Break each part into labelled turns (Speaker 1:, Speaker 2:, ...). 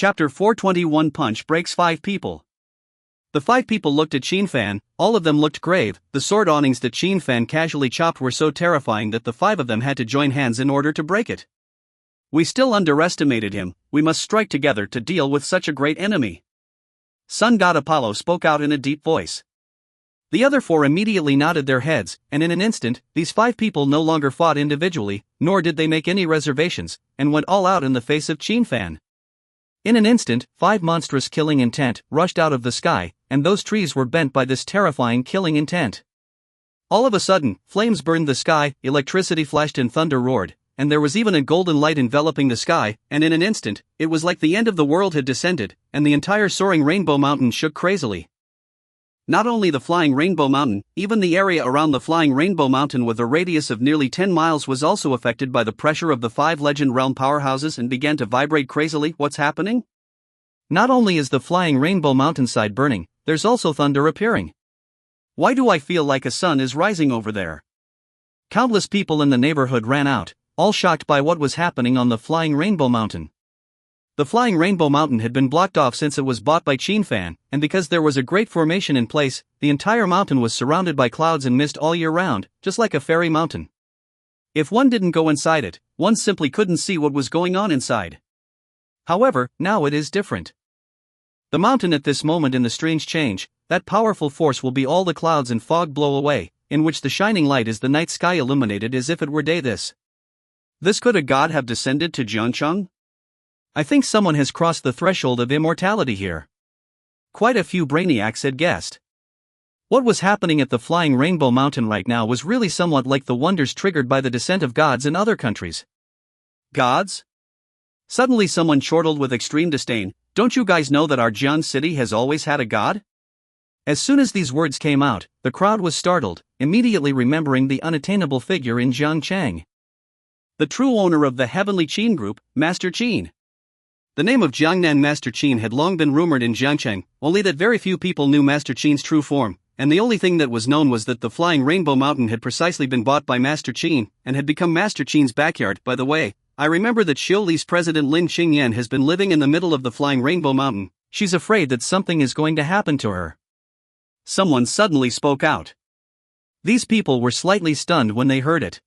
Speaker 1: Chapter 421 Punch breaks 5 people. The 5 people looked at Qin Fan, all of them looked grave. The sword awnings that Qin Fan casually chopped were so terrifying that the 5 of them had to join hands in order to break it. We still underestimated him, we must strike together to deal with such a great enemy. Sun God Apollo spoke out in a deep voice. The other 4 immediately nodded their heads, and in an instant, these 5 people no longer fought individually, nor did they make any reservations, and went all out in the face of Qin Fan. In an instant, 5 monstrous killing intent rushed out of the sky, and those trees were bent by this terrifying killing intent. All of a sudden, flames burned the sky, electricity flashed and thunder roared, and there was even a golden light enveloping the sky, and in an instant, it was like the end of the world had descended, and the entire soaring Rainbow Mountain shook crazily. Not only the flying Rainbow Mountain, even the area around the flying Rainbow Mountain with a radius of nearly 10 miles was also affected by the pressure of the 5 Legend Realm powerhouses and began to vibrate crazily. What's happening? Not only is the flying Rainbow Mountainside burning, there's also thunder appearing. Why do I feel like a sun is rising over there? Countless people in the neighborhood ran out, all shocked by what was happening on the flying Rainbow Mountain. The flying Rainbow Mountain had been blocked off since it was bought by Qin Fan, and because there was a great formation in place, the entire mountain was surrounded by clouds and mist all year round, just like a fairy mountain. If one didn't go inside it, one simply couldn't see what was going on inside. However, now it is different. The mountain at this moment in the strange change, that powerful force will be all the clouds and fog blow away, in which the shining light is the night sky illuminated as if it were day. This could a god have descended to Jiangcheng? I think someone has crossed the threshold of immortality here. Quite a few brainiacs had guessed. What was happening at the flying Rainbow Mountain right now was really somewhat like the wonders triggered by the descent of gods in other countries. Gods? Suddenly someone chortled with extreme disdain, "Don't you guys know that our Jian city has always had a god?" As soon as these words came out, the crowd was startled, immediately remembering the unattainable figure in Jiangcheng. The true owner of the heavenly Qin group, Master Qin. The name of Jiangnan Master Qin had long been rumored in Jiangcheng, only that very few people knew Master Qin's true form, and the only thing that was known was that the flying Rainbow Mountain had precisely been bought by Master Qin, and had become Master Qin's backyard. By the way, I remember that Xiuli's president Lin Qingyan has been living in the middle of the flying Rainbow Mountain. She's afraid that something is going to happen to her. Someone suddenly spoke out. These people were slightly stunned when they heard it.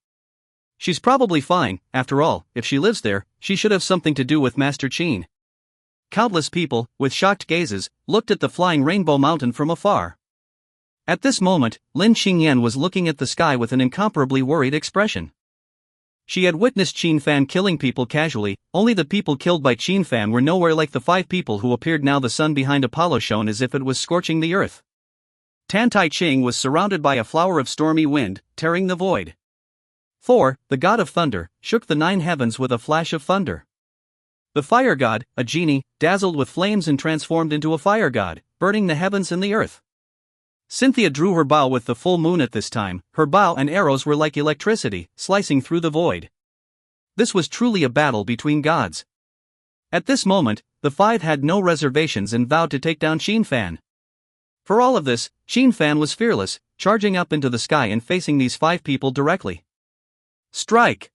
Speaker 1: She's probably fine, after all, if she lives there, she should have something to do with Master Qin. Countless people, with shocked gazes, looked at the flying Rainbow Mountain from afar. At this moment, Lin Qingyan was looking at the sky with an incomparably worried expression. She had witnessed Qin Fan killing people casually, only the people killed by Qin Fan were nowhere like the 5 people who appeared now. The sun behind Apollo shone as if it was scorching the earth. Tan Tai Ching was surrounded by a flower of stormy wind, tearing the void. 4. The god of thunder, shook the 9 heavens with a flash of thunder. The fire god, a genie, dazzled with flames and transformed into a fire god, burning the heavens and the earth. Cynthia drew her bow with the full moon at this time. Her bow and arrows were like electricity, slicing through the void. This was truly a battle between gods. At this moment, the 5 had no reservations and vowed to take down Qin Fan. For all of this, Qin Fan was fearless, charging up into the sky and facing these 5 people directly. Strike!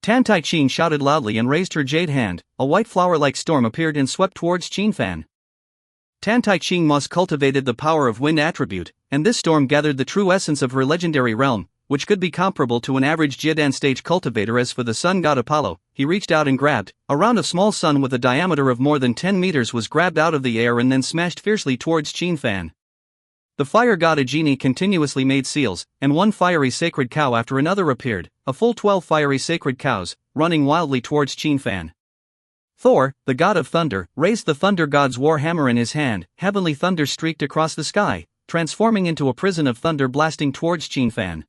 Speaker 1: Tan Tai Ching shouted loudly and raised her jade hand. A white flower-like storm appeared and swept towards Qin Fan. Tan Tai Ching Mas cultivated the power of wind attribute, and this storm gathered the true essence of her legendary realm, which could be comparable to an average Jiedan stage cultivator. As for the sun god Apollo, he reached out and grabbed. A round of small sun with a diameter of more than 10 meters was grabbed out of the air and then smashed fiercely towards Qin Fan. The fire god Agini continuously made seals, and one fiery sacred cow after another appeared, a full 12 fiery sacred cows, running wildly towards Qin Fan. Thor, the god of thunder, raised the thunder god's war hammer in his hand. Heavenly thunder streaked across the sky, transforming into a prison of thunder blasting towards Qin Fan.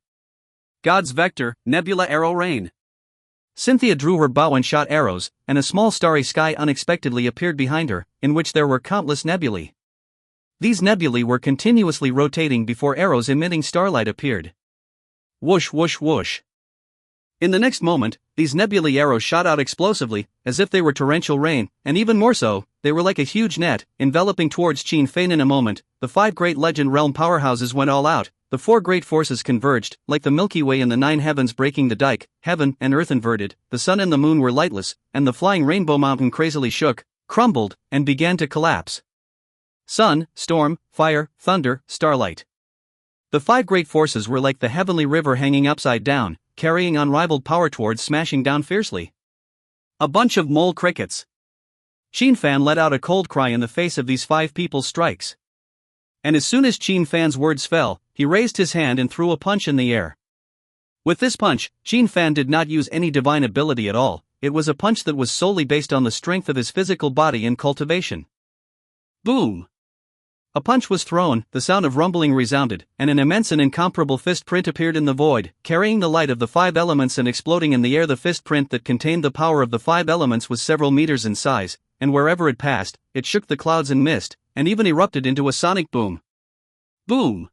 Speaker 1: God's vector, nebula arrow rain. Cynthia drew her bow and shot arrows, and a small starry sky unexpectedly appeared behind her, in which there were countless nebulae. These nebulae were continuously rotating before arrows emitting starlight appeared. Whoosh whoosh whoosh. In the next moment, these nebulae arrows shot out explosively, as if they were torrential rain, and even more so, they were like a huge net, enveloping towards Qin Fan. In a moment, the 5 great legend realm powerhouses went all out. The 4 great forces converged, like the Milky Way in the 9 heavens breaking the dike. Heaven and earth inverted, the sun and the moon were lightless, and the flying Rainbow Mountain crazily shook. crumbled, and began to collapse. Sun, storm, fire, thunder, starlight. The five great forces were like the heavenly river hanging upside down, carrying unrivaled power towards smashing down fiercely. A bunch of mole crickets. Qin Fan let out a cold cry in the face of these five people's strikes. And as soon as Qin Fan's words fell, he raised his hand and threw a punch in the air. With this punch, Qin Fan did not use any divine ability at all. It was a punch that was solely based on the strength of his physical body and cultivation. Boom! A punch was thrown, the sound of rumbling resounded, and an immense and incomparable fist print appeared in the void, carrying the light of the five elements and exploding in the air. The fist print that contained the power of the five elements was several meters in size, and wherever it passed, it shook the clouds and mist, and even erupted into a sonic boom. Boom!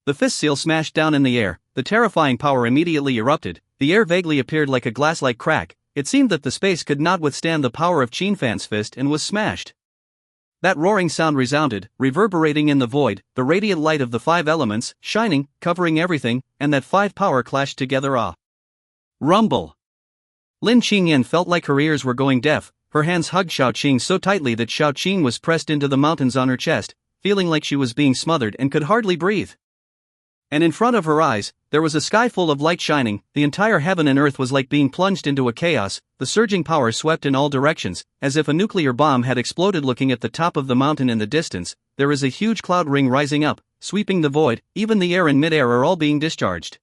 Speaker 1: The fist seal smashed down in the air, the terrifying power immediately erupted, the air vaguely appeared like a glass-like crack. It seemed that the space could not withstand the power of Qin Fan's fist and was smashed. That roaring sound resounded, reverberating in the void, the radiant light of the five elements, shining, covering everything, and that five power clashed together. Rumble! Lin Qingyan felt like her ears were going deaf. Her hands hugged Xiaoqing so tightly that Xiaoqing was pressed into the mountains on her chest, feeling like she was being smothered and could hardly breathe. And in front of her eyes, there was a sky full of light shining. The entire heaven and earth was like being plunged into a chaos. The surging power swept in all directions, as if a nuclear bomb had exploded. Looking at the top of the mountain in the distance, there is a huge cloud ring rising up, sweeping the void. Even the air and mid-air are all being discharged.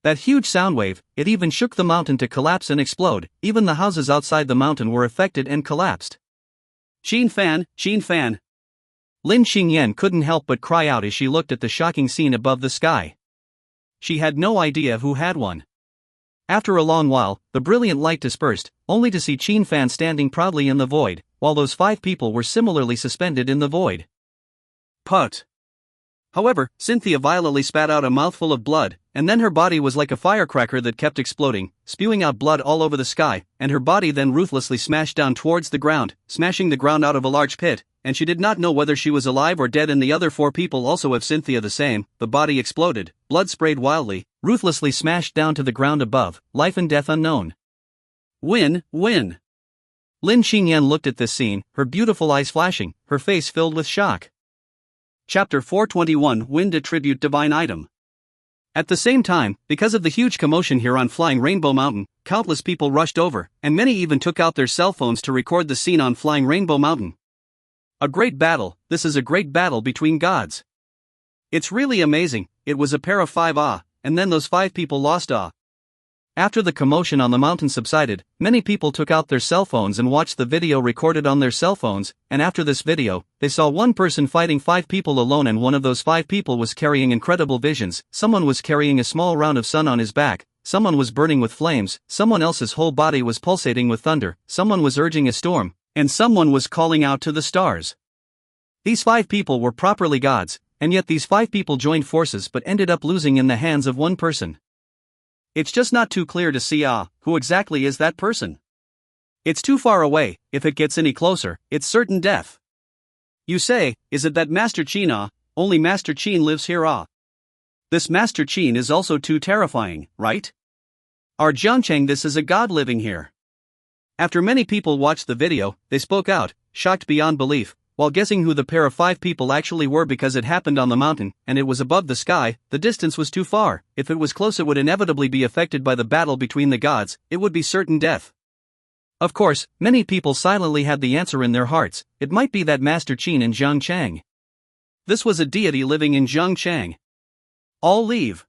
Speaker 1: That huge sound wave, it even shook the mountain to collapse and explode. Even the houses outside the mountain were affected and collapsed. Qin Fan, Qin Fan! Lin Qingyan couldn't help but cry out as she looked at the shocking scene above the sky. She had no idea who had won. After a long while, the brilliant light dispersed, only to see Qin Fan standing proudly in the void, while those five people were similarly suspended in the void. Put! However, Cynthia violently spat out a mouthful of blood, and then her body was like a firecracker that kept exploding, spewing out blood all over the sky, and her body then ruthlessly smashed down towards the ground, smashing the ground out of a large pit, and she did not know whether she was alive or dead. And the other four people also have Cynthia the same. The body exploded, blood sprayed wildly, ruthlessly smashed down to the ground above, life and death unknown. Win, win! Lin Qingyan looked at this scene, her beautiful eyes flashing, her face filled with shock. Chapter 421 Wind Attribute Divine Item. At the same time, because of the huge commotion here on Flying Rainbow Mountain, countless people rushed over, and many even took out their cell phones to record the scene on Flying Rainbow Mountain. A great battle, this is a great battle between gods. It's really amazing, it was a pair of five and then those five people lost After the commotion on the mountain subsided, many people took out their cell phones and watched the video recorded on their cell phones, and after this video, they saw one person fighting five people alone, and one of those five people was carrying incredible visions. Someone was carrying a small round of sun on his back, someone was burning with flames, someone else's whole body was pulsating with thunder, someone was urging a storm, and someone was calling out to the stars. These five people were properly gods, and yet these five people joined forces but ended up losing in the hands of one person. It's just not too clear to see who exactly is that person. It's too far away. If it gets any closer, it's certain death. You say, is it that Master Qin? Only Master Qin lives here. This Master Qin is also too terrifying, right? Our Jiangcheng, this is a god living here. After many people watched the video, they spoke out, shocked beyond belief, while guessing who the pair of five people actually were, because it happened on the mountain, and it was above the sky. The distance was too far. If it was close, it would inevitably be affected by the battle between the gods. It would be certain death. Of course, many people silently had the answer in their hearts. It might be that Master Qin in Jiangcheng. This was a deity living in Jiangcheng. All leave.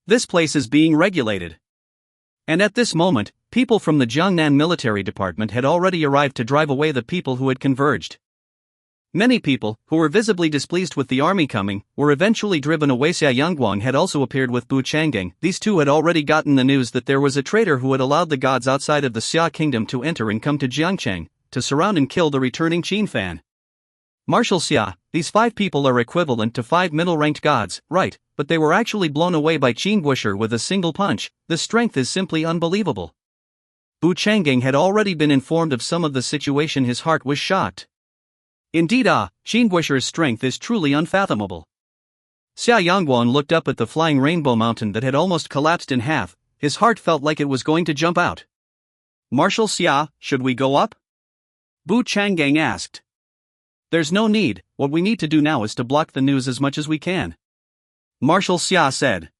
Speaker 1: This place is being regulated. And at this moment, people from the Jiangnan military department had already arrived to drive away the people who had converged. Many people, who were visibly displeased with the army coming, were eventually driven away. Xia Yangguang had also appeared with Bu Changgeng. These two had already gotten the news that there was a traitor who had allowed the gods outside of the Xia kingdom to enter and come to Jiangcheng, to surround and kill the returning Qin Fan. Marshal Xia, these five people are equivalent to five middle-ranked gods, right, but they were actually blown away by Qin Guisher with a single punch. The strength is simply unbelievable. Bu Changgeng had already been informed of some of the situation. His heart was shocked. Indeed, Qin Guisher's strength is truly unfathomable. Xia Yangguan looked up at the Flying Rainbow Mountain that had almost collapsed in half. His heart felt like it was going to jump out. Marshal Xia, should we go up? Bu Changgang asked. There's no need, what we need to do now is to block the news as much as we can. Marshal Xia said.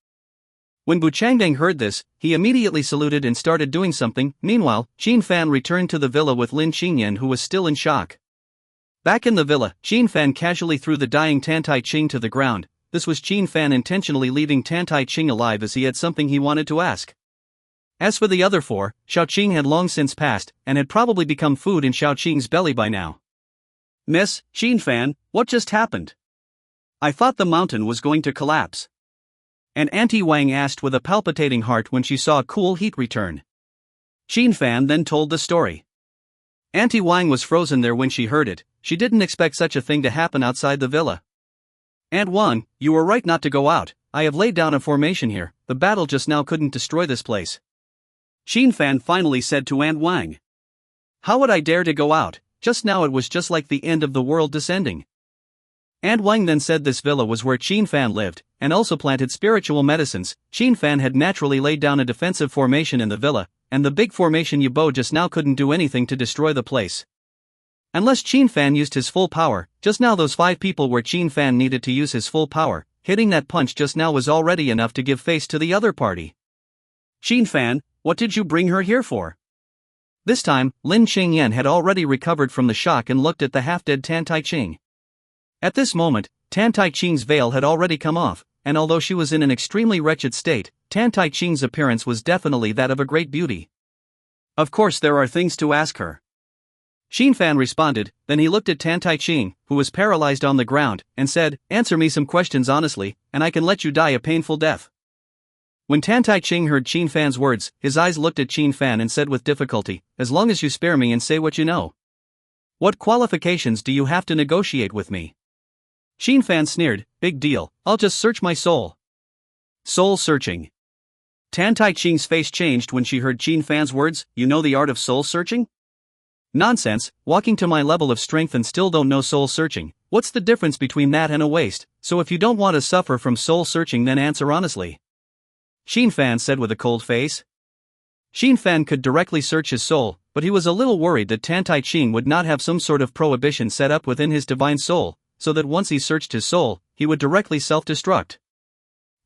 Speaker 1: When Bu Changgang heard this, he immediately saluted and started doing something. Meanwhile, Qin Fan returned to the villa with Lin Qingyan, who was still in shock. Back in the villa, Qin Fan casually threw the dying Tan Tai Ching to the ground. This was Qin Fan intentionally leaving Tan Tai Ching alive as he had something he wanted to ask. As for the other four, Xiao Qing had long since passed, and had probably become food in Xiao Qing's belly by now. Miss, Qin Fan, what just happened? I thought the mountain was going to collapse. And Auntie Wang asked with a palpitating heart when she saw cool heat return. Qin Fan then told the story. Auntie Wang was frozen there when she heard it. She didn't expect such a thing to happen outside the villa. Aunt Wang, you were right not to go out. I have laid down a formation here. The battle just now couldn't destroy this place. Qin Fan finally said to Aunt Wang. How would I dare to go out? Just now it was just like the end of the world descending. Aunt Wang then said this villa was where Qin Fan lived, and also planted spiritual medicines. Qin Fan had naturally laid down a defensive formation in the villa, and the big formation Yibo just now couldn't do anything to destroy the place. Unless Qin Fan used his full power, just now those 5 people where Qin Fan needed to use his full power, hitting that punch just now was already enough to give face to the other party. Qin Fan, what did you bring her here for? This time, Lin Qingyan had already recovered from the shock and looked at the half-dead Tan Tai Ching. At this moment, Tan Tai Ching's veil had already come off, and although she was in an extremely wretched state, Tan Tai Ching's appearance was definitely that of a great beauty. Of course there are things to ask her. Qin Fan responded, then he looked at Tan Tai Ching, who was paralyzed on the ground, and said, answer me some questions honestly, and I can let you die a painful death. When Tan Tai Ching heard Qin Fan's words, his eyes looked at Qin Fan and said with difficulty, as long as you spare me and say what you know. What qualifications do you have to negotiate with me? Qin Fan sneered, big deal, I'll just search my soul. Soul searching. Tan Tai Ching's face changed when she heard Qin Fan's words, you know the art of soul searching? Nonsense, walking to my level of strength and still don't know soul searching, what's the difference between that and a waste? So if you don't want to suffer from soul searching then answer honestly. Qin Fan said with a cold face. Qin Fan could directly search his soul, but he was a little worried that Tan Tai Ching would not have some sort of prohibition set up within his divine soul, so that once he searched his soul, he would directly self-destruct.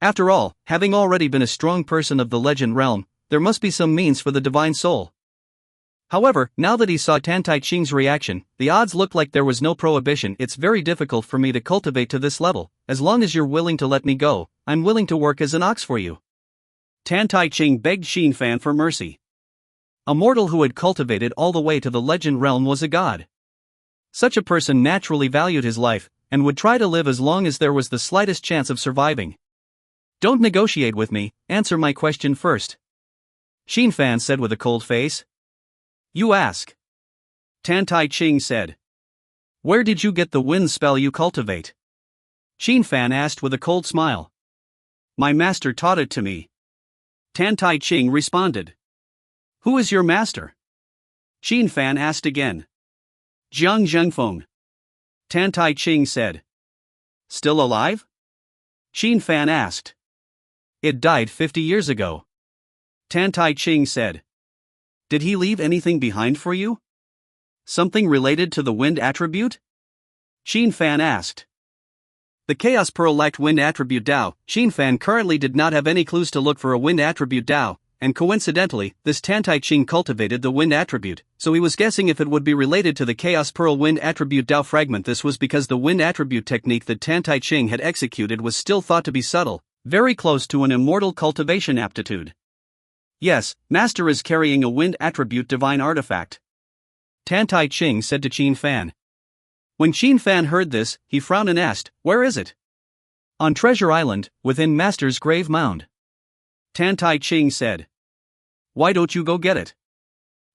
Speaker 1: After all, having already been a strong person of the legend realm, there must be some means for the divine soul. However, now that he saw Tan Tai Ching's reaction, the odds looked like there was no prohibition. It's very difficult for me to cultivate to this level. As long as you're willing to let me go, I'm willing to work as an ox for you. Tan Tai Ching begged Qin Fan for mercy. A mortal who had cultivated all the way to the legend realm was a god. Such a person naturally valued his life, and would try to live as long as there was the slightest chance of surviving. Don't negotiate with me, answer my question first. Qin Fan said with a cold face. You ask. Tan Tai Ching said. Where did you get the wind spell you cultivate? Qin Fan asked with a cold smile. My master taught it to me. Tan Tai Ching responded. Who is your master? Qin Fan asked again. Jiang Zhengfeng. Tan Tai Ching said. Still alive? Qin Fan asked. It died 50 years ago. Tan Tai Ching said. Did he leave anything behind for you? Something related to the wind attribute? Qin Fan asked. The Chaos Pearl lacked wind attribute Dao. Qin Fan currently did not have any clues to look for a wind attribute Dao, and coincidentally, this Tan Tai Ching cultivated the wind attribute, so he was guessing if it would be related to the Chaos Pearl wind attribute Dao fragment. This was because the wind attribute technique that Tan Tai Ching had executed was still thought to be subtle, very close to an immortal cultivation aptitude. Yes, Master is carrying a wind attribute divine artifact. Tan Tai Ching said to Qin Fan. When Qin Fan heard this, he frowned and asked, where is it? On Treasure Island, within Master's grave mound. Tan Tai Ching said. Why don't you go get it?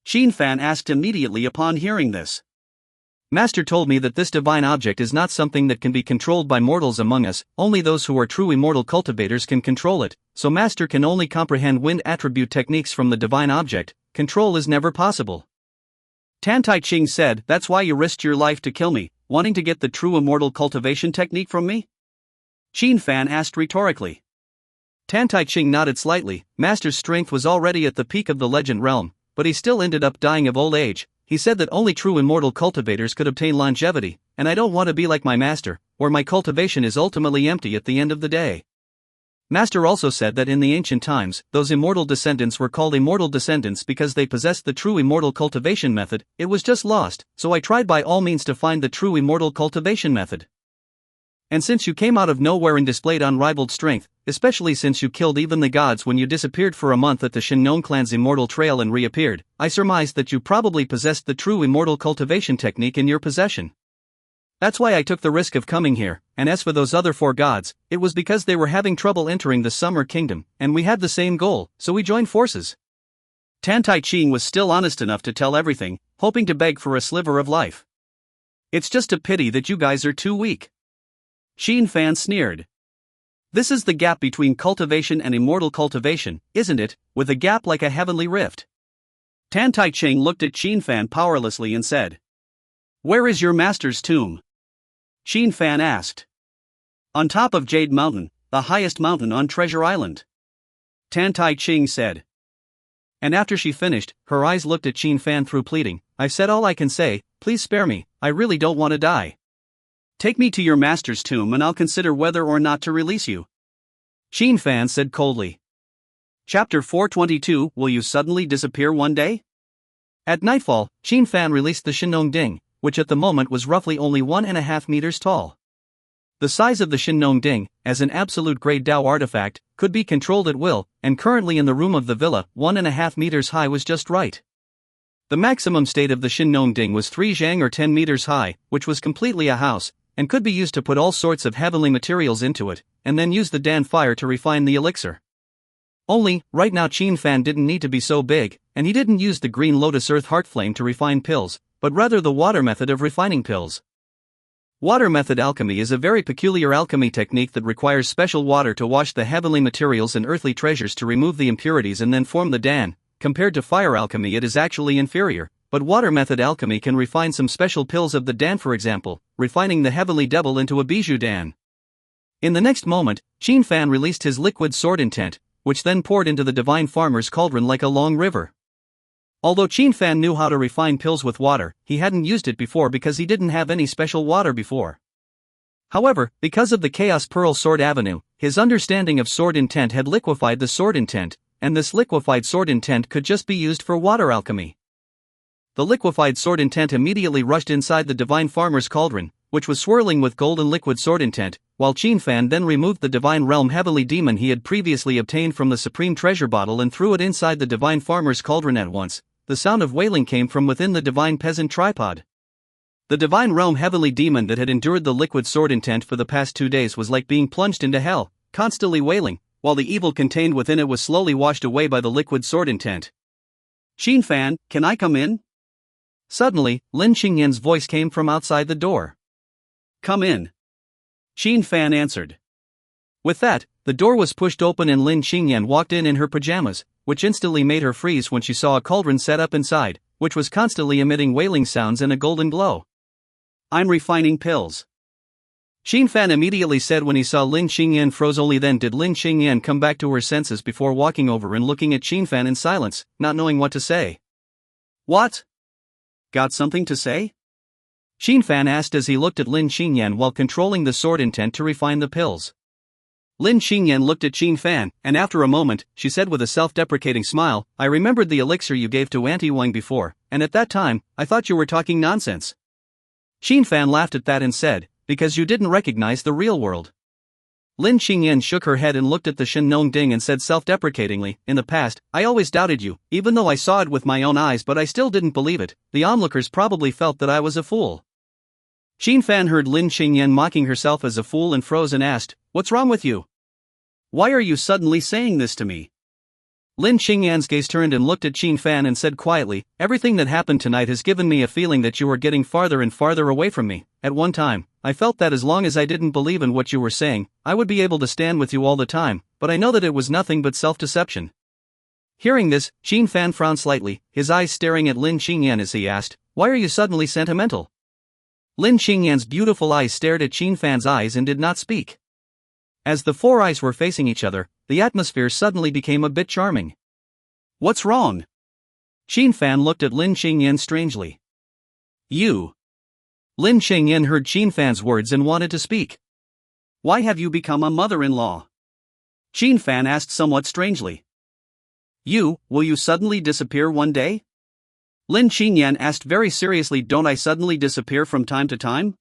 Speaker 1: Qin Fan asked immediately upon hearing this. Master told me that this divine object is not something that can be controlled by mortals among us, only those who are true immortal cultivators can control it, so Master can only comprehend wind attribute techniques from the divine object, control is never possible. Tan Tai Ching said, that's why you risked your life to kill me, wanting to get the true immortal cultivation technique from me? Qin Fan asked rhetorically. Tan Tai Ching nodded slightly. Master's strength was already at the peak of the legend realm, but he still ended up dying of old age. he said that only true immortal cultivators could obtain longevity, and I don't want to be like my master, where my cultivation is ultimately empty at the end of the day. Master also said that in the ancient times, those immortal descendants were called immortal descendants because they possessed the true immortal cultivation method. It was just lost, so I tried by all means to find the true immortal cultivation method. And since you came out of nowhere and displayed unrivaled strength, especially since you killed even the gods when you disappeared for a month at the Shinnong clan's immortal trail and reappeared, I surmised that you probably possessed the true immortal cultivation technique in your possession. That's why I took the risk of coming here, and as for those other 4 gods, it was because they were having trouble entering the Summer Kingdom, and we had the same goal, so we joined forces. Tan Tai Ching was still honest enough to tell everything, hoping to beg for a sliver of life. It's just a pity that you guys are too weak. Xin Fan sneered. This is the gap between cultivation and immortal cultivation, isn't it, with a gap like a heavenly rift? Tan Tai Ching looked at Xin Fan powerlessly and said, "Where is your master's tomb?" Xin Fan asked. "On top of Jade Mountain, the highest mountain on Treasure Island," Tan Tai Ching said. And after she finished, her eyes looked at Xin Fan through pleading, "I've said all I can say, please spare me, I really don't want to die. Take me to your master's tomb and I'll consider whether or not to release you," Xin Fan said coldly. Chapter 422. Will you suddenly disappear one day? At nightfall, Xin Fan released the Shinnong Ding, which at the moment was roughly only 1.5 meters tall. The size of the Shinnong Ding, as an absolute grade Dao artifact, could be controlled at will, and currently in the room of the villa, 1.5 meters high was just right. The maximum state of the Shinnong Ding was 3 zhang or 10 meters high, which was completely a house, and could be used to put all sorts of heavenly materials into it, and then use the Dan fire to refine the elixir. Only, right now Xin Fan didn't need to be so big, and he didn't use the green lotus earth heart flame to refine pills, but rather the water method of refining pills. Water method alchemy is a very peculiar alchemy technique that requires special water to wash the heavenly materials and earthly treasures to remove the impurities and then form the Dan. Compared to fire alchemy, it is actually inferior, but water method alchemy can refine some special pills of the Dan, for example, refining the heavenly devil into a bijou Dan. In the next moment, Xin Fan released his liquid sword intent, which then poured into the divine farmer's cauldron like a long river. Although Xin Fan knew how to refine pills with water, he hadn't used it before because he didn't have any special water before. However, because of the Chaos Pearl Sword Avenue, his understanding of sword intent had liquefied the sword intent, and this liquefied sword intent could just be used for water alchemy. The liquefied sword intent immediately rushed inside the divine farmer's cauldron, which was swirling with golden liquid sword intent, while Xin Fan then removed the divine realm heavenly demon he had previously obtained from the supreme treasure bottle and threw it inside the divine farmer's cauldron at once. The sound of wailing came from within the divine peasant tripod. The divine realm heavenly demon that had endured the liquid sword intent for the past 2 days was like being plunged into hell, constantly wailing, while the evil contained within it was slowly washed away by the liquid sword intent. "Xin Fan, can I come in?" Suddenly, Lin Xingyan's voice came from outside the door. "Come in," Xin Fan answered. With that, the door was pushed open and Lin Xingyan walked in her pajamas, which instantly made her freeze when she saw a cauldron set up inside, which was constantly emitting wailing sounds and a golden glow. "I'm refining pills," Xin Fan immediately said when he saw Lin Xingyan froze. Only then did Lin Xingyan come back to her senses before walking over and looking at Xin Fan in silence, not knowing what to say. "What? Got something to say?" Xin Fan asked as he looked at Lin Xingyan while controlling the sword intent to refine the pills. Lin Xingyan looked at Xin Fan, and after a moment, she said with a self-deprecating smile, "I remembered the elixir you gave to Auntie Wang before, and at that time, I thought you were talking nonsense." Xin Fan laughed at that and said, "Because you didn't recognize the real world." Lin Xingyan shook her head and looked at the Shinnong Ding and said self-deprecatingly, "In the past, I always doubted you, even though I saw it with my own eyes, but I still didn't believe it. The onlookers probably felt that I was a fool." Xin Fan heard Lin Xingyan mocking herself as a fool and froze and asked, "What's wrong with you? Why are you suddenly saying this to me?" Lin Xingyan's gaze turned and looked at Xin Fan and said quietly, "Everything that happened tonight has given me a feeling that you are getting farther and farther away from me. At one time, I felt that as long as I didn't believe in what you were saying, I would be able to stand with you all the time, but I know that it was nothing but self-deception." Hearing this, Xin Fan frowned slightly, his eyes staring at Lin Xingyan as he asked, "Why are you suddenly sentimental?" Lin Xingyan's beautiful eyes stared at Xin Fan's eyes and did not speak. As the 4 eyes were facing each other, the atmosphere suddenly became a bit charming. "What's wrong?" Xin Fan looked at Lin Xingyan strangely. You. Lin Qingyan heard Qin Fan's words and wanted to speak. Why have you become a mother-in-law? Qin Fan asked somewhat strangely. Will you suddenly disappear one day? Lin Qingyan asked very seriously. Don't I suddenly disappear from time to time?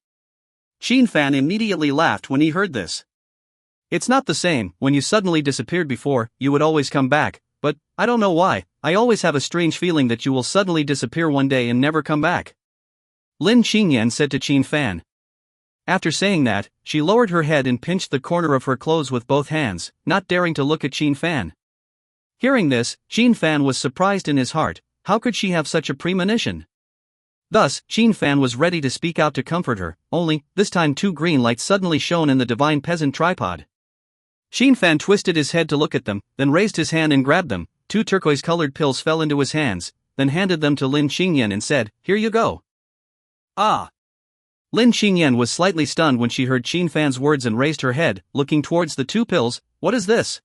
Speaker 1: Qin Fan immediately laughed when he heard this. It's not the same. When you suddenly disappeared before, you would always come back, but, I don't know why, I always have a strange feeling that you will suddenly disappear one day and never come back. Lin Qingyan said to Qin Fan. After saying that, she lowered her head and pinched the corner of her clothes with both hands, not daring to look at Qin Fan. Hearing this, Qin Fan was surprised in his heart. How could she have such a premonition? Thus, Qin Fan was ready to speak out to comfort her, only, this time 2 green lights suddenly shone in the divine peasant tripod. Qin Fan twisted his head to look at them, then raised his hand and grabbed them. 2 turquoise-colored pills fell into his hands, then handed them to Lin Qingyan and said, "Here you go." Ah! Lin Qingyan was slightly stunned when she heard Qin Fan's words and raised her head, looking towards the 2 pills. What is this?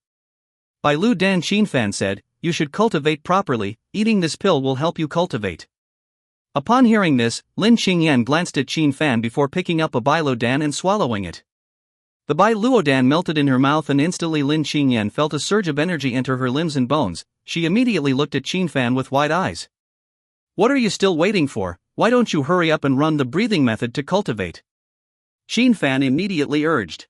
Speaker 1: By Lu Dan. Qin Fan said, you should cultivate properly, eating this pill will help you cultivate. Upon hearing this, Lin Qingyan glanced at Qin Fan before picking up a Bailuodan and swallowing it. The Bailuodan melted in her mouth and instantly Lin Qingyan felt a surge of energy enter her limbs and bones. She immediately looked at Qin Fan with wide eyes. What are you still waiting for? Why don't you hurry up and run the breathing method to cultivate? Qin Fan immediately urged.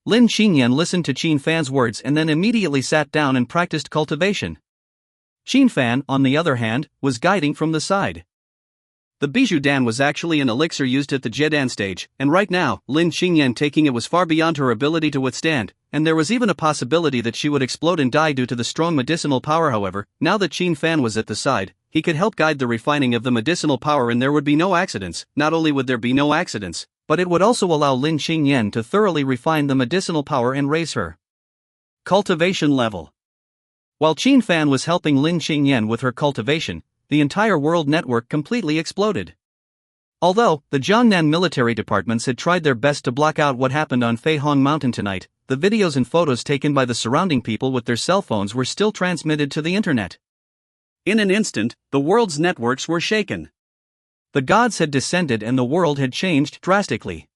Speaker 1: Lin Qingyan listened to Qin Fan's words and then immediately sat down and practiced cultivation. Qin Fan, on the other hand, was guiding from the side. The Bijou Dan was actually an elixir used at the Jedan stage, and right now, Lin Qingyan taking it was far beyond her ability to withstand, and there was even a possibility that she would explode and die due to the strong medicinal power. However, now that Qin Fan was at the side, he could help guide the refining of the medicinal power and there would be no accidents. Not only would there be no accidents, but it would also allow Lin Qingyan to thoroughly refine the medicinal power and raise her cultivation level. While Qin Fan was helping Lin Qingyan with her cultivation, the entire world network completely exploded. Although the Jiangnan military departments had tried their best to block out what happened on Feihong Mountain tonight, the videos and photos taken by the surrounding people with their cell phones were still transmitted to the internet. In an instant, the world's networks were shaken. The gods had descended and the world had changed drastically.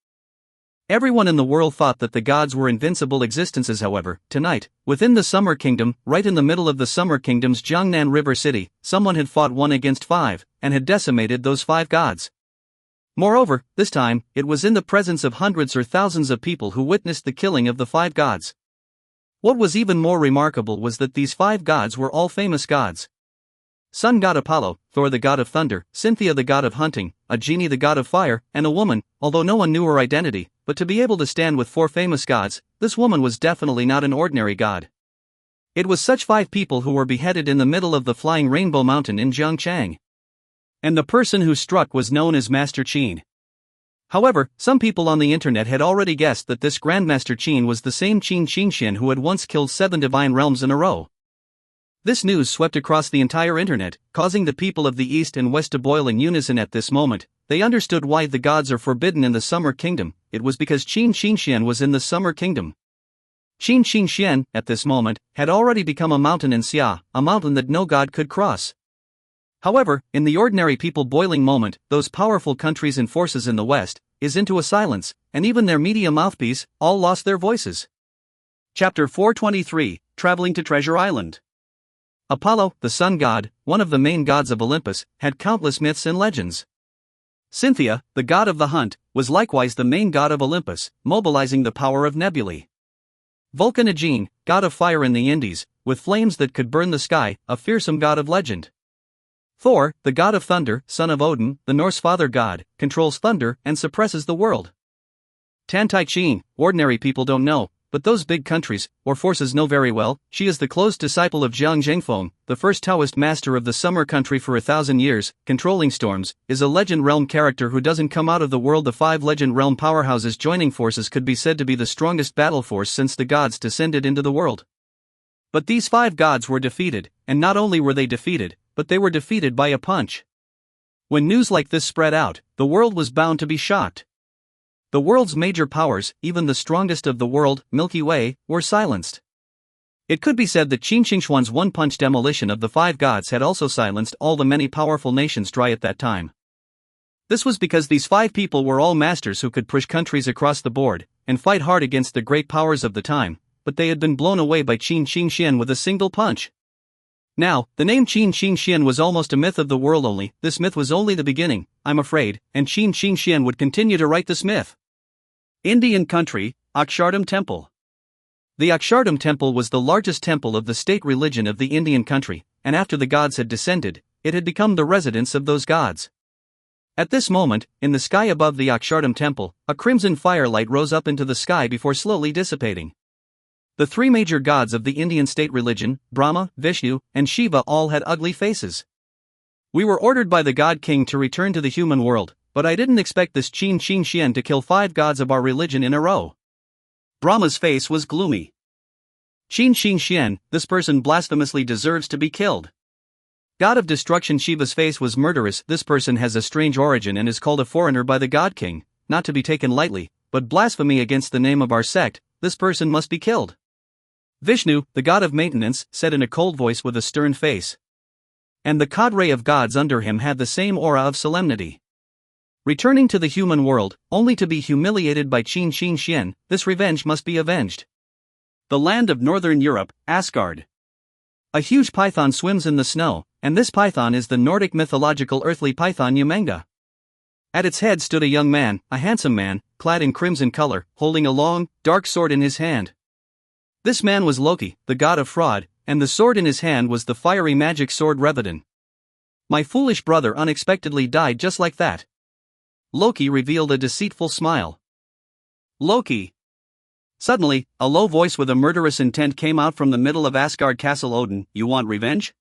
Speaker 1: Everyone in the world thought that the gods were invincible existences. However, tonight, within the Summer Kingdom, right in the middle of the Summer Kingdom's Jiangnan River City, someone had fought 1 against 5, and had decimated those 5 gods. Moreover, this time, it was in the presence of hundreds or thousands of people who witnessed the killing of the 5 gods. What was even more remarkable was that these 5 gods were all famous gods. Sun god Apollo, Thor the god of thunder, Cynthia the god of hunting, a genie the god of fire, and a woman, although no one knew her identity, but to be able to stand with 4 famous gods, this woman was definitely not an ordinary god. It was such 5 people who were beheaded in the middle of the flying Rainbow Mountain in Zhangchang. And the person who struck was known as Master Qin. However, some people on the internet had already guessed that this Grandmaster Qin was the same Qin Qingxian who had once killed 7 divine realms in a row. This news swept across the entire internet, causing the people of the East and West to boil in unison at this moment. They understood why the gods are forbidden in the Summer Kingdom. It was because Qin Qingxian was in the Summer Kingdom. Qin Qingxian, at this moment, had already become a mountain in Xia, a mountain that no god could cross. However, in the ordinary people boiling moment, those powerful countries and forces in the West, is into a silence, and even their media mouthpiece, all lost their voices. Chapter 423, Traveling to Treasure Island. Apollo, the sun god, one of the main gods of Olympus, had countless myths and legends. Cynthia, the god of the hunt, was likewise the main god of Olympus, mobilizing the power of nebulae. Vulcanogene, god of fire in the Indies, with flames that could burn the sky, a fearsome god of legend. Thor, the god of thunder, son of Odin, the Norse father god, controls thunder and suppresses the world. Tantai Qin, ordinary people don't know, but those big countries, or forces know very well. She is the close disciple of Jiang Zhengfeng, the first Taoist master of the summer country for 1,000 years, controlling storms, is a legend realm character who doesn't come out of the world. The 5 legend realm powerhouses joining forces could be said to be the strongest battle force since the gods descended into the world. But these 5 gods were defeated, and not only were they defeated, but they were defeated by a punch. When news like this spread out, the world was bound to be shocked. The world's major powers, even the strongest of the world, Milky Way, were silenced. It could be said that Qin Shingshuan's one-punch demolition of the 5 gods had also silenced all the many powerful nations dry at that time. This was because these 5 people were all masters who could push countries across the board and fight hard against the great powers of the time, but they had been blown away by Qin Shi Huang with a single punch. Now, the name Qin Shi Huang was almost a myth of the world only. This myth was only the beginning, I'm afraid, and Qin Shi Huang would continue to write this myth. Indian country, Akshardham Temple. The Akshardham Temple was the largest temple of the state religion of the Indian country, and after the gods had descended, it had become the residence of those gods. At this moment, in the sky above the Akshardham Temple, a crimson firelight rose up into the sky before slowly dissipating. The 3 major gods of the Indian state religion, Brahma, Vishnu, and Shiva, all had ugly faces. We were ordered by the God King to return to the human world, but I didn't expect this Qin Shi Huang to kill 5 gods of our religion in a row. Brahma's face was gloomy. Qin Shi Huang, this person blasphemously deserves to be killed. God of destruction, Shiva's face was murderous. This person has a strange origin and is called a foreigner by the God King, not to be taken lightly, but blasphemy against the name of our sect. This person must be killed. Vishnu, the god of maintenance, said in a cold voice with a stern face. And the cadre of gods under him had the same aura of solemnity. Returning to the human world, only to be humiliated by Qin Shi Huang, this revenge must be avenged. The land of northern Europe, Asgard. A huge python swims in the snow, and this python is the Nordic mythological earthly python Yamanga. At its head stood a young man, a handsome man, clad in crimson color, holding a long, dark sword in his hand. This man was Loki, the god of fraud, and the sword in his hand was the fiery magic sword Rebirth. My foolish brother unexpectedly died just like that. Loki revealed a deceitful smile. Loki. Suddenly, a low voice with a murderous intent came out from the middle of Asgard Castle. Odin, you want revenge?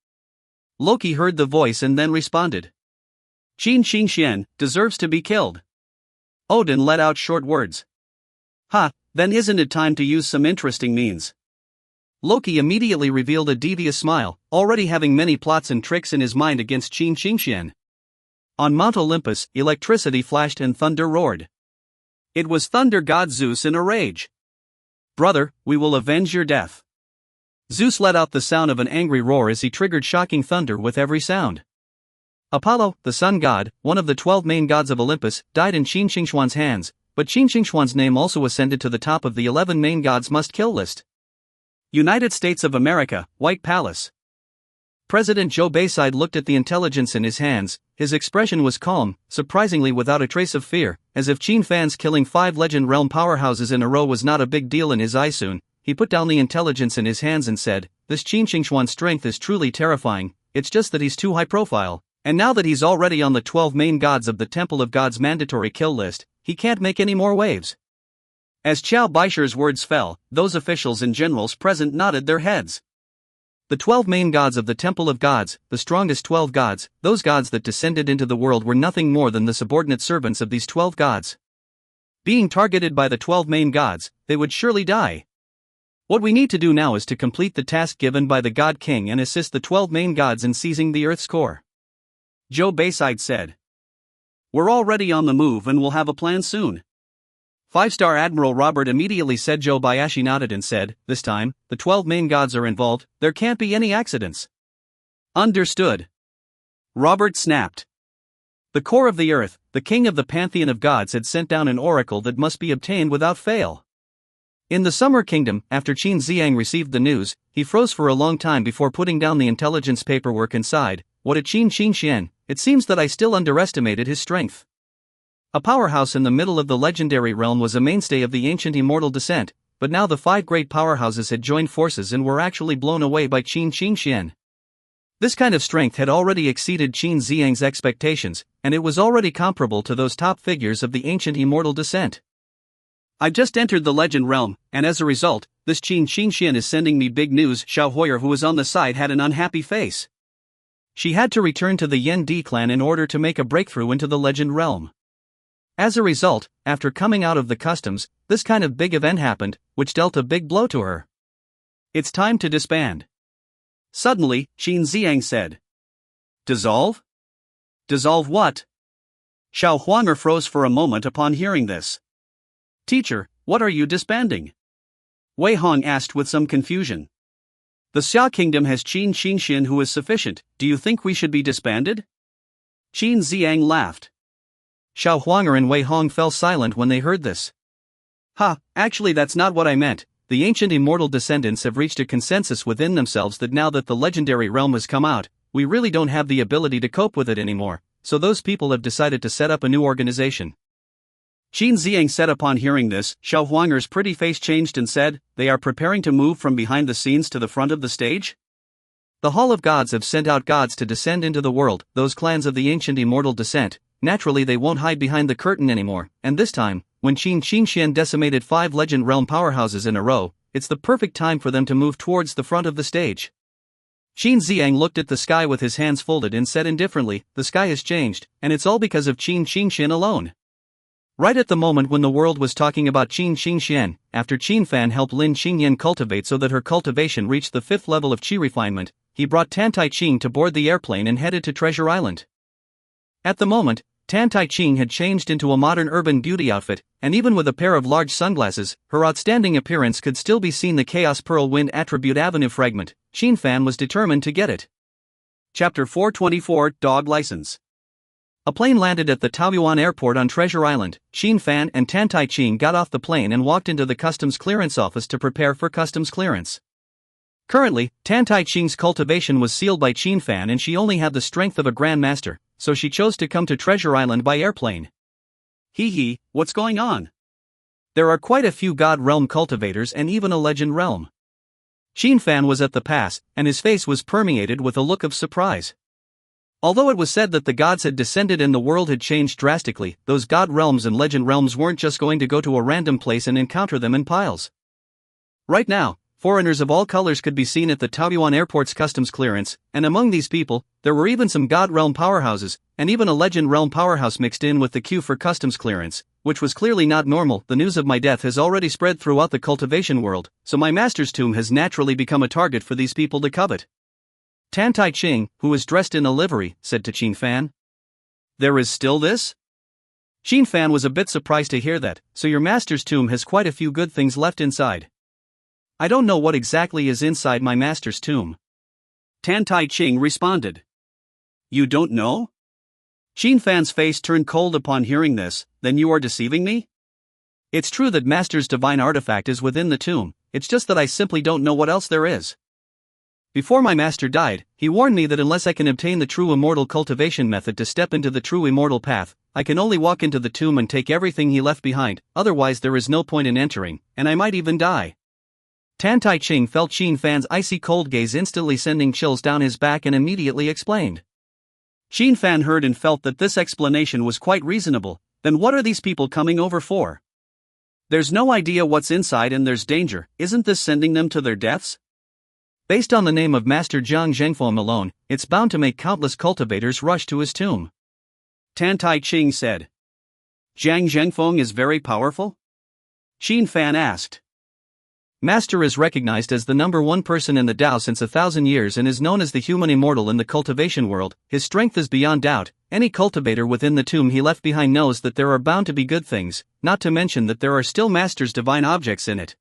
Speaker 1: Loki heard the voice and then responded. Qin Shi Huang deserves to be killed. Odin let out short words. Ha, then isn't it time to use some interesting means? Loki immediately revealed a devious smile, already having many plots and tricks in his mind against Qin Shi Huang. On Mount Olympus, electricity flashed and thunder roared. It was thunder god Zeus in a rage. Brother, we will avenge your death. Zeus let out the sound of an angry roar as he triggered shocking thunder with every sound. Apollo, the sun god, one of the 12 main gods of Olympus, died in Qin Shi Huang's hands, but Qin Shi Huang's name also ascended to the top of the 11 main gods must-kill list. United States of America, White Palace. President Joe Bayside looked at the intelligence in his hands. His expression was calm, surprisingly without a trace of fear, as if Qin fans killing 5 Legend Realm powerhouses in a row was not a big deal in his eyes. Soon, he put down the intelligence in his hands and said, "This Qin Shi Huang's strength is truly terrifying, it's just that he's too high profile. And now that he's already on the 12 main gods of the Temple of Gods mandatory kill list, he can't make any more waves." As Qiao Baisher's words fell, those officials and generals present nodded their heads. The 12 main gods of the Temple of Gods, the strongest 12 gods, those gods that descended into the world, were nothing more than the subordinate servants of these 12 gods. Being targeted by the 12 main gods, they would surely die. What we need to do now is to complete the task given by the God King and assist the 12 main gods in seizing the Earth's core. Joe Bayside said. We're already on the move and we'll have a plan soon. 5-star Admiral Robert immediately said. Joe Bayashi nodded and said, this time, the 12 main gods are involved, there can't be any accidents. Understood. Robert snapped. The core of the earth, the king of the pantheon of gods, had sent down an oracle that must be obtained without fail. In the Summer Kingdom, after Qin Ziyang received the news, he froze for a long time before putting down the intelligence paperwork inside. What a Qin Shi Huang, it seems that I still underestimated his strength. A powerhouse in the middle of the legendary realm was a mainstay of the ancient immortal descent, but now the 5 great powerhouses had joined forces and were actually blown away by Qin Shi Huang. This kind of strength had already exceeded Qin Ziyang's expectations, and it was already comparable to those top figures of the ancient immortal descent. I've just entered the legend realm, and as a result, this Qin Shi Huang is sending me big news. Xiao Hoyer, who was on the side, had an unhappy face. She had to return to the Yen Di clan in order to make a breakthrough into the legend realm. As a result, after coming out of the customs, this kind of big event happened, which dealt a big blow to her. It's time to disband. Suddenly, Qin Ziyang said. Dissolve? Dissolve what? Xiao Huanger froze for a moment upon hearing this. Teacher, what are you disbanding? Wei Hong asked with some confusion. The Xia Kingdom has Qin Shi Huang who is sufficient, do you think we should be disbanded? Qin Ziyang laughed. Xiao Huanger and Wei Hong fell silent when they heard this. Ha, actually that's not what I meant. The ancient immortal descendants have reached a consensus within themselves that now that the legendary realm has come out, we really don't have the ability to cope with it anymore, so those people have decided to set up a new organization. Qin Ziang said upon hearing this. Xiao Huanger's pretty face changed and said, they are preparing to move from behind the scenes to the front of the stage? The Hall of Gods have sent out gods to descend into the world, those clans of the ancient immortal descent. Naturally they won't hide behind the curtain anymore, and this time, when Qin Qingxian decimated 5 legend realm powerhouses in a row, it's the perfect time for them to move towards the front of the stage. Qin Ziang looked at the sky with his hands folded and said indifferently, the sky has changed, and it's all because of Qin Qingxian alone. Right at the moment when the world was talking about Qin Qingxian, after Qin Fan helped Lin Qingyan cultivate so that her cultivation reached the 5th level of qi refinement, he brought Tan Tai Ching to board the airplane and headed to Treasure Island. At the moment, Tan Tai Ching had changed into a modern urban beauty outfit, and even with a pair of large sunglasses, her outstanding appearance could still be seen. The Chaos Pearl Wind Attribute Avenue fragment. Qin Fan was determined to get it. Chapter 424, Dog License. A plane landed at the Taoyuan airport on Treasure Island. Qin Fan and Tan Tai Ching got off the plane and walked into the customs clearance office to prepare for customs clearance. Currently, Tan Tai Ching's cultivation was sealed by Qin Fan and she only had the strength of a grandmaster, so she chose to come to Treasure Island by airplane. Hee, what's going on? There are quite a few God Realm cultivators and even a Legend Realm. Qin Fan was at the pass, and his face was permeated with a look of surprise. Although it was said that the gods had descended and the world had changed drastically, those God Realms and Legend Realms weren't just going to go to a random place and encounter them in piles. Right now, foreigners of all colors could be seen at the Taoyuan airport's customs clearance, and among these people, there were even some God Realm powerhouses, and even a Legend Realm powerhouse mixed in with the queue for customs clearance, which was clearly not normal. The news of my death has already spread throughout the cultivation world, so my master's tomb has naturally become a target for these people to covet. Tan Tai Ching, who was dressed in a livery, said to Qin Fan. There is still this? Qin Fan was a bit surprised to hear that, so your master's tomb has quite a few good things left inside. I don't know what exactly is inside my master's tomb. Tan Tai Ching responded. You don't know? Qin Fan's face turned cold upon hearing this. Then you are deceiving me? It's true that master's divine artifact is within the tomb, it's just that I simply don't know what else there is. Before my master died, he warned me that unless I can obtain the true immortal cultivation method to step into the true immortal path, I can only walk into the tomb and take everything he left behind, otherwise there is no point in entering, and I might even die. Tan Tai Ching felt Qin Fan's icy cold gaze instantly sending chills down his back and immediately explained. Qin Fan heard and felt that this explanation was quite reasonable. Then what are these people coming over for? There's no idea what's inside and there's danger, isn't this sending them to their deaths? Based on the name of Master Jiang Zhengfeng alone, it's bound to make countless cultivators rush to his tomb. Tan Tai Ching said. Jiang Zhengfeng is very powerful? Qin Fan asked. Master is recognized as the number 1 person in the Tao since 1,000 years and is known as the human immortal in the cultivation world. His strength is beyond doubt. Any cultivator within the tomb he left behind knows that there are bound to be good things, not to mention that there are still Master's divine objects in it.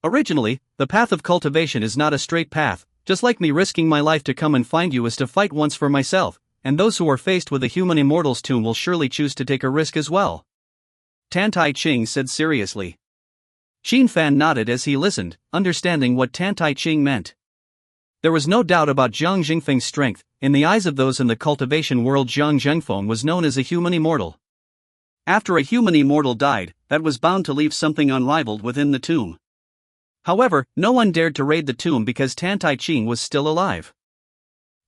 Speaker 1: Originally, the path of cultivation is not a straight path, just like me risking my life to come and find you is to fight once for myself, and those who are faced with a human immortal's tomb will surely choose to take a risk as well. Tan Tai Ching said seriously. Qin Fan nodded as he listened, understanding what Tan Tai Ching meant. There was no doubt about Jiang Zhengfeng's strength. In the eyes of those in the cultivation world, Jiang Zhengfeng was known as a human immortal. After a human immortal died, that was bound to leave something unrivaled within the tomb. However, no one dared to raid the tomb because Tan Tai Ching was still alive.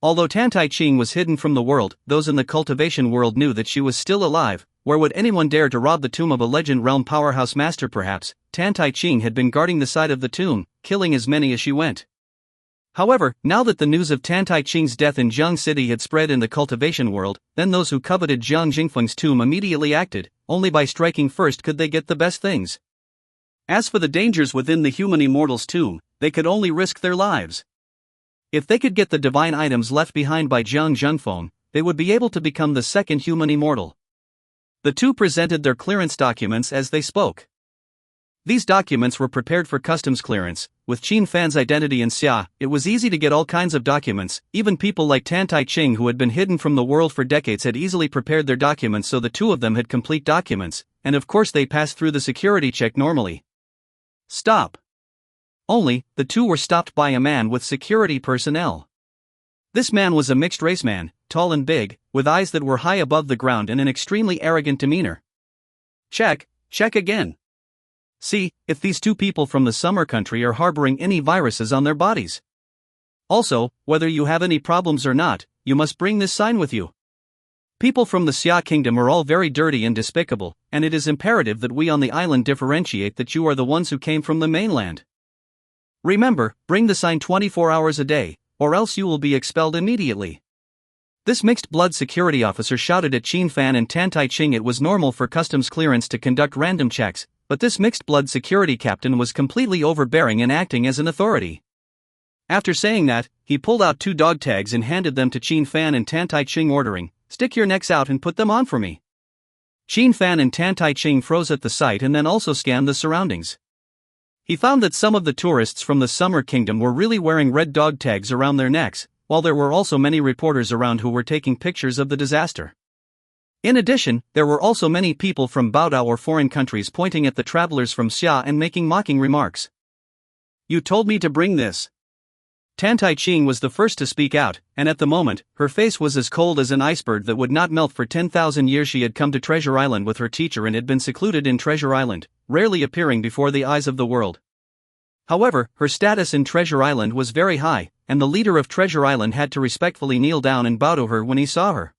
Speaker 1: Although Tan Tai Ching was hidden from the world, those in the cultivation world knew that she was still alive. Where would anyone dare to rob the tomb of a Legend Realm powerhouse master? Perhaps Tan Tai Ching had been guarding the side of the tomb, killing as many as she went. However, now that the news of Tan Tai Ching's death in Jiang City had spread in the cultivation world, then those who coveted Jiang Zhengfeng's tomb immediately acted. Only by striking first could they get the best things. As for the dangers within the human immortal's tomb, they could only risk their lives. If they could get the divine items left behind by Jiang Zhengfeng, they would be able to become the second human immortal. The two presented their clearance documents as they spoke. These documents were prepared for customs clearance. With Qin Fan's identity in Xia, it was easy to get all kinds of documents. Even people like Tan Tai Ching, who had been hidden from the world for decades, had easily prepared their documents, so the two of them had complete documents, and of course they passed through the security check normally. Stop. Only, the two were stopped by a man with security personnel. This man was a mixed-race man, tall and big, with eyes that were high above the ground and an extremely arrogant demeanor. Check again. See if these two people from the summer country are harboring any viruses on their bodies. Also, whether you have any problems or not, you must bring this sign with you. People from the Xia kingdom are all very dirty and despicable, and it is imperative that we on the island differentiate that you are the ones who came from the mainland. Remember, bring the sign 24 hours a day, or else you will be expelled immediately. This mixed-blood security officer shouted at Qin Fan and Tan Tai Ching. It was normal for customs clearance to conduct random checks, but this mixed-blood security captain was completely overbearing and acting as an authority. After saying that, he pulled out 2 dog tags and handed them to Qin Fan and Tan Tai Ching, ordering, "Stick your necks out and put them on for me." Qin Fan and Tan Tai Ching froze at the sight and then also scanned the surroundings. He found that some of the tourists from the Summer Kingdom were really wearing red dog tags around their necks, while there were also many reporters around who were taking pictures of the disaster. In addition, there were also many people from Baodao or foreign countries pointing at the travelers from Xia and making mocking remarks. "You told me to bring this." Tan Tai Ching was the first to speak out, and at the moment, her face was as cold as an iceberg that would not melt. For 10,000 years she had come to Treasure Island with her teacher and had been secluded in Treasure Island, rarely appearing before the eyes of the world. However, her status in Treasure Island was very high, and the leader of Treasure Island had to respectfully kneel down and bow to her when he saw her.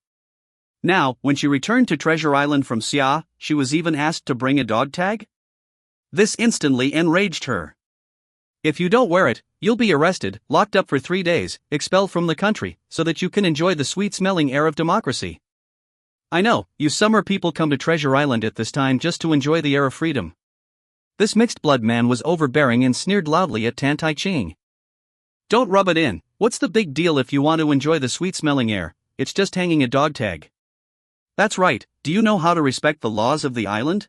Speaker 1: Now, when she returned to Treasure Island from Xia, she was even asked to bring a dog tag? This instantly enraged her. "If you don't wear it, you'll be arrested, locked up for 3 days, expelled from the country, so that you can enjoy the sweet-smelling air of democracy. I know, you summer people come to Treasure Island at this time just to enjoy the air of freedom." This mixed-blood man was overbearing and sneered loudly at Tan Tai Ching. "Don't rub it in. What's the big deal if you want to enjoy the sweet-smelling air? It's just hanging a dog tag." "That's right, do you know how to respect the laws of the island?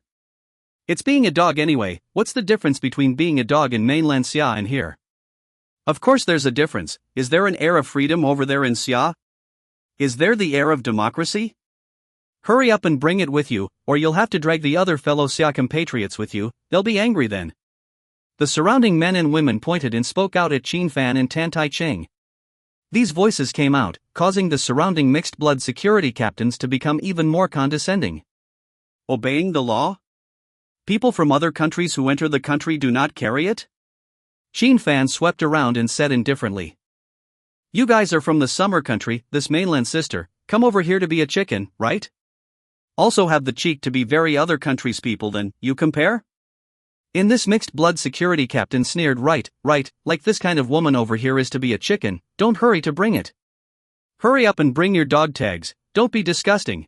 Speaker 1: It's being a dog anyway. What's the difference between being a dog in mainland Xia and here?" "Of course there's a difference. Is there an air of freedom over there in Xia? Is there the air of democracy? Hurry up and bring it with you, or you'll have to drag the other fellow Xia compatriots with you. They'll be angry then." The surrounding men and women pointed and spoke out at Qin Fan and Tan Tai Ching. These voices came out, causing the surrounding mixed-blood security captains to become even more condescending. "Obeying the law? People from other countries who enter the country do not carry it?" Qin Fan swept around and said indifferently. "You guys are from the summer country, this mainland sister, come over here to be a chicken, right? Also have the cheek to be very other countries' people then, you compare?" In this mixed-blood security captain sneered, right, like this kind of woman over here is to be a chicken, don't hurry to bring it. Hurry up and bring your dog tags, don't be disgusting."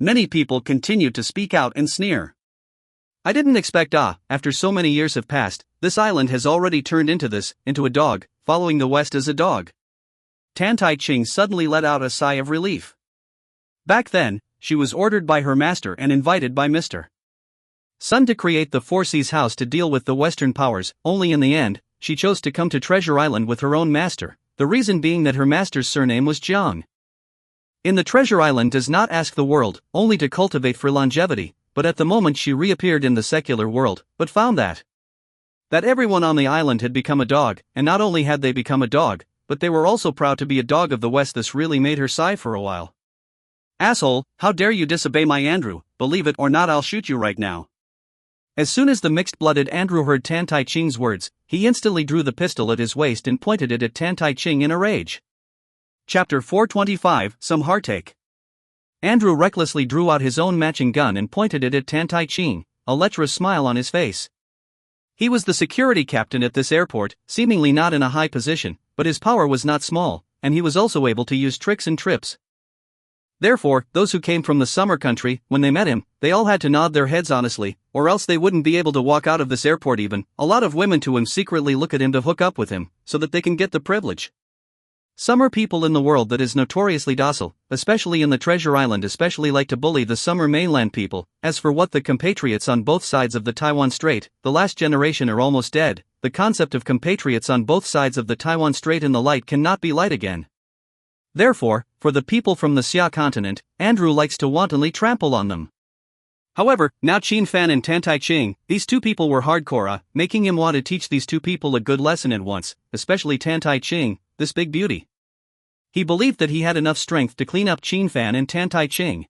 Speaker 1: Many people continued to speak out and sneer. "I didn't expect after so many years have passed, this island has already turned into a dog, following the West as a dog." Tan Tai Ching suddenly let out a sigh of relief. Back then, she was ordered by her master and invited by Mr. Sun to create the Four Seas House to deal with the Western powers, only in the end, she chose to come to Treasure Island with her own master, the reason being that her master's surname was Jiang. In the Treasure Island does not ask the world, only to cultivate for longevity, but at the moment she reappeared in the secular world, but found that everyone on the island had become a dog, and not only had they become a dog, but they were also proud to be a dog of the West. This really made her sigh for a while. "Asshole, how dare you disobey my Andrew, believe it or not I'll shoot you right now." As soon as the mixed-blooded Andrew heard Tan Tai Ching's words, he instantly drew the pistol at his waist and pointed it at Tan Tai Ching in a rage. Chapter 425, Some Heartache. Andrew recklessly drew out his own matching gun and pointed it at Tan Tai Ching, a lecherous smile on his face. He was the security captain at this airport, seemingly not in a high position, but his power was not small, and he was also able to use tricks and trips. Therefore, those who came from the summer country, when they met him, they all had to nod their heads honestly, or else they wouldn't be able to walk out of this airport. Even a lot of women to him secretly look at him to hook up with him, so that they can get the privilege. Some are people in the world that is notoriously docile, especially in the Treasure Island, especially like to bully the summer mainland people. As for what the compatriots on both sides of the Taiwan Strait, the last generation are almost dead. The concept of compatriots on both sides of the Taiwan Strait in the light cannot be light again. Therefore, for the people from the Xia continent, Andrew likes to wantonly trample on them. However, now Qin Fan and Tan Tai Ching, these two people were hardcore, making him want to teach these two people a good lesson at once, especially Tan Tai Ching, this big beauty. He believed that he had enough strength to clean up Qin Fan and Tan Tai Ching.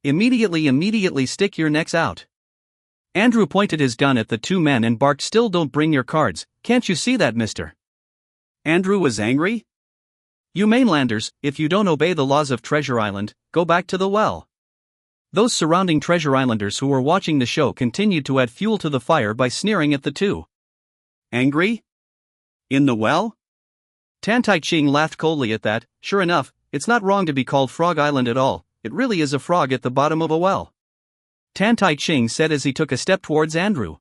Speaker 1: Immediately stick your necks out. Andrew pointed his gun at the two men and barked, "Still don't bring your cards, can't you see that, mister?" Andrew was angry. "You mainlanders, if you don't obey the laws of Treasure Island, go back to the well." Those surrounding Treasure Islanders who were watching the show continued to add fuel to the fire by sneering at the two. Angry? In the well? Tan Tai Ching laughed coldly at that. "Sure enough, it's not wrong to be called Frog Island at all, it really is a frog at the bottom of a well," Tan Tai Ching said as he took a step towards Andrew.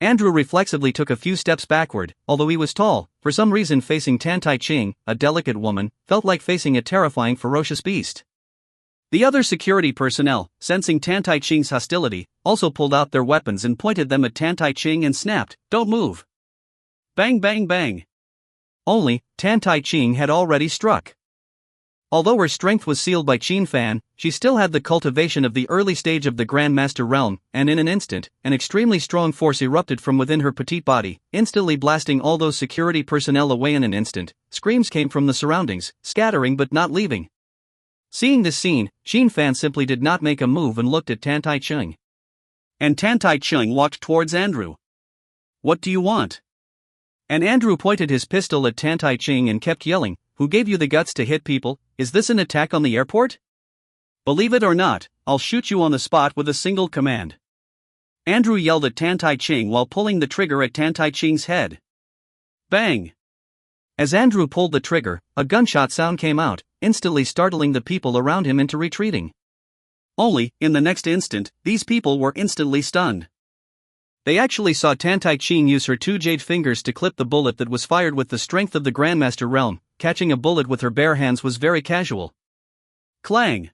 Speaker 1: Andrew reflexively took a few steps backward. Although he was tall, for some reason facing Tan Tai Ching, a delicate woman, felt like facing a terrifying ferocious beast. The other security personnel, sensing Tan Tai Ching's hostility, also pulled out their weapons and pointed them at Tan Tai Ching and snapped, "Don't move." Bang bang bang. Only, Tan Tai Ching had already struck. Although her strength was sealed by Qin Fan, she still had the cultivation of the early stage of the Grandmaster realm, and in an instant, an extremely strong force erupted from within her petite body, instantly blasting all those security personnel away in an instant. Screams came from the surroundings, scattering but not leaving. Seeing this scene, Qin Fan simply did not make a move and looked at Tan Tai Ching. And Tan Tai Ching walked towards Andrew. "What do you want?" And Andrew pointed his pistol at Tan Tai Ching and kept yelling, "Who gave you the guts to hit people? Is this an attack on the airport? Believe it or not, I'll shoot you on the spot with a single command." Andrew yelled at Tan Tai Ching while pulling the trigger at Tan Tai Ching's head. Bang! As Andrew pulled the trigger, a gunshot sound came out, instantly startling the people around him into retreating. Only, in the next instant, these people were instantly stunned. They actually saw Tan Tai Ching use her two jade fingers to clip the bullet that was fired with the strength of the Grandmaster realm. Catching a bullet with her bare hands was very casual. Clang!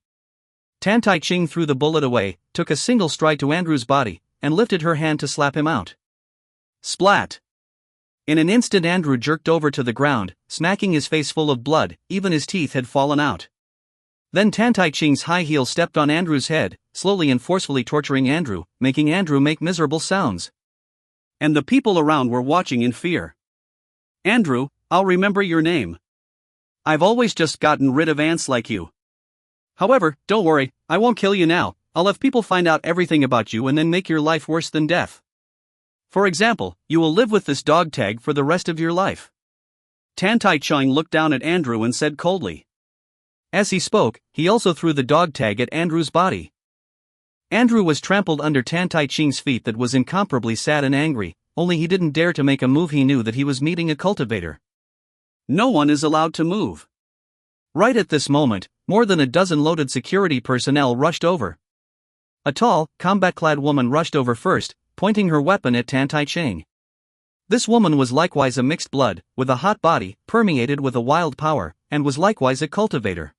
Speaker 1: Tan Tai Ching threw the bullet away, took a single stride to Andrew's body, and lifted her hand to slap him out. Splat! In an instant Andrew jerked over to the ground, smacking his face full of blood, even his teeth had fallen out. Then Tan Tai Ching's high heel stepped on Andrew's head, slowly and forcefully torturing Andrew, making Andrew make miserable sounds. And the people around were watching in fear. "Andrew, I'll remember your name. I've always just gotten rid of ants like you. However, don't worry, I won't kill you now. I'll have people find out everything about you and then make your life worse than death. For example, you will live with this dog tag for the rest of your life." Tan Tai Ching looked down at Andrew and said coldly. As he spoke, he also threw the dog tag at Andrew's body. Andrew was trampled under Tan Tai Ching's feet that was incomparably sad and angry, only he didn't dare to make a move. He knew that he was meeting a cultivator. No one is allowed to move. Right at this moment, more than a dozen loaded security personnel rushed over. A tall, combat-clad woman rushed over first, pointing her weapon at Tan Tai Ching. This woman was likewise a mixed blood, with a hot body, permeated with a wild power, and was likewise a cultivator.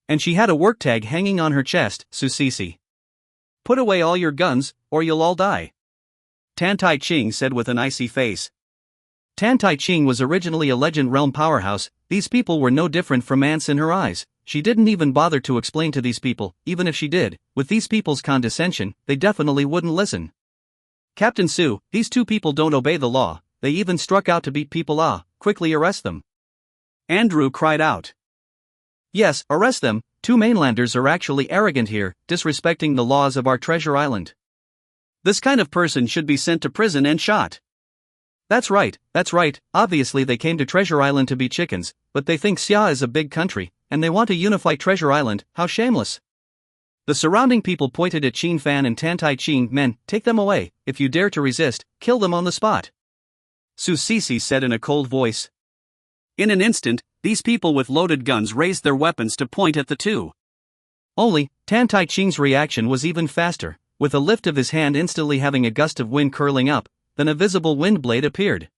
Speaker 1: And she had a work tag hanging on her chest, "Susisi. Put away all your guns, or you'll all die," Tan Tai Ching said with an icy face. Tan Tai Ching was originally a Legend Realm powerhouse. These people were no different from ants in her eyes. She didn't even bother to explain to these people. Even if she did, with these people's condescension, they definitely wouldn't listen. "Captain Su, these two people don't obey the law. They even struck out to beat people. Quickly arrest them," Andrew cried out. "Yes, arrest them. Two mainlanders are actually arrogant here, disrespecting the laws of our Treasure Island. This kind of person should be sent to prison and shot." That's right. Obviously they came to Treasure Island to be chickens, but they think Xia is a big country, and they want to unify Treasure Island. How shameless." The surrounding people pointed at Qin Fan and Tan Tai Ching. "Men, take them away. If you dare to resist, kill them on the spot," Su Sisi said in a cold voice. In an instant, these people with loaded guns raised their weapons to point at the two. Only, Tan Tai Ching's reaction was even faster. With a lift of his hand instantly having a gust of wind curling up, then a visible wind blade appeared.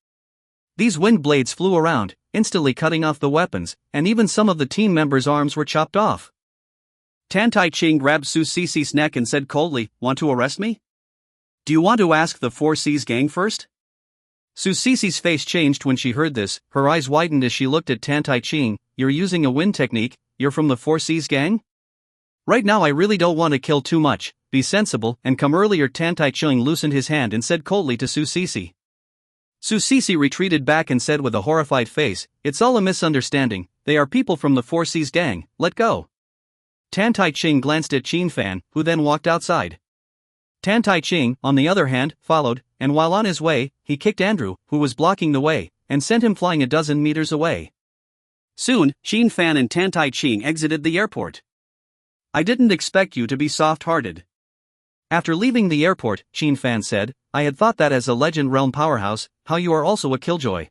Speaker 1: These wind blades flew around, instantly cutting off the weapons, and even some of the team members' arms were chopped off. Tan Tai Ching grabbed Su Cici's neck and said coldly, "Want to arrest me? Do you want to ask the Four Seas gang first?" Su Cici's face changed when she heard this, her eyes widened as she looked at Tan Tai Ching. "You're using a wind technique, you're from the Four Seas gang? Right now I really don't want to kill too much, be sensible and come earlier." Tan Tai Ching loosened his hand and said coldly to Su Cici. Su Cici retreated back and said with a horrified face, "It's all a misunderstanding, they are people from the Four Seas gang, let go." Tan Tai Ching glanced at Qin Fan, who then walked outside. Tan Tai Ching, on the other hand, followed, and while on his way, he kicked Andrew, who was blocking the way, and sent him flying a dozen meters away. Soon, Qin Fan and Tan Tai Ching exited the airport. "I didn't expect you to be soft-hearted." After leaving the airport, Qin Fan said, "I had thought that as a Legend Realm powerhouse, how you are also a killjoy.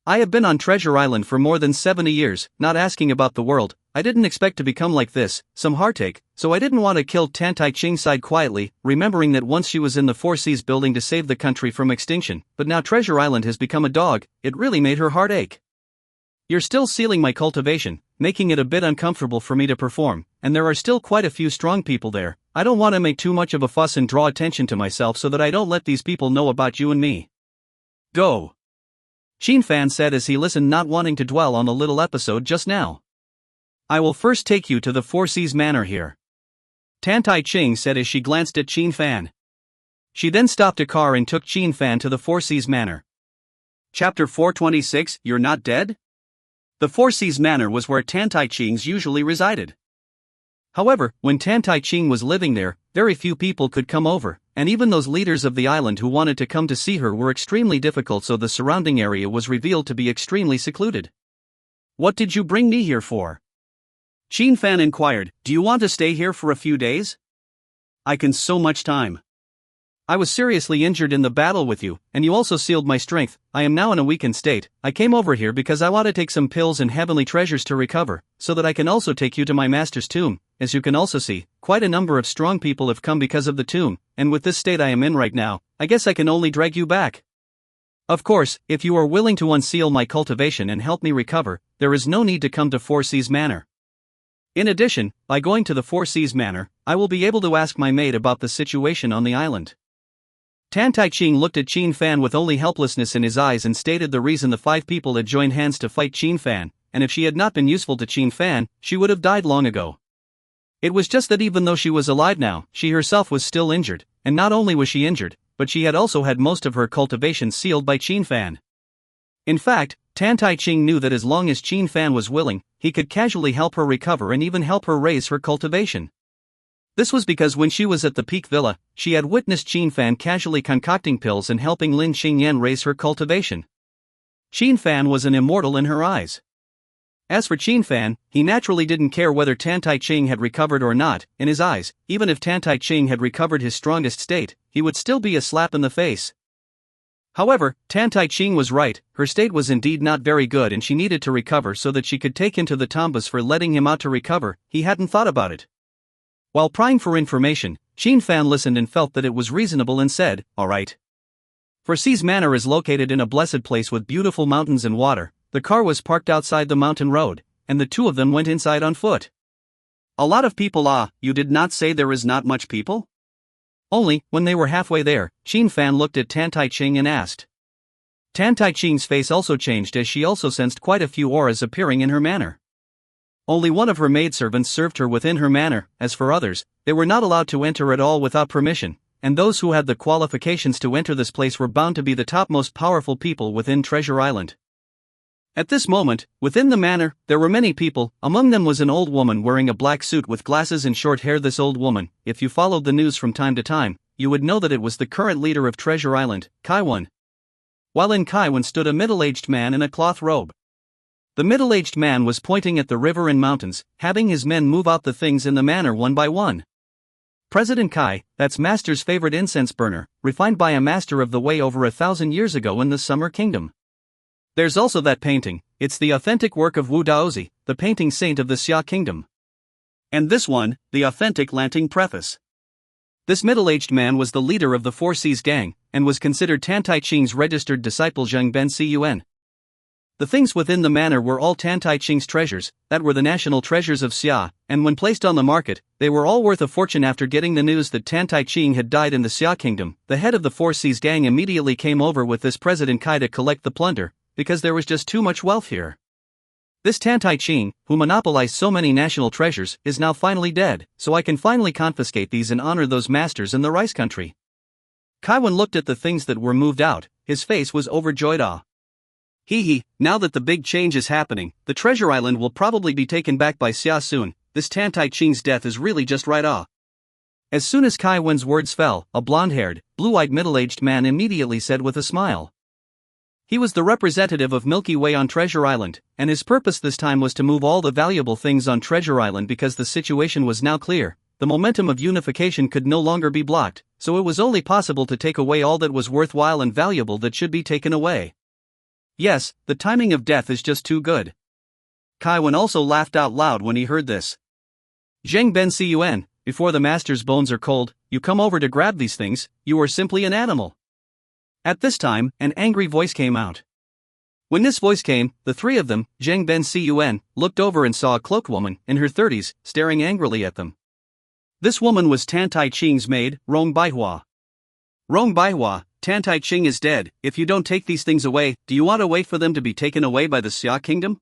Speaker 1: I have been on Treasure Island for more than 70 years, not asking about the world. I didn't expect to become like this, some heartache, so I didn't want to kill." Tan Tai Ching sighed quietly, remembering that once she was in the Four Seas building to save the country from extinction, but now Treasure Island has become a dog. It really made her heart ache. "You're still sealing my cultivation, making it a bit uncomfortable for me to perform, and there are still quite a few strong people there. I don't want to make too much of a fuss and draw attention to myself so that I don't let these people know about you and me. Go." Qin Fan said as he listened, not wanting to dwell on the little episode just now. "I will first take you to the Four Seas Manor here," Tan Tai Ching said as she glanced at Qin Fan. She then stopped a car and took Qin Fan to the Four Seas Manor. Chapter 426, You're Not Dead? The Four Seas Manor was where Tan Tai Ching's usually resided. However, when Tan Tai Ching was living there, very few people could come over, and even those leaders of the island who wanted to come to see her were extremely difficult, so the surrounding area was revealed to be extremely secluded. "What did you bring me here for?" Qin Fan inquired. "Do you want to stay here for a few days? I can so much time. I was seriously injured in the battle with you, and you also sealed my strength. I am now in a weakened state. I came over here because I want to take some pills and heavenly treasures to recover, so that I can also take you to my master's tomb. As you can also see, quite a number of strong people have come because of the tomb, and with this state I am in right now, I guess I can only drag you back. Of course, if you are willing to unseal my cultivation and help me recover, there is no need to come to Four Seas Manor. In addition, by going to the Four Seas Manor, I will be able to ask my maid about the situation on the island." Tan Tai Ching looked at Qin Fan with only helplessness in his eyes and stated the reason the 5 people had joined hands to fight Qin Fan, and if she had not been useful to Qin Fan, she would have died long ago. It was just that even though she was alive now, she herself was still injured, and not only was she injured, but she had also had most of her cultivation sealed by Qin Fan. In fact, Tan Tai Ching knew that as long as Qin Fan was willing, he could casually help her recover and even help her raise her cultivation. This was because when she was at the Peak Villa, she had witnessed Qin Fan casually concocting pills and helping Lin Xingyan raise her cultivation. Qin Fan was an immortal in her eyes. As for Qin Fan, he naturally didn't care whether Tan Tai Ching had recovered or not. In his eyes, even if Tan Tai Ching had recovered his strongest state, he would still be a slap in the face. However, Tan Tai Ching was right, her state was indeed not very good and she needed to recover so that she could take him to the Tombas for letting him out to recover. He hadn't thought about it. While prying for information, Qin Fan listened and felt that it was reasonable and said, "All right." Four Seas Manor is located in a blessed place with beautiful mountains and water. The car was parked outside the mountain road, and the two of them went inside on foot. "A lot of people. You did not say there is not much people?" Only, when they were halfway there, Qin Fan looked at Tan Tai Ching and asked. Tan Tai Ching's face also changed as she also sensed quite a few auras appearing in her manor. Only one of her maidservants served her within her manor. As for others, they were not allowed to enter at all without permission, and those who had the qualifications to enter this place were bound to be the top most powerful people within Treasure Island. At this moment, within the manor, there were many people. Among them was an old woman wearing a black suit with glasses and short hair. This old woman, if you followed the news from time to time, you would know that it was the current leader of Treasure Island, Yuan. While in Yuan stood a middle-aged man in a cloth robe. The middle-aged man was pointing at the river and mountains, having his men move out the things in the manor one by one. President Kai, that's Master's favorite incense burner, refined by a master of the way over 1,000 years ago in the Summer Kingdom. There's also that painting. It's the authentic work of Wu Daozi, the painting saint of the Xia Kingdom. And this one, the authentic Lanting preface. This middle-aged man was the leader of the Four Seas gang, and was considered Tan Tai Ching's registered disciple Zheng Ben Cun. The things within the manor were all Tan Tai Ching's treasures, that were the national treasures of Xia, and when placed on the market, they were all worth a fortune. After getting the news that Tan Tai Ching had died in the Xia kingdom, the head of the Four Seas gang immediately came over with this President Kai to collect the plunder, because there was just too much wealth here. This Tan Tai Ching, who monopolized so many national treasures, is now finally dead, so I can finally confiscate these and honor those masters in the rice country. Kaiwan looked at the things that were moved out, his face was overjoyed. Hee, now that the big change is happening, the treasure island will probably be taken back by Xia soon. This Tan Tai Ching's death is really just right. As soon as Kai Wen's words fell, a blonde-haired, blue-eyed middle-aged man immediately said with a smile. He was the representative of Milky Way on Treasure Island, and his purpose this time was to move all the valuable things on Treasure Island because the situation was now clear. The momentum of unification could no longer be blocked, so it was only possible to take away all that was worthwhile and valuable that should be taken away. Yes, the timing of death is just too good. Kaiwan also laughed out loud when he heard this. Zheng Ben Cun, before the master's bones are cold, you come over to grab these things, you are simply an animal. At this time, an angry voice came out. When this voice came, the three of them, Zheng Ben Cun, looked over and saw a cloaked woman, in her 30s, staring angrily at them. This woman was Tan Tai Ching's maid, Rong Baihua. Rong Baihua, Tan Tai Ching is dead. If you don't take these things away, do you want to wait for them to be taken away by the Xia kingdom?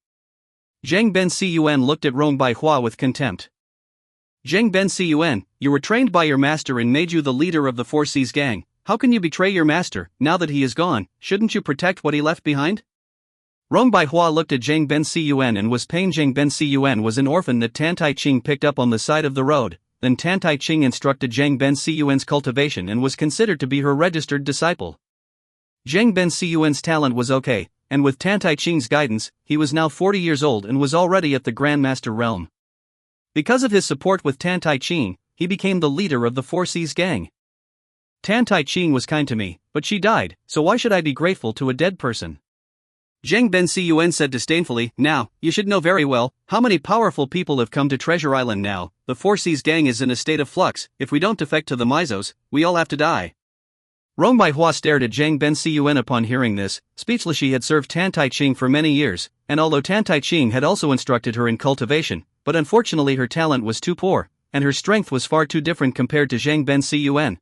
Speaker 1: Zheng Ben Cun looked at Rong Baihua with contempt. Zheng Ben Cun, you were trained by your master and made you the leader of the Four Seas gang. How can you betray your master? Now that he is gone, shouldn't you protect what he left behind? Rong Baihua looked at Zheng Ben Cun and was pained. Zheng Ben Cun was an orphan that Tan Tai Ching picked up on the side of the road. Then Tan Tai Ching instructed Zheng Ben Cun's cultivation and was considered to be her registered disciple. Zheng Ben Cun's talent was okay, and with Tan Tai Ching's guidance, he was now 40 years old and was already at the Grandmaster realm. Because of his support with Tan Tai Ching, he became the leader of the Four Seas gang. Tan Tai Ching was kind to me, but she died, so why should I be grateful to a dead person? Zheng Ben Cun said disdainfully, now, you should know very well, how many powerful people have come to Treasure Island now. The Four Seas gang is in a state of flux. If we don't defect to the Mizos, we all have to die. Rong Baihua stared at Zheng Ben Cun upon hearing this, speechless. She had served Tan Tai Ching for many years, and although Tan Tai Ching had also instructed her in cultivation, but unfortunately her talent was too poor, and her strength was far too different compared to Zheng Ben Cun.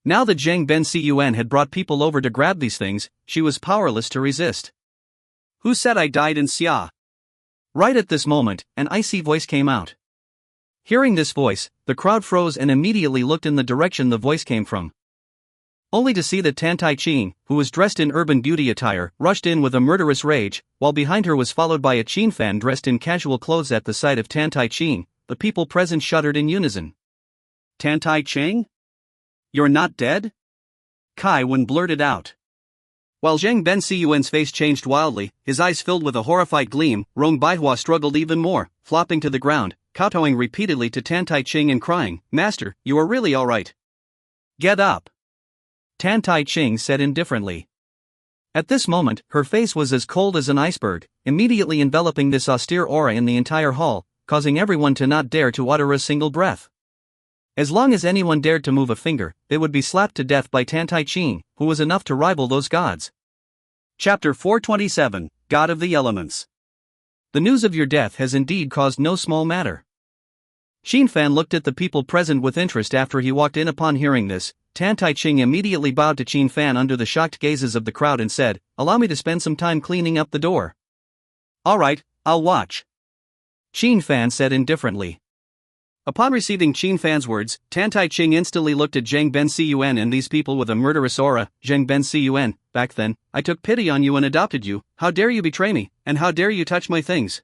Speaker 1: Now that Zheng Ben Cun had brought people over to grab these things, she was powerless to resist. Who said I died in Xia? Right at this moment, an icy voice came out. Hearing this voice, the crowd froze and immediately looked in the direction the voice came from. Only to see that Tan Tai Ching, who was dressed in urban beauty attire, rushed in with a murderous rage, while behind her was followed by a Qin fan dressed in casual clothes. At the sight of Tan Tai Ching, the people present shuddered in unison. Tan Tai Ching? You're not dead? Kai Wen blurted out. While Zheng Ben Cun's face changed wildly, his eyes filled with a horrified gleam, Rong Baihua struggled even more, flopping to the ground, kowtowing repeatedly to Tan Tai Ching and crying, Master, you are really alright. Get up. Tan Tai Ching said indifferently. At this moment, her face was as cold as an iceberg, immediately enveloping this austere aura in the entire hall, causing everyone to not dare to utter a single breath. As long as anyone dared to move a finger, they would be slapped to death by Tan Tai Ching, who was enough to rival those gods. Chapter 427, God of the Elements. The news of your death has indeed caused no small matter. Qin Fan looked at the people present with interest after he walked in. Upon hearing this, Tan Tai Ching immediately bowed to Qin Fan under the shocked gazes of the crowd and said, allow me to spend some time cleaning up the door. Alright, I'll watch. Qin Fan said indifferently. Upon receiving Qin Fan's words, Tan Tai Ching instantly looked at Zheng Ben Cun and these people with a murderous aura. Zheng Ben Cun, back then, I took pity on you and adopted you. How dare you betray me, and how dare you touch my things?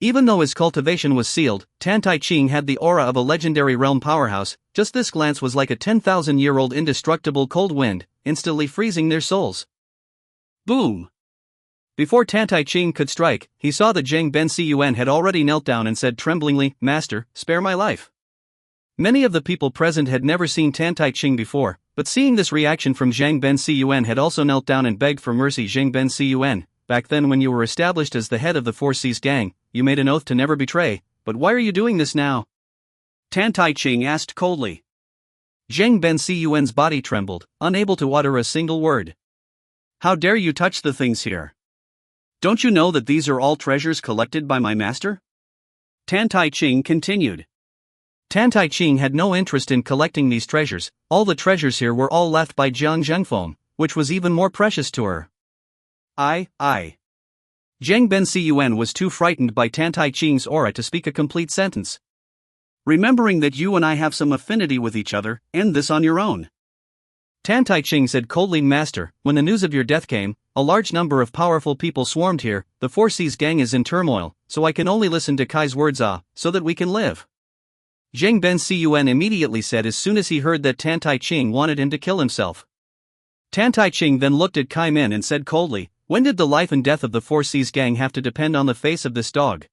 Speaker 1: Even though his cultivation was sealed, Tan Tai Ching had the aura of a legendary realm powerhouse. Just this glance was like a 10,000-year-old indestructible cold wind, instantly freezing their souls. Boom! Before Tan Tai Ching could strike, he saw that Zheng Ben Cun had already knelt down and said tremblingly, Master, spare my life. Many of the people present had never seen Tan Tai Ching before, but seeing this reaction from Zheng Ben Cun had also knelt down and begged for mercy. Zheng Ben Cun, back then when you were established as the head of the Four Seas gang, you made an oath to never betray, but why are you doing this now? Tan Tai Ching asked coldly. Zhang Bencun's body trembled, unable to utter a single word. How dare you touch the things here? Don't you know that these are all treasures collected by my master? Tan Tai Ching continued. Tan Tai Ching had no interest in collecting these treasures. All the treasures here were all left by Jiang Zhengfeng, which was even more precious to her. I. Zhang Bencun was too frightened by Tan Tai Ching's aura to speak a complete sentence. Remembering that you and I have some affinity with each other, end this on your own. Tan Tai Ching said coldly, Master, when the news of your death came, a large number of powerful people swarmed here. The Four Seas gang is in turmoil, so I can only listen to Kai's words so that we can live. Zhang Bencun immediately said as soon as he heard that Tan Tai Ching wanted him to kill himself. Tan Tai Ching then looked at Kai Min and said coldly, when did the life and death of the Four Seas gang have to depend on the face of this dog?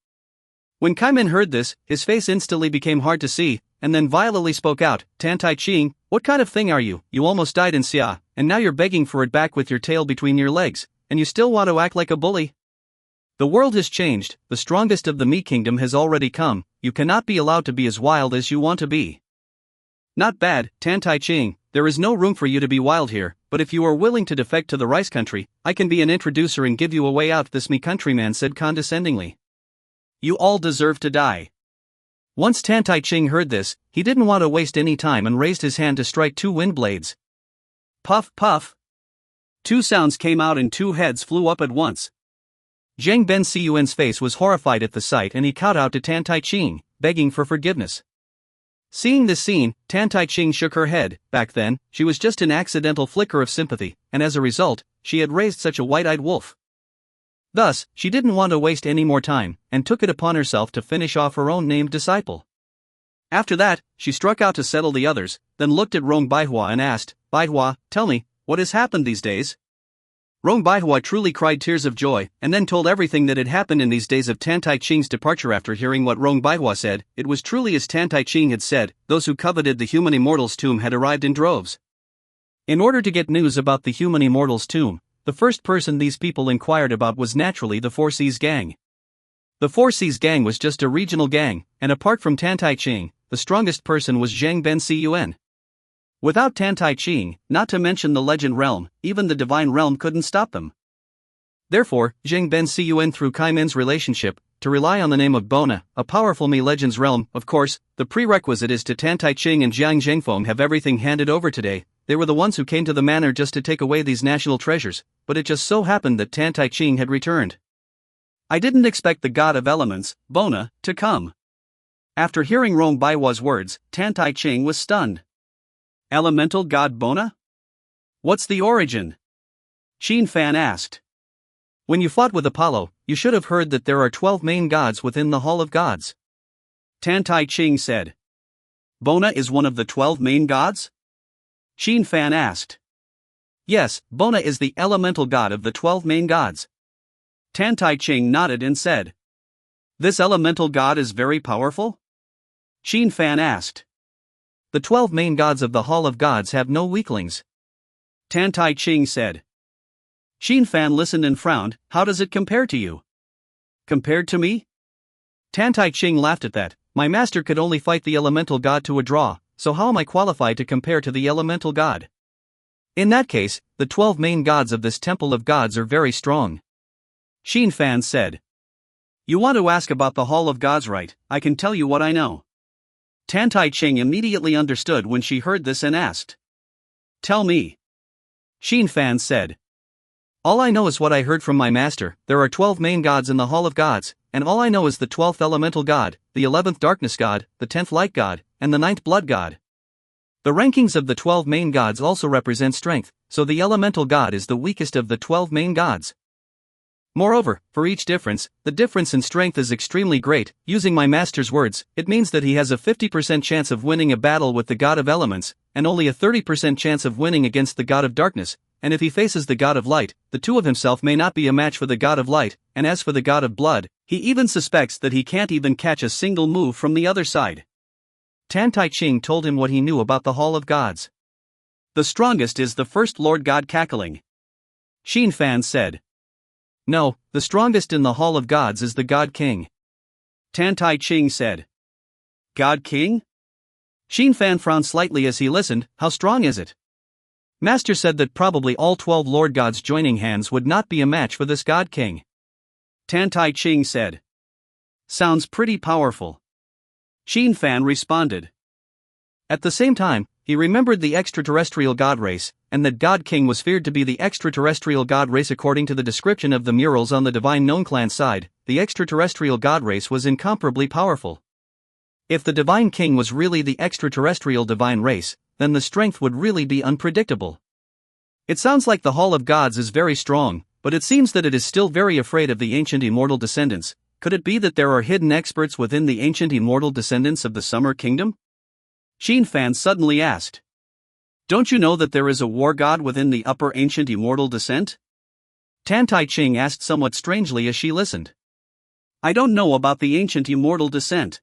Speaker 1: When Kai Min heard this, his face instantly became hard to see, and then violently spoke out, Tan Tai Ching, what kind of thing are you? You almost died in Xia, and now you're begging for it back with your tail between your legs, and you still want to act like a bully? The world has changed, the strongest of the Mi Kingdom has already come, you cannot be allowed to be as wild as you want to be. Not bad, Tan Tai Ching, there is no room for you to be wild here, but if you are willing to defect to the rice country, I can be an introducer and give you a way out, this Mi countryman said condescendingly. You all deserve to die. Once Tan Tai Ching heard this, he didn't want to waste any time and raised his hand to strike two wind blades. Puff, puff. Two sounds came out and two heads flew up at once. Zhang Bencun's face was horrified at the sight and he cowed out to Tan Tai Ching, begging for forgiveness. Seeing this scene, Tan Tai Ching shook her head. Back then, she was just an accidental flicker of sympathy, and as a result, she had raised such a white-eyed wolf. Thus, she didn't want to waste any more time, and took it upon herself to finish off her own named disciple. After that, she struck out to settle the others, then looked at Rong Baihua and asked, Baihua, tell me, what has happened these days? Rong Baihua truly cried tears of joy, and then told everything that had happened in these days of Tan Tai Ching's departure. After hearing what Rong Baihua said, it was truly as Tan Tai Ching had said, those who coveted the human immortal's tomb had arrived in droves. In order to get news about the human immortal's tomb, the first person these people inquired about was naturally the Four Seas gang. The Four Seas gang was just a regional gang, and apart from Tan Tai Ching, the strongest person was Zhang Bencun. Without Tan Tai Ching, not to mention the legend realm, even the divine realm couldn't stop them. Therefore, Zhang Bencun through Kai Min's relationship, to rely on the name of Bona, a powerful Mi Legends realm. Of course, the prerequisite is to Tan Tai Ching and Jiang Zhengfeng have everything handed over today. They were the ones who came to the manor just to take away these national treasures, but it just so happened that Tan Tai Ching had returned. I didn't expect the god of elements, Bona, to come. After hearing Rong Baihua's words, Tan Tai Ching was stunned. Elemental god Bona? What's the origin? Qin Fan asked. When you fought with Apollo, you should have heard that there are 12 main gods within the Hall of Gods. Tan Tai Ching said. Bona is one of the 12 main gods? Qin Fan asked. Yes, Bona is the elemental god of the 12 main gods. Tan Tai Ching nodded and said. This elemental god is very powerful? Qin Fan asked. The 12 main gods of the Hall of Gods have no weaklings. Tan Tai Ching said. Qin Fan listened and frowned. How does it compare to you? Compared to me? Tan Tai Ching laughed at that. My master could only fight the elemental god to a draw, so how am I qualified to compare to the elemental god? In that case, the 12 main gods of this temple of gods are very strong. Qin Fan said. You want to ask about the Hall of Gods, right? I can tell you what I know. Tan Tai Ching immediately understood when she heard this and asked. Tell me. Qin Fan said. All I know is what I heard from my master. There are 12 main gods in the Hall of Gods, and all I know is the 12th elemental god, the 11th darkness god, the 10th light god, and the 9th blood god. The rankings of the 12 main gods also represent strength, so the elemental god is the weakest of the 12 main gods. Moreover, for each difference, the difference in strength is extremely great. Using my master's words, it means that he has a 50% chance of winning a battle with the god of elements, and only a 30% chance of winning against the god of darkness, and if he faces the god of light, the two of himself may not be a match for the god of light, and as for the god of blood, he even suspects that he can't even catch a single move from the other side. Tan Tai Ching told him what he knew about the Hall of Gods. The strongest is the first Lord God cackling. Qin Fan said. No, the strongest in the Hall of Gods is the God King. Tan Tai Ching said. God King? Xin Fan frowned slightly as he listened. How strong is it? Master said that probably all 12 Lord Gods joining hands would not be a match for this God King. Tan Tai Ching said. Sounds pretty powerful. Xin Fan responded. At the same time, he remembered the extraterrestrial god race, and that God King was feared to be the extraterrestrial god race according to the description of the murals on the Divine Known clan side. The extraterrestrial god race was incomparably powerful. If the Divine King was really the extraterrestrial divine race, then the strength would really be unpredictable. It sounds like the Hall of Gods is very strong, but it seems that it is still very afraid of the ancient immortal descendants. Could it be that there are hidden experts within the ancient immortal descendants of the Summer Kingdom? Xin Fan suddenly asked. Don't you know that there is a war god within the upper ancient immortal descent? Tan Tai Ching asked somewhat strangely as she listened. I don't know about the ancient immortal descent.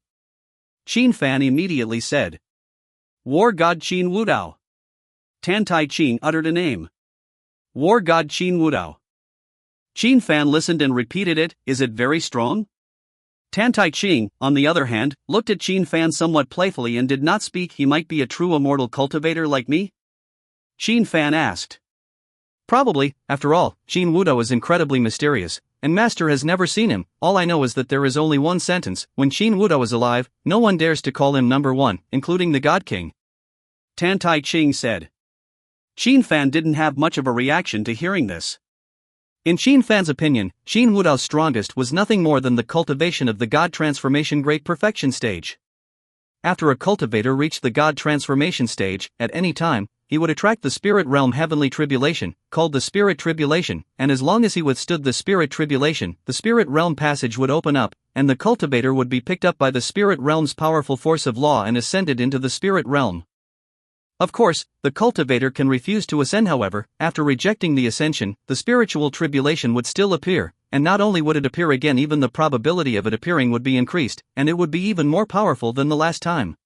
Speaker 1: Xin Fan immediately said. War god Qin Wudao. Tan Tai Ching uttered a name. War god Qin Wudao. Xin Fan listened and repeated it. Is it very strong? Tan Tai Ching, on the other hand, looked at Xin Fan somewhat playfully and did not speak. He might be a true immortal cultivator like me? Xin Fan asked. Probably. After all, Qin Wudao is incredibly mysterious, and Master has never seen him. All I know is that there is only one sentence. When Qin Wudao is alive, no one dares to call him number one, including the God King. Tan Tai Ching said. Xin Fan didn't have much of a reaction to hearing this. In Xin Fan's opinion, Qin Wudao's strongest was nothing more than the cultivation of the God Transformation Great Perfection stage. After a cultivator reached the God Transformation stage, at any time, he would attract the Spirit Realm Heavenly Tribulation, called the Spirit Tribulation, and as long as he withstood the Spirit Tribulation, the Spirit Realm passage would open up, and the cultivator would be picked up by the Spirit Realm's powerful force of law and ascended into the Spirit Realm. Of course, the cultivator can refuse to ascend. However, after rejecting the ascension, the spiritual tribulation would still appear, and not only would it appear again, even the probability of it appearing would be increased, and it would be even more powerful than the last time.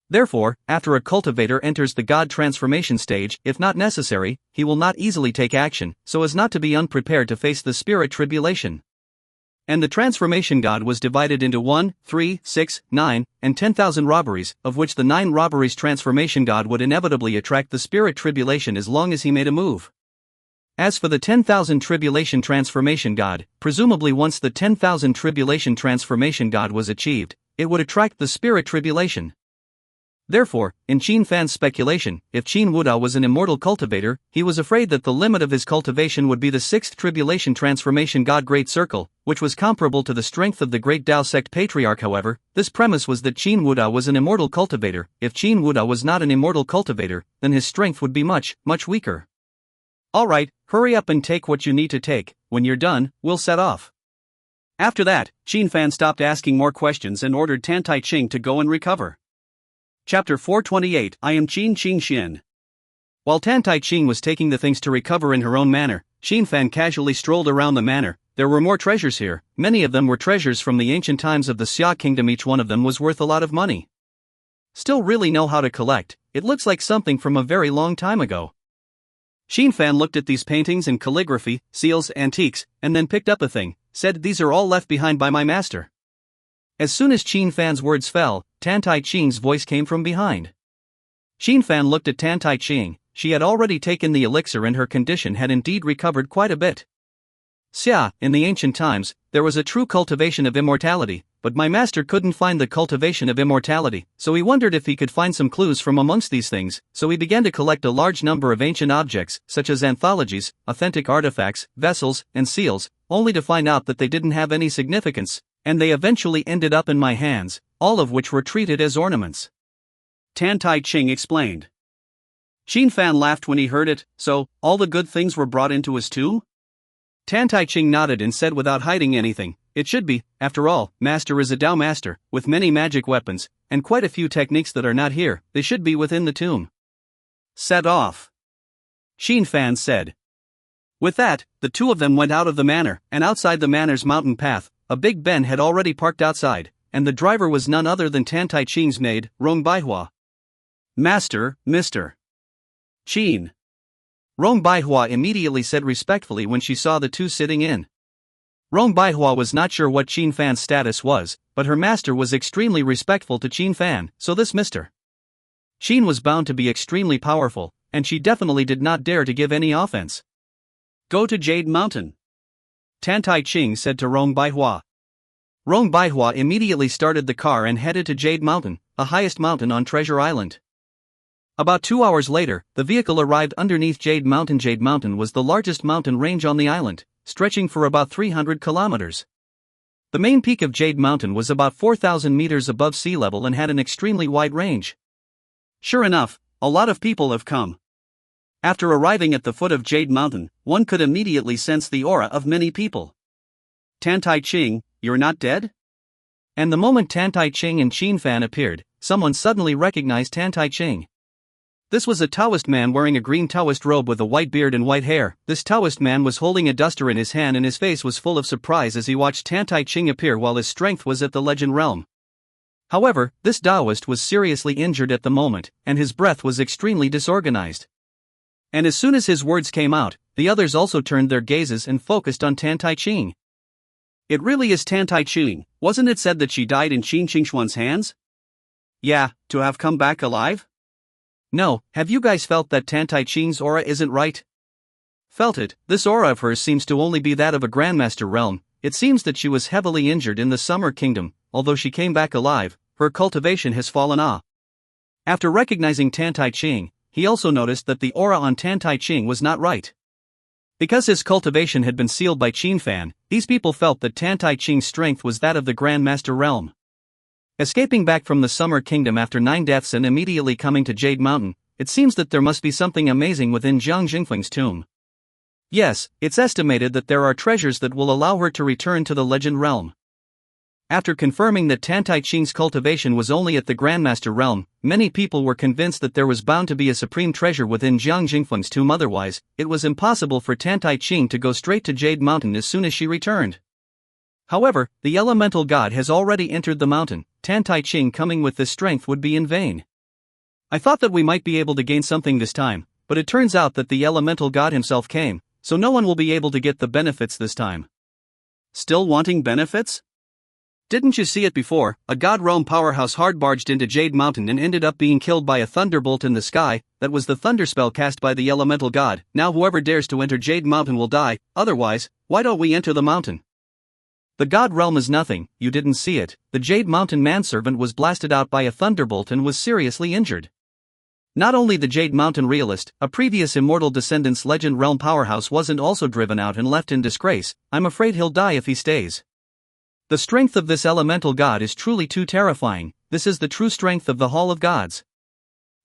Speaker 1: Therefore, after a cultivator enters the God transformation stage, if not necessary, he will not easily take action, so as not to be unprepared to face the spirit tribulation. And the transformation god was divided into 1, 3, 6, 9, and 10,000 robberies, of which the 9 robberies transformation god would inevitably attract the spirit tribulation as long as he made a move. As for the 10,000 tribulation transformation god, presumably once the 10,000 tribulation transformation god was achieved, it would attract the spirit tribulation. Therefore, in Xin Fan's speculation, if Qin Wudao was an immortal cultivator, he was afraid that the limit of his cultivation would be the 6th tribulation transformation god Great Circle, which was comparable to the strength of the Great Dao Sect Patriarch. However, this premise was that Qin Wudao was an immortal cultivator. If Qin Wudao was not an immortal cultivator, then his strength would be much, much weaker. Alright, hurry up and take what you need to take. When you're done, we'll set off. After that, Xin Fan stopped asking more questions and ordered Tan Tai Ching to go and recover. Chapter 428 I am Qin Xin. While Tan Tai Ching was taking the things to recover in her own manor, Xin Fan casually strolled around the manor. There were more treasures here. Many of them were treasures from the ancient times of the Xia Kingdom. Each one of them was worth a lot of money. Still really know how to collect. It looks like something from a very long time ago. Xin Fan looked at these paintings and calligraphy, seals, antiques, and then picked up a thing, said, "These are all left behind by my master." As soon as Xin Fan's words fell, Tan Tai Ching's voice came from behind. Xin Fan looked at Tan Tai Ching. She had already taken the elixir and her condition had indeed recovered quite a bit. Xia, in the ancient times, there was a true cultivation of immortality, but my master couldn't find the cultivation of immortality, so he wondered if he could find some clues from amongst these things, so he began to collect a large number of ancient objects, such as anthologies, authentic artifacts, vessels, and seals, only to find out that they didn't have any significance, and they eventually ended up in my hands, all of which were treated as ornaments. Tan Tai Ching explained. Xin Fan laughed when he heard it. So, all the good things were brought into his tomb? Tan Tai Ching nodded and said without hiding anything, "It should be. After all, Master is a Dao Master, with many magic weapons, and quite a few techniques that are not here. They should be within the tomb." Set off, Xin Fan said. With that, the two of them went out of the manor, and outside the manor's mountain path, a big Ben had already parked outside, and the driver was none other than Tan Tai Ching's maid, Rong Baihua. "Master, Mr. Qin," Rong Baihua immediately said respectfully when she saw the two sitting in. Rong Baihua was not sure what Xin Fan's status was, but her master was extremely respectful to Xin Fan, so this Mr. Qin was bound to be extremely powerful, and she definitely did not dare to give any offense. Go to Jade Mountain, Tan Tai Ching said to Rong Baihua. Rong Baihua immediately started the car and headed to Jade Mountain, the highest mountain on Treasure Island. About 2 hours later, the vehicle arrived underneath Jade Mountain. Jade Mountain was the largest mountain range on the island, stretching for about 300 kilometers. The main peak of Jade Mountain was about 4,000 meters above sea level and had an extremely wide range. Sure enough, a lot of people have come. After arriving at the foot of Jade Mountain, one could immediately sense the aura of many people. Tan Tai Ching, you're not dead? And the moment Tan Tai Ching and Qin Fan appeared, someone suddenly recognized Tan Tai Ching. This was a Taoist man wearing a green Taoist robe with a white beard and white hair. This Taoist man was holding a duster in his hand and his face was full of surprise as he watched Tan Tai Ching appear while his strength was at the legend realm. However, this Taoist was seriously injured at the moment, and his breath was extremely disorganized. And as soon as his words came out, the others also turned their gazes and focused on Tan Tai Ching. It really is Tan Tai Ching, wasn't it said that she died in Qin Qingshuan's hands? Yeah, to have come back alive? No, have you guys felt that Tan Tai Ching's aura isn't right? Felt it, this aura of hers seems to only be that of a Grandmaster realm. It seems that she was heavily injured in the Summer Kingdom, although she came back alive, her cultivation has fallen off. After recognizing Tan Tai Ching, he also noticed that the aura on Tan Tai Ching was not right. Because his cultivation had been sealed by Qin Fan, these people felt that Tan Tai Ching's strength was that of the Grandmaster realm. Escaping back from the Summer Kingdom after 9 deaths and immediately coming to Jade Mountain, it seems that there must be something amazing within Jiang Jingfeng's tomb. Yes, it's estimated that there are treasures that will allow her to return to the legend realm. After confirming that Tan Tai Ching's cultivation was only at the Grandmaster realm, many people were convinced that there was bound to be a supreme treasure within Jiang Jingfeng's tomb. Otherwise, it was impossible for Tan Tai Ching to go straight to Jade Mountain as soon as she returned. However, the elemental god has already entered the mountain. Tan Tai Ching coming with this strength would be in vain. I thought that we might be able to gain something this time, but it turns out that the elemental god himself came, so no one will be able to get the benefits this time. Still wanting benefits? Didn't you see it before? A god realm powerhouse hard barged into Jade Mountain and ended up being killed by a thunderbolt in the sky. That was the thunder spell cast by the elemental god. Now whoever dares to enter Jade Mountain will die. Otherwise, why don't we enter the mountain? The god realm is nothing, you didn't see it. The Jade Mountain manservant was blasted out by a thunderbolt and was seriously injured. Not only the Jade Mountain realist, a previous Immortal Descendants Legend Realm powerhouse wasn't also driven out and left in disgrace. I'm afraid he'll die if he stays. The strength of this elemental god is truly too terrifying. This is the true strength of the Hall of Gods.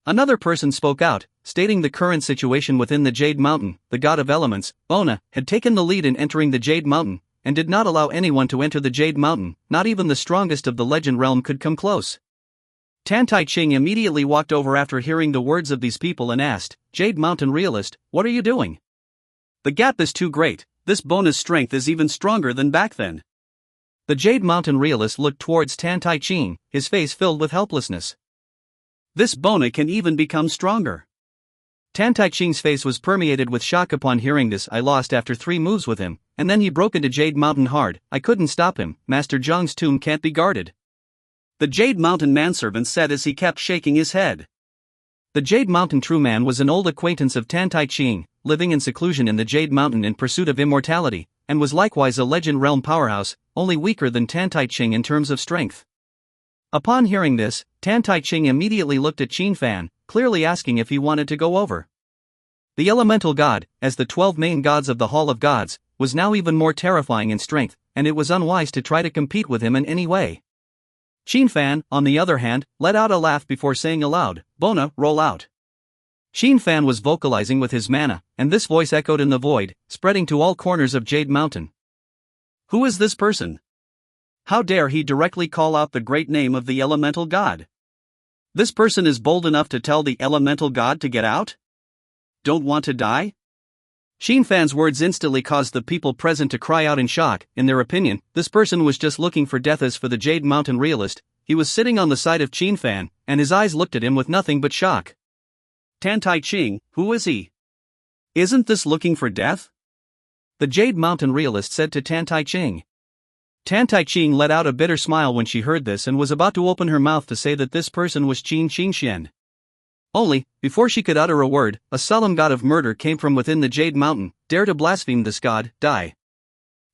Speaker 1: Another person spoke out, stating the current situation within the Jade Mountain. The god of elements, Ona, had taken the lead in entering the Jade Mountain, and did not allow anyone to enter the Jade Mountain. Not even the strongest of the legend realm could come close. Tan Tai Ching immediately walked over after hearing the words of these people and asked, Jade Mountain realist, what are you doing? The gap is too great, this bonus strength is even stronger than back then. The Jade Mountain realist looked towards Tan Tai Ching, his face filled with helplessness. This bona can even become stronger. Tan Tai Ching's face was permeated with shock upon hearing this. I lost after 3 moves with him, and then he broke into Jade Mountain hard. I couldn't stop him. Master Zhang's tomb can't be guarded. The Jade Mountain manservant said as he kept shaking his head. The Jade Mountain true man was an old acquaintance of Tan Tai Ching, living in seclusion in the Jade Mountain in pursuit of immortality, and was likewise a legend realm powerhouse, only weaker than Tan Tai Ching in terms of strength. Upon hearing this, Tan Tai Ching immediately looked at Qin Fan, clearly asking if he wanted to go over. The elemental god, as the 12 main gods of the Hall of Gods, was now even more terrifying in strength, and it was unwise to try to compete with him in any way. Qin Fan, on the other hand, let out a laugh before saying aloud, Bona, roll out. Qin Fan was vocalizing with his mana, and this voice echoed in the void, spreading to all corners of Jade Mountain. Who is this person? How dare he directly call out the great name of the elemental god? This person is bold enough to tell the elemental god to get out? Don't want to die? Qin Fan's words instantly caused the people present to cry out in shock. In their opinion, this person was just looking for death. As for the Jade Mountain realist, he was sitting on the side of Qin Fan, and his eyes looked at him with nothing but shock. Tan Tai Ching, who is he? Isn't this looking for death? The Jade Mountain realist said to Tan Tai Ching. Tan Tai Ching let out a bitter smile when she heard this and was about to open her mouth to say that this person was Qin Qingxian. Only, before she could utter a word, a solemn god of murder came from within the Jade Mountain. Dare to blaspheme this god, die.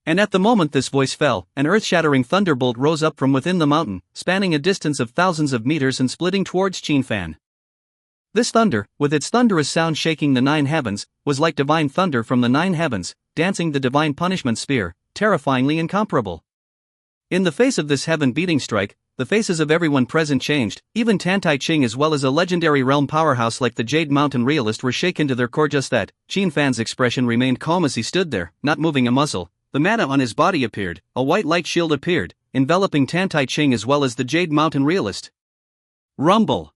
Speaker 1: And at the moment this voice fell, an earth-shattering thunderbolt rose up from within the mountain, spanning a distance of thousands of meters and splitting towards Qin Fan. This thunder, with its thunderous sound shaking the 9 heavens, was like divine thunder from the 9 heavens, dancing the divine punishment spear, terrifyingly incomparable. In the face of this heaven-beating strike, the faces of everyone present changed. Even Tantai Ching, as well as a legendary realm powerhouse like the Jade Mountain realist, were shaken to their core. Just that, Qin Fan's expression remained calm as he stood there, not moving a muscle. The mana on his body appeared, a white light shield appeared, enveloping Tantai Ching as well as the Jade Mountain realist. Rumble!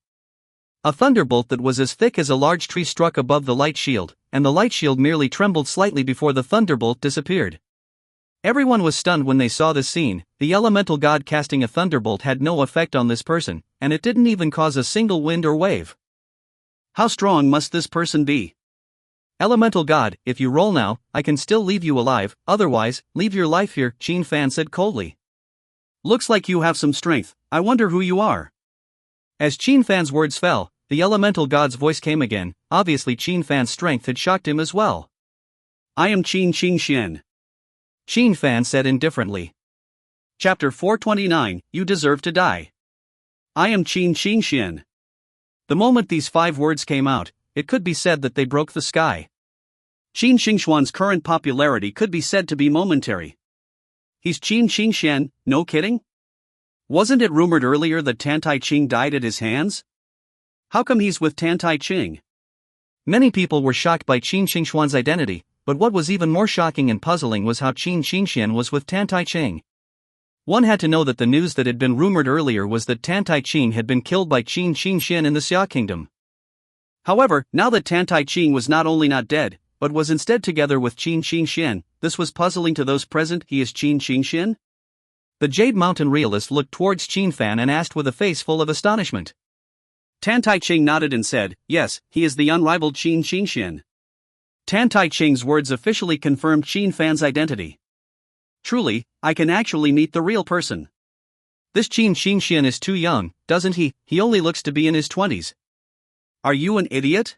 Speaker 1: A thunderbolt that was as thick as a large tree struck above the light shield, and the light shield merely trembled slightly before the thunderbolt disappeared. Everyone was stunned when they saw this scene. The elemental god casting a thunderbolt had no effect on this person, and it didn't even cause a single wind or wave. How strong must this person be? Elemental god, if you roll now, I can still leave you alive, otherwise, leave your life here, Qin Fan said coldly. Looks like you have some strength, I wonder who you are. As Qin Fan's words fell, the elemental god's voice came again. Obviously Qin Fan's strength had shocked him as well. I am Qin Qingxian. Qin Fan said indifferently. Chapter 429, You Deserve to Die. I am Qin Qingxian. The moment these 5 words came out, it could be said that they broke the sky. Qin Qingxuan's current popularity could be said to be momentary. He's Qin Qingxian, no kidding? Wasn't it rumored earlier that Tantai Ching died at his hands? How come he's with Tantai Ching? Many people were shocked by Qin Qingxuan's identity, but what was even more shocking and puzzling was how Qin Qingxian was with Tantai Ching. One had to know that the news that had been rumored earlier was that Tantai Ching had been killed by Qin Qingxian in the Xia Kingdom. However, now that Tantai Ching was not only not dead, but was instead together with Qin Qingxian, this was puzzling to those present. He is Qin Qingxian? The Jade Mountain realist looked towards Qin Fan and asked with a face full of astonishment. Tantai Ching nodded and said, yes, he is the unrivaled Qin Qingxian. Tantai Ching's words officially confirmed Qin Fan's identity. Truly, I can actually meet the real person. This Qin Qingxian is too young, doesn't he? He only looks to be in his 20s. Are you an idiot?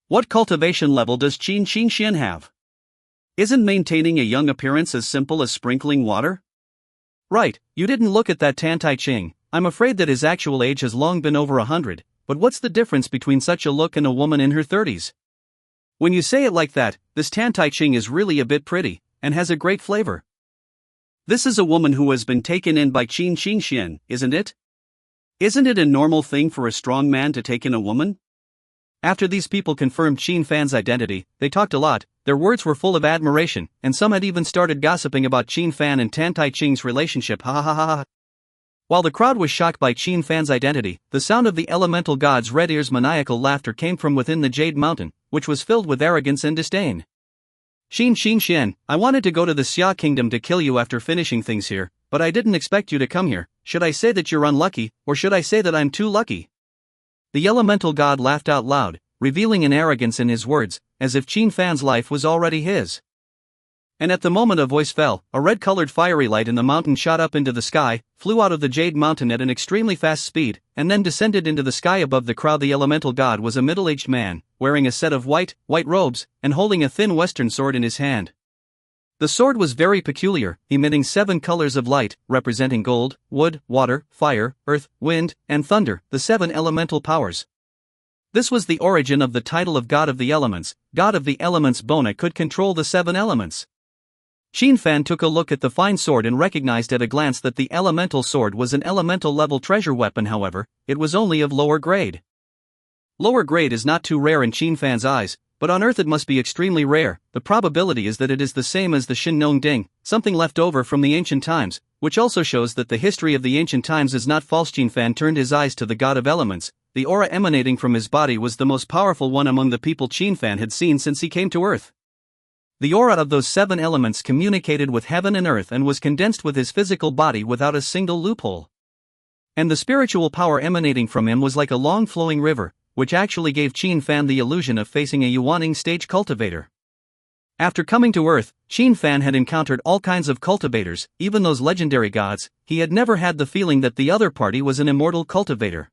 Speaker 1: What cultivation level does Qin Qingxian have? Isn't maintaining a young appearance as simple as sprinkling water? Right, you didn't look at that Tantai Ching. I'm afraid that his actual age has long been over 100, but what's the difference between such a look and a woman in her 30s? When you say it like that, this Tantai Ching is really a bit pretty, and has a great flavor. This is a woman who has been taken in by Qin Qingxian, isn't it? Isn't it a normal thing for a strong man to take in a woman? After these people confirmed Qin Fan's identity, they talked a lot. Their words were full of admiration, and some had even started gossiping about Qin Fan and Tantai Ching's relationship. Ha ha ha ha. While the crowd was shocked by Qin Fan's identity, the sound of the elemental god's red ear's maniacal laughter came from within the Jade Mountain, which was filled with arrogance and disdain. Qin Qingxian, I wanted to go to the Xia Kingdom to kill you after finishing things here, but I didn't expect you to come here. Should I say that you're unlucky, or should I say that I'm too lucky? The elemental god laughed out loud, revealing an arrogance in his words, as if Qin Fan's life was already his. And at the moment a voice fell, a red-colored fiery light in the mountain shot up into the sky, flew out of the Jade Mountain at an extremely fast speed, and then descended into the sky above the crowd. The elemental god was a middle-aged man, wearing a set of white robes, and holding a thin western sword in his hand. The sword was very peculiar, emitting 7 colors of light, representing gold, wood, water, fire, earth, wind, and thunder, the 7 elemental powers. This was the origin of the title of God of the Elements. God of the Elements Bona could control the 7 elements. Qin Fan took a look at the fine sword and recognized at a glance that the elemental sword was an elemental-level treasure weapon. However, it was only of lower grade. Lower grade is not too rare in Qin Fan's eyes, but on Earth it must be extremely rare. The probability is that it is the same as the Shin Nong Ding, something left over from the ancient times, which also shows that the history of the ancient times is not false. Qin Fan turned his eyes to the God of Elements. The aura emanating from his body was the most powerful one among the people Qin Fan had seen since he came to Earth. The aura of those 7 elements communicated with heaven and earth and was condensed with his physical body without a single loophole. And the spiritual power emanating from him was like a long flowing river, which actually gave Qin Fan the illusion of facing a Yuaning stage cultivator. After coming to Earth, Qin Fan had encountered all kinds of cultivators, even those legendary gods. He had never had the feeling that the other party was an immortal cultivator.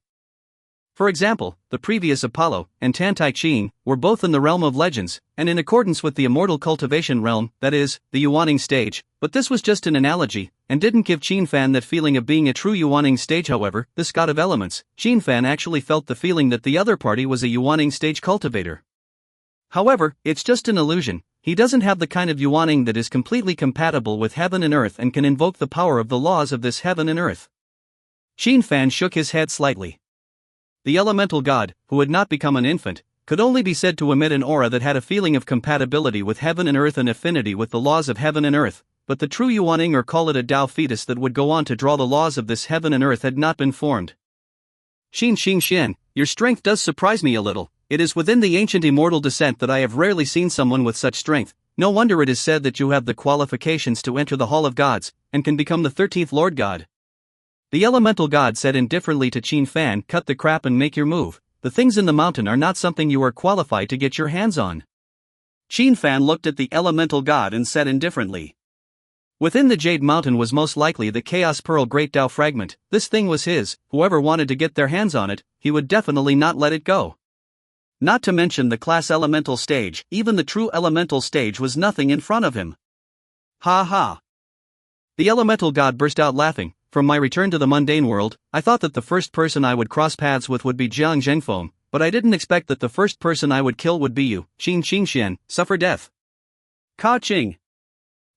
Speaker 1: For example, the previous Apollo and Tantai Qing were both in the realm of legends, and in accordance with the immortal cultivation realm, that is, the Yuaning stage, but this was just an analogy, and didn't give Qin Fan that feeling of being a true Yuaning stage. However, this god of elements, Qin Fan actually felt the feeling that the other party was a Yuaning stage cultivator. However, it's just an illusion. He doesn't have the kind of Yuaning that is completely compatible with heaven and earth and can invoke the power of the laws of this heaven and earth. Qin Fan shook his head slightly. The elemental god, who had not become an infant, could only be said to emit an aura that had a feeling of compatibility with heaven and earth and affinity with the laws of heaven and earth, but the true Yuaning, or call it a Tao fetus that would go on to draw the laws of this heaven and earth, had not been formed. Xin, your strength does surprise me a little. It is within the ancient immortal descent that I have rarely seen someone with such strength. No wonder it is said that you have the qualifications to enter the Hall of Gods, and can become the 13th Lord God. The elemental god said indifferently to Qin Fan, cut the crap and make your move. The things in the mountain are not something you are qualified to get your hands on. Qin Fan looked at the elemental god and said indifferently. Within the Jade Mountain was most likely the Chaos Pearl Great Tao Fragment. This thing was his. Whoever wanted to get their hands on it, he would definitely not let it go. Not to mention the class elemental stage, even the true elemental stage was nothing in front of him. Ha ha. The elemental god burst out laughing. From my return to the mundane world, I thought that the first person I would cross paths with would be Jiang Zhengfeng, but I didn't expect that the first person I would kill would be you. Xin, suffer death. Ka Qing.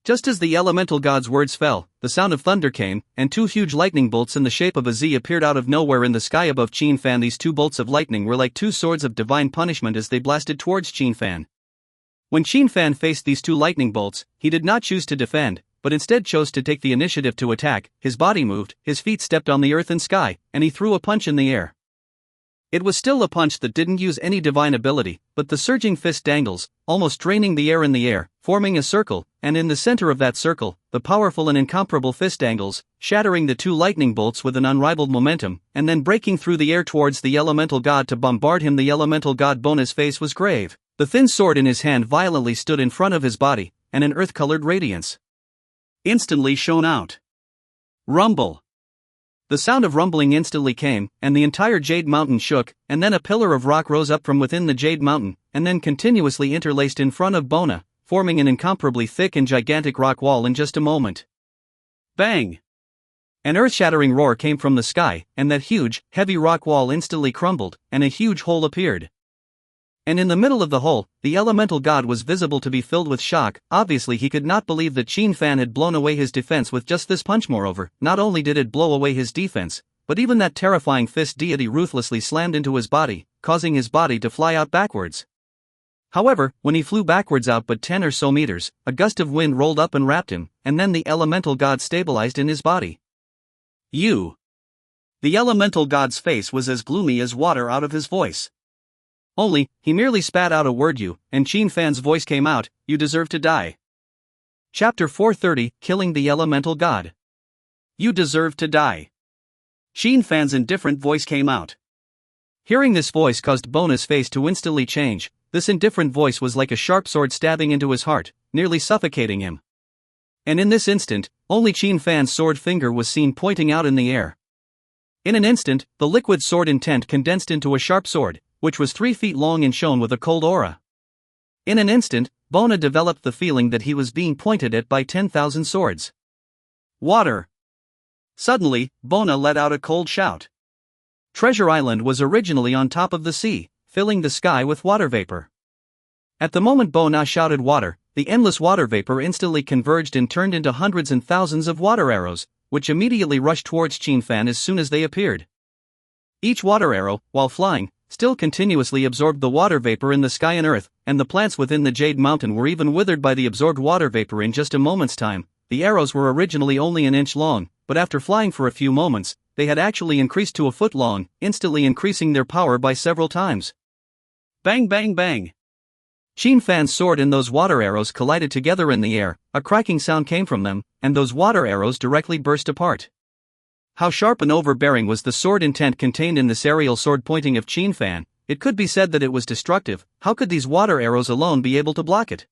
Speaker 1: Just as the elemental god's words fell, the sound of thunder came, and two huge lightning bolts in the shape of a Z appeared out of nowhere in the sky above Qin Fan. These two bolts of lightning were like two swords of divine punishment as they blasted towards Qin Fan. When Qin Fan faced these two lightning bolts, he did not choose to defend, but instead chose to take the initiative to attack. His body moved, his feet stepped on the earth and sky, and he threw a punch in the air. It was still a punch that didn't use any divine ability, but the surging fist dangles, almost draining the air in the air, forming a circle, and in the center of that circle, the powerful and incomparable fist dangles, shattering the two lightning bolts with an unrivaled momentum, and then breaking through the air towards the elemental god to bombard him. The elemental god Bona's face was grave. The thin sword in his hand violently stood in front of his body, and an earth-colored radiance instantly shone out. Rumble. The sound of rumbling instantly came, and the entire Jade Mountain shook, and then a pillar of rock rose up from within the Jade Mountain, and then continuously interlaced in front of Bona, forming an incomparably thick and gigantic rock wall in just a moment. Bang! An earth-shattering roar came from the sky, and that huge, heavy rock wall instantly crumbled, and a huge hole appeared. And in the middle of the hole, the elemental god was visible to be filled with shock. Obviously he could not believe that Qin Fan had blown away his defense with just this punch. Moreover, not only did it blow away his defense, but even that terrifying fist deity ruthlessly slammed into his body, causing his body to fly out backwards. However, when he flew backwards out but 10 or so meters, a gust of wind rolled up and wrapped him, and then the elemental god stabilized in his body. You. The elemental god's face was as gloomy as water out of his voice. Only, he merely spat out a word "you," and Qin Fan's voice came out, "You deserve to die." Chapter 430, Killing the Elemental God. You deserve to die. Qin Fan's indifferent voice came out. Hearing this voice caused Bona's face to instantly change. This indifferent voice was like a sharp sword stabbing into his heart, nearly suffocating him. And in this instant, only Qin Fan's sword finger was seen pointing out in the air. In an instant, the liquid sword intent condensed into a sharp sword, which was 3 feet long and shone with a cold aura. In an instant, Bona developed the feeling that he was being pointed at by 10,000 swords. Water! Suddenly, Bona let out a cold shout. Treasure Island was originally on top of the sea, filling the sky with water vapor. At the moment Bona shouted water, the endless water vapor instantly converged and turned into hundreds and thousands of water arrows, which immediately rushed towards Qin Fan as soon as they appeared. Each water arrow, while flying, still continuously absorbed the water vapor in the sky and earth, and the plants within the Jade Mountain were even withered by the absorbed water vapor in just a moment's time. The arrows were originally only an inch long, but after flying for a few moments, they had actually increased to a foot long, instantly increasing their power by several times. Bang bang bang! Qin Fan's sword and those water arrows collided together in the air, a cracking sound came from them, and those water arrows directly burst apart. How sharp and overbearing was the sword intent contained in this aerial sword pointing of Qin Fan. It could be said that it was destructive. How could these water arrows alone be able to block it?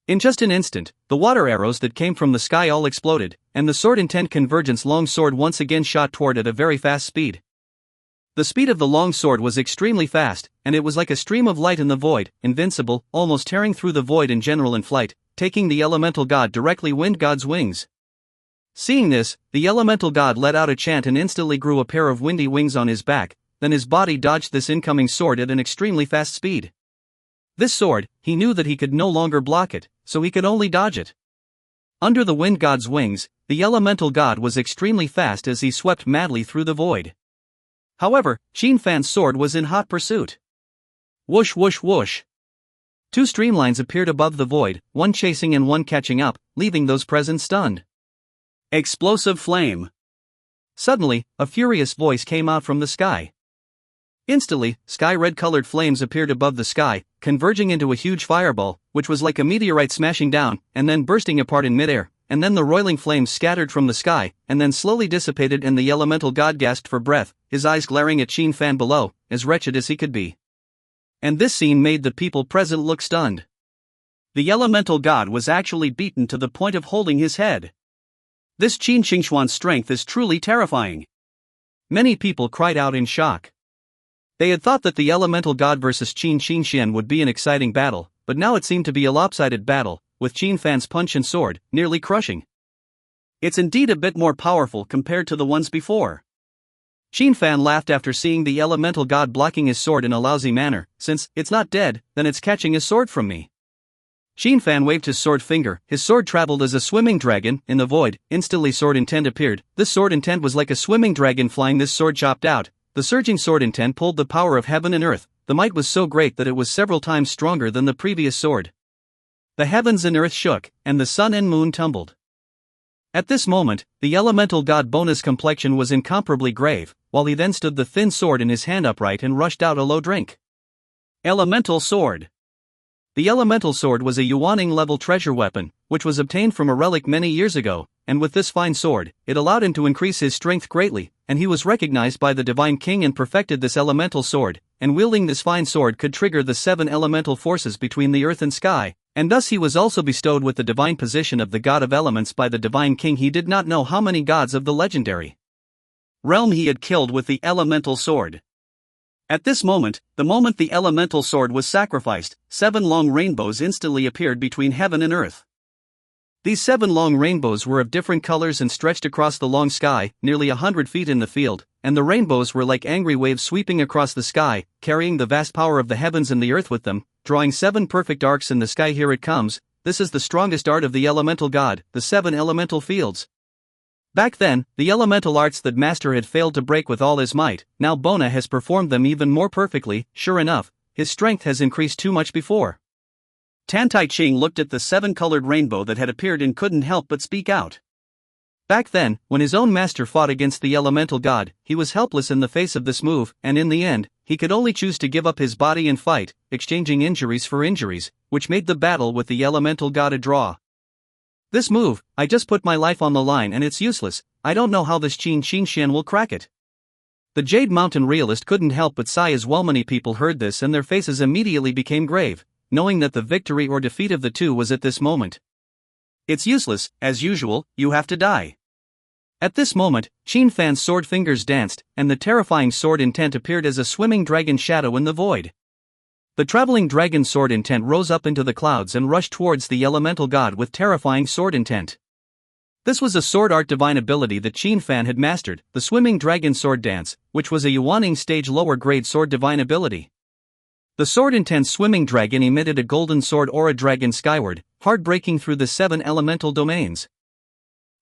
Speaker 1: In just an instant, the water arrows that came from the sky all exploded, and the sword intent convergence long sword once again shot toward at a very fast speed. The speed of the long sword was extremely fast, and it was like a stream of light in the void, invincible, almost tearing through the void in general in flight, taking the elemental god directly wind god's wings. Seeing this, the elemental god let out a chant and instantly grew a pair of windy wings on his back, then his body dodged this incoming sword at an extremely fast speed. This sword, he knew that he could no longer block it, so he could only dodge it. Under the wind god's wings, the elemental god was extremely fast as he swept madly through the void. However, Qin Fan's sword was in hot pursuit. Whoosh whoosh whoosh. Two streamlines appeared above the void, one chasing and one catching up, leaving those present stunned. Explosive flame. Suddenly, a furious voice came out from the sky. Instantly, sky-red colored flames appeared above the sky, converging into a huge fireball, which was like a meteorite smashing down, and then bursting apart in midair, and then the roiling flames scattered from the sky, and then slowly dissipated and the elemental god gasped for breath, his eyes glaring at Qin Fan below, as wretched as he could be. And this scene made the people present look stunned. The elemental god was actually beaten to the point of holding his head. This Qin Qingshuan's strength is truly terrifying. Many people cried out in shock. They had thought that the elemental god versus Qin Qingshan would be an exciting battle, but now it seemed to be a lopsided battle, with Qin Fan's punch and sword nearly crushing. It's indeed a bit more powerful compared to the ones before. Qin Fan laughed after seeing the elemental god blocking his sword in a lousy manner, since it's not dead, then it's catching his sword from me. Qin Fan waved his sword finger, his sword traveled as a swimming dragon, in the void, instantly sword intent appeared, this sword intent was like a swimming dragon flying this sword chopped out, the surging sword intent pulled the power of heaven and earth, the might was so great that it was several times stronger than the previous sword. The heavens and earth shook, and the sun and moon tumbled. At this moment, the elemental god Bonus complexion was incomparably grave, while he then stood the thin sword in his hand upright and rushed out a low drink. Elemental sword. The elemental sword was a Yuan-level treasure weapon, which was obtained from a relic many years ago, and with this fine sword, it allowed him to increase his strength greatly, and he was recognized by the Divine King and perfected this elemental sword, and wielding this fine sword could trigger the 7 elemental forces between the earth and sky, and thus he was also bestowed with the divine position of the god of elements by the Divine King. He did not know how many gods of the legendary realm he had killed with the elemental sword. At this moment, the moment the elemental sword was sacrificed, 7 long rainbows instantly appeared between heaven and earth. These 7 long rainbows were of different colors and stretched across the long sky, nearly 100 feet in the field, and the rainbows were like angry waves sweeping across the sky, carrying the vast power of the heavens and the earth with them, drawing 7 perfect arcs in the sky. Here it comes, this is the strongest art of the elemental god, the 7 elemental fields. Back then, the elemental arts that Master had failed to break with all his might, now Bona has performed them even more perfectly. Sure enough, his strength has increased too much before. Tan Tai Ching looked at the 7-colored rainbow that had appeared and couldn't help but speak out. Back then, when his own master fought against the elemental god, he was helpless in the face of this move, and in the end, he could only choose to give up his body and fight, exchanging injuries for injuries, which made the battle with the elemental god a draw. This move, I just put my life on the line and it's useless, I don't know how this Qin Qingshan will crack it. The Jade Mountain realist couldn't help but sigh as well. Many people heard this and their faces immediately became grave, knowing that the victory or defeat of the two was at this moment. It's useless, as usual, you have to die. At this moment, Qin Fan's sword fingers danced, and the terrifying sword intent appeared as a swimming dragon shadow in the void. The traveling dragon sword intent rose up into the clouds and rushed towards the elemental god with terrifying sword intent. This was a sword art divine ability that Qin Fan had mastered, the swimming dragon sword dance, which was a Yuaning stage lower grade sword divine ability. The sword intent swimming dragon emitted a golden sword aura dragon skyward, hard breaking through the 7 elemental domains.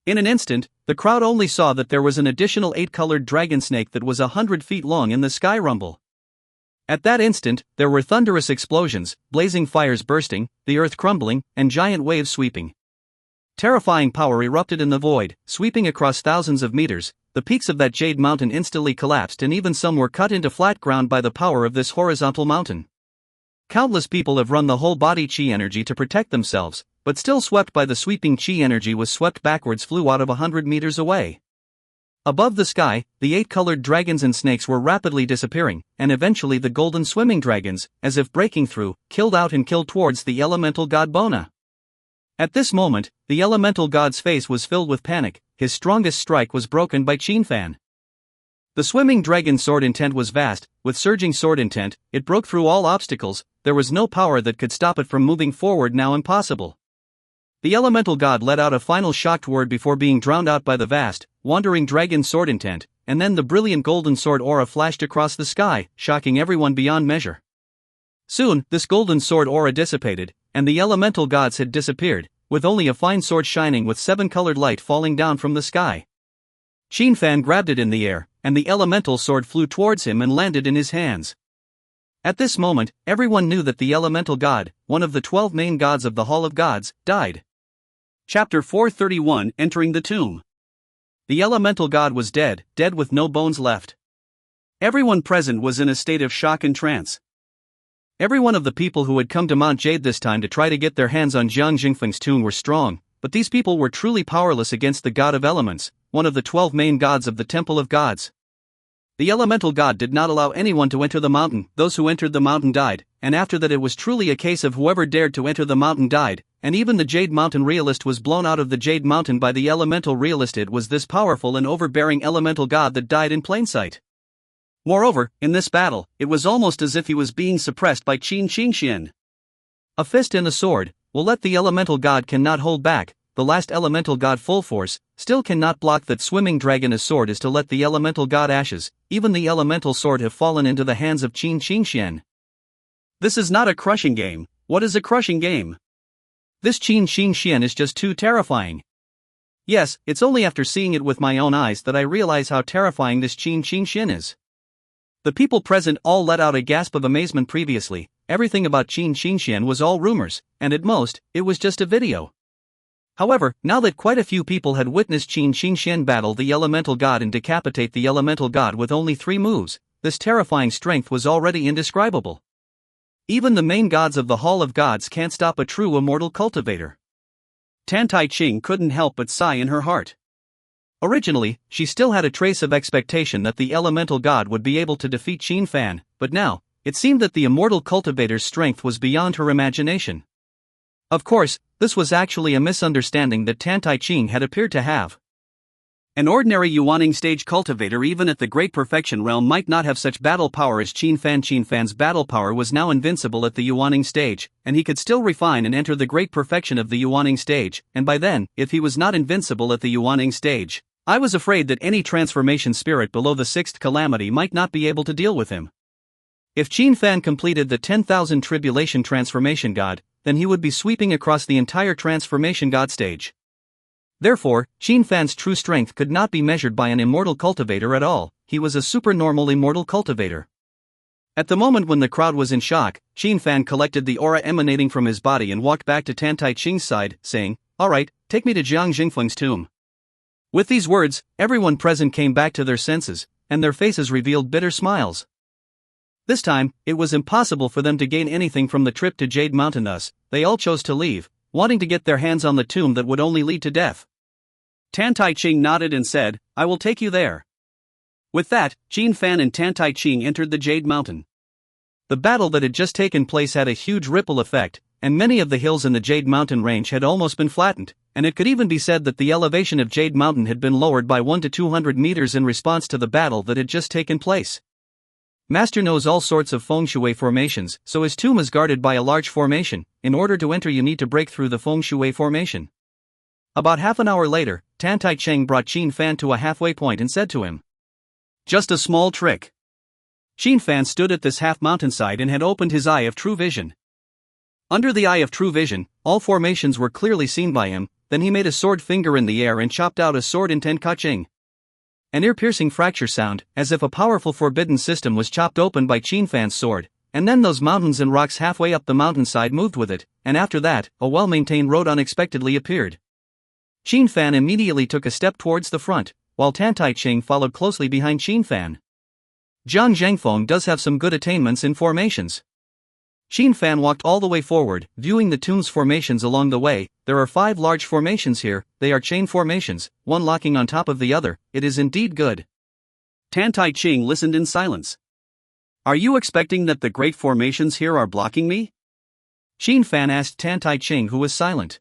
Speaker 1: In an instant, the crowd only saw that there was an additional 8-colored dragon snake that was 100 feet long in the sky rumble. At that instant, there were thunderous explosions, blazing fires bursting, the earth crumbling, and giant waves sweeping. Terrifying power erupted in the void, sweeping across thousands of meters. The peaks of that Jade Mountain instantly collapsed and even some were cut into flat ground by the power of this horizontal mountain. Countless people have run the whole body chi energy to protect themselves, but still swept by the sweeping chi energy was swept backwards, flew out of 100 meters away. Above the sky, the 8-colored dragons and snakes were rapidly disappearing, and eventually the golden swimming dragons, as if breaking through, killed out and killed towards the elemental god Bona. At this moment, the elemental god's face was filled with panic. His strongest strike was broken by Qin Fan. The swimming dragon's sword intent was vast, with surging sword intent, it broke through all obstacles, there was no power that could stop it from moving forward, now impossible. The elemental god let out a final shocked word before being drowned out by the vast, wandering dragon's sword intent, and then the brilliant golden sword aura flashed across the sky, shocking everyone beyond measure. Soon, this golden sword aura dissipated, and the elemental gods had disappeared, with only a fine sword shining with seven-colored light falling down from the sky. Qin Fan grabbed it in the air, and the elemental sword flew towards him and landed in his hands. At this moment, everyone knew that the elemental god, one of the 12 main gods of the Hall of Gods, died. Chapter 431, Entering the Tomb. The elemental god was dead, dead with no bones left. Everyone present was in a state of shock and trance. Every one of the people who had come to Mount Jade this time to try to get their hands on Jiang Jingfeng's tomb were strong, but these people were truly powerless against the god of elements, one of the 12 main gods of the Temple of Gods. The elemental god did not allow anyone to enter the mountain, those who entered the mountain died, and after that it was truly a case of whoever dared to enter the mountain died, and even the Jade Mountain realist was blown out of the Jade Mountain by the elemental realist. It was this powerful and overbearing elemental god that died in plain sight. Moreover, in this battle, it was almost as if he was being suppressed by Qin Qingxian. A fist and a sword will let the elemental god cannot hold back. The last elemental god full force still cannot block that swimming dragon. A sword is to let the elemental god ashes. Even the elemental sword have fallen into the hands of Qin Qingxian. This is not a crushing game. What is a crushing game? This Qin Qingxian is just too terrifying. Yes, it's only after seeing it with my own eyes that I realize how terrifying this Qin Qingxian is. The people present all let out a gasp of amazement. Previously, everything about Qin Qingxian was all rumors, and at most, it was just a video. However, now that quite a few people had witnessed Qin Qingxian battle the elemental god and decapitate the elemental god with only 3 moves, this terrifying strength was already indescribable. Even the main gods of the Hall of Gods can't stop a true immortal cultivator. Tan Tai Ching couldn't help but sigh in her heart. Originally, she still had a trace of expectation that the elemental god would be able to defeat Qin Fan, but now, it seemed that the immortal cultivator's strength was beyond her imagination. Of course, this was actually a misunderstanding that Tan Tai Ching had appeared to have. An ordinary Yuaning stage cultivator even at the Great Perfection realm might not have such battle power as Qin Fan. Qin Fan's battle power was now invincible at the Yuaning stage, and he could still refine and enter the Great Perfection of the Yuaning stage, and by then, if he was not invincible at the Yuaning stage, I was afraid that any transformation spirit below the 6th calamity might not be able to deal with him. If Qin Fan completed the 10,000 Tribulation Transformation God, then he would be sweeping across the entire Transformation God stage. Therefore, Qin Fan's true strength could not be measured by an immortal cultivator at all. He was a supernormal immortal cultivator. At the moment when the crowd was in shock, Qin Fan collected the aura emanating from his body and walked back to Tan Tai Ching's side, saying, "Alright, take me to Jiang Jingfeng's tomb." With these words, everyone present came back to their senses, and their faces revealed bitter smiles. This time, it was impossible for them to gain anything from the trip to Jade Mountain. Thus, they all chose to leave, wanting to get their hands on the tomb that would only lead to death. Tan Tai Ching nodded and said, "I will take you there." With that, Qin Fan and Tan Tai Ching entered the Jade Mountain. The battle that had just taken place had a huge ripple effect, and many of the hills in the Jade Mountain range had almost been flattened, and it could even be said that the elevation of Jade Mountain had been lowered by 1 to 200 meters in response to the battle that had just taken place. Master knows all sorts of feng shui formations, so his tomb is guarded by a large formation. In order to enter you need to break through the feng shui formation. About half an hour later, Tan Tai Ching brought Qin Fan to a halfway point and said to him, "Just a small trick." Qin Fan stood at this half mountainside and had opened his eye of true vision. Under the eye of true vision, all formations were clearly seen by him. Then he made a sword finger in the air and chopped out a sword in Ten Kaching. An ear-piercing fracture sound, as if a powerful forbidden system was chopped open by Qin Fan's sword, and then those mountains and rocks halfway up the mountainside moved with it, and after that, a well-maintained road unexpectedly appeared. Qin Fan immediately took a step towards the front, while Tan Tai Ching followed closely behind Qin Fan. Jiang Zhangfeng does have some good attainments in formations. Qin Fan walked all the way forward, viewing the tomb's formations along the way. There are 5 large formations here, they are chain formations, one locking on top of the other. It is indeed good. Tan Tai Ching listened in silence. "Are you expecting that the great formations here are blocking me?" Qin Fan asked Tan Tai Ching, who was silent.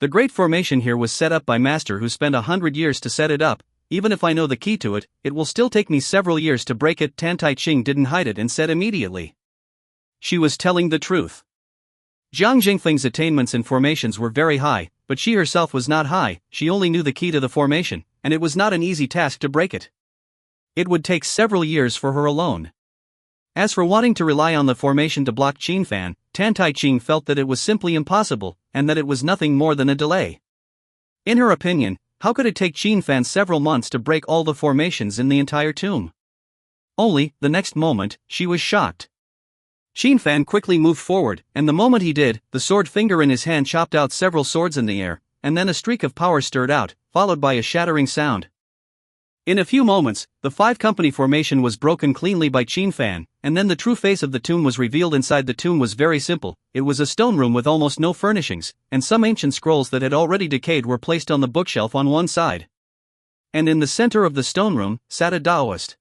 Speaker 1: The great formation here was set up by Master, who spent 100 years to set it up. even if I know the key to it, it will still take me several years to break it. Tan Tai Ching didn't hide it and said immediately. She was telling the truth. Jiang Jingfeng's attainments in formations were very high, but she herself was not high. She only knew the key to the formation, and it was not an easy task to break it. It would take several years for her alone. As for wanting to rely on the formation to block Qin Fan, Tan Tai Ching felt that it was simply impossible, and that it was nothing more than a delay. In her opinion, how could it take Qin Fan several months to break all the formations in the entire tomb? Only, the next moment, she was shocked. Qin Fan quickly moved forward, and the moment he did, the sword finger in his hand chopped out several swords in the air, and then a streak of power stirred out, followed by a shattering sound. In a few moments, the five-company formation was broken cleanly by Qin Fan, and then the true face of the tomb was revealed. Inside the tomb was very simple. It was a stone room with almost no furnishings, and some ancient scrolls that had already decayed were placed on the bookshelf on one side. And in the center of the stone room sat a Taoist.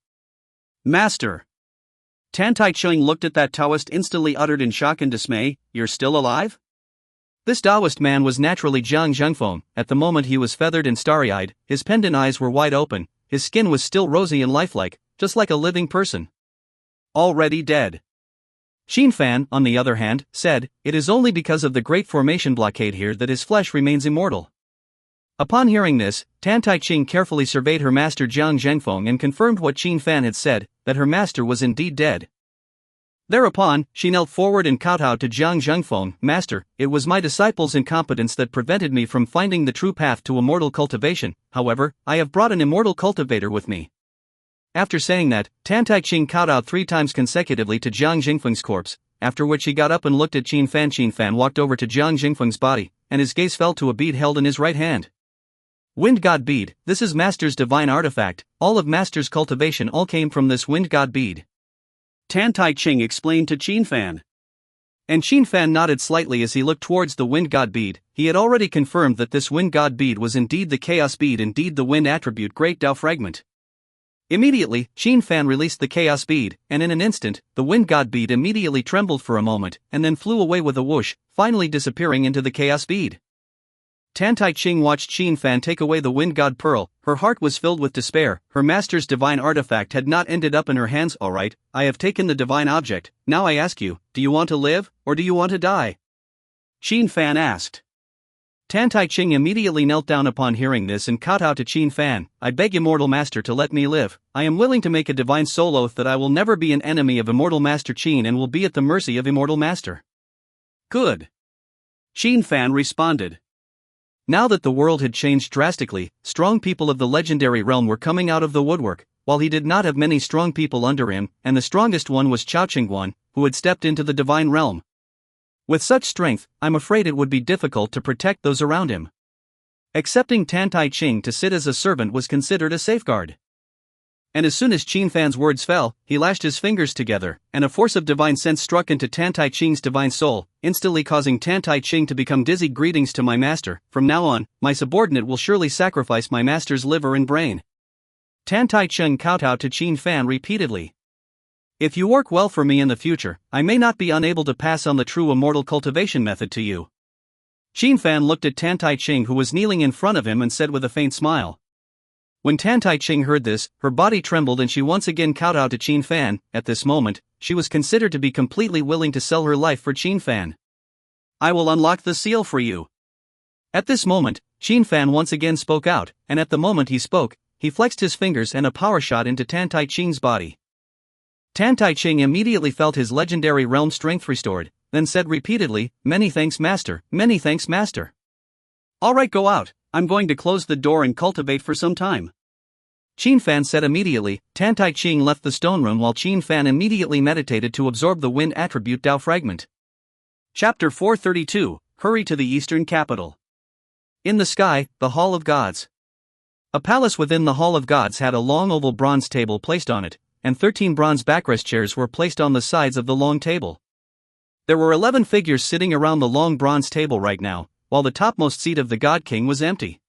Speaker 1: Master! Tan Tai Ching looked at that Taoist, instantly uttered in shock and dismay, "You're still alive?" This Taoist man was naturally Jiang Zhengfeng. At the moment he was feathered and starry-eyed, his pendant eyes were wide open, his skin was still rosy and lifelike, just like a living person. Already dead. Qin Fan, on the other hand, said, "It is only because of the great formation blockade here that his flesh remains immortal." Upon hearing this, Tan Tai Ching carefully surveyed her master Jiang Zhengfeng and confirmed what Qin Fan had said, that her master was indeed dead. Thereupon, she knelt forward and kowtowed to Jiang Zhengfeng, "Master, it was my disciples' incompetence that prevented me from finding the true path to immortal cultivation. However, I have brought an immortal cultivator with me." After saying that, Tan Tai Ching kowtowed 3 times consecutively to Jiang Jingfeng's corpse, after which he got up and looked at Qin Fan. Qin Fan walked over to Jiang Jingfeng's body, and his gaze fell to a bead held in his right hand. Wind God Bead, this is Master's divine artifact. All of Master's cultivation all came from this Wind God Bead. Tan Tai Ching explained to Qin Fan. And Qin Fan nodded slightly as he looked towards the Wind God Bead. He had already confirmed that this Wind God Bead was indeed the Chaos Bead, indeed the Wind attribute Great Tao Fragment. Immediately, Qin Fan released the Chaos Bead, and in an instant, the Wind God Bead immediately trembled for a moment, and then flew away with a whoosh, finally disappearing into the Chaos Bead. Tan Tai Ching watched Qin Fan take away the Wind God Pearl. Her heart was filled with despair. Her master's divine artifact had not ended up in her hands. "All right, I have taken the divine object. Now I ask you, do you want to live, or do you want to die?" Qin Fan asked. Tan Tai Ching immediately knelt down upon hearing this and kowtowed to Qin Fan. "I beg Immortal Master to let me live. I am willing to make a divine soul oath that I will never be an enemy of Immortal Master Qin and will be at the mercy of Immortal Master." "Good," Qin Fan responded. Now that the world had changed drastically, strong people of the legendary realm were coming out of the woodwork, while he did not have many strong people under him, and the strongest one was Chao Qingguan, who had stepped into the divine realm. With such strength, I'm afraid it would be difficult to protect those around him. Accepting Tan Tai Ching to sit as a servant was considered a safeguard. And as soon as Qin Fan's words fell, he lashed his fingers together, and a force of divine sense struck into Tan Tai Ching's divine soul, instantly causing Tan Tai Ching to become dizzy. "Greetings to my master. From now on, my subordinate will surely sacrifice my master's liver and brain." Tan Tai Ching kowtowed to Qin Fan repeatedly. "If you work well for me in the future, I may not be unable to pass on the true immortal cultivation method to you." Qin Fan looked at Tan Tai Ching, who was kneeling in front of him, and said with a faint smile. When Tan Tai Ching heard this, her body trembled and she once again kowtowed to Qin Fan. At this moment, she was considered to be completely willing to sell her life for Qin Fan. "I will unlock the seal for you." At this moment, Qin Fan once again spoke out, and at the moment he spoke, he flexed his fingers and a power shot into Tan Tai Ching's body. Tan Tai Ching immediately felt his legendary realm strength restored, then said repeatedly, "Many thanks, Master, many thanks, Master." "All right, go out. I'm going to close the door and cultivate for some time." Qin Fan said immediately. Tan Tai Ching left the stone room while Qin Fan immediately meditated to absorb the wind attribute Tao fragment. Chapter 432, Hurry to the Eastern Capital. In the sky, the Hall of Gods. A palace within the Hall of Gods had a long oval bronze table placed on it, and 13 bronze backrest chairs were placed on the sides of the long table. There were 11 figures sitting around the long bronze table right now, while the topmost seat of the God King was empty.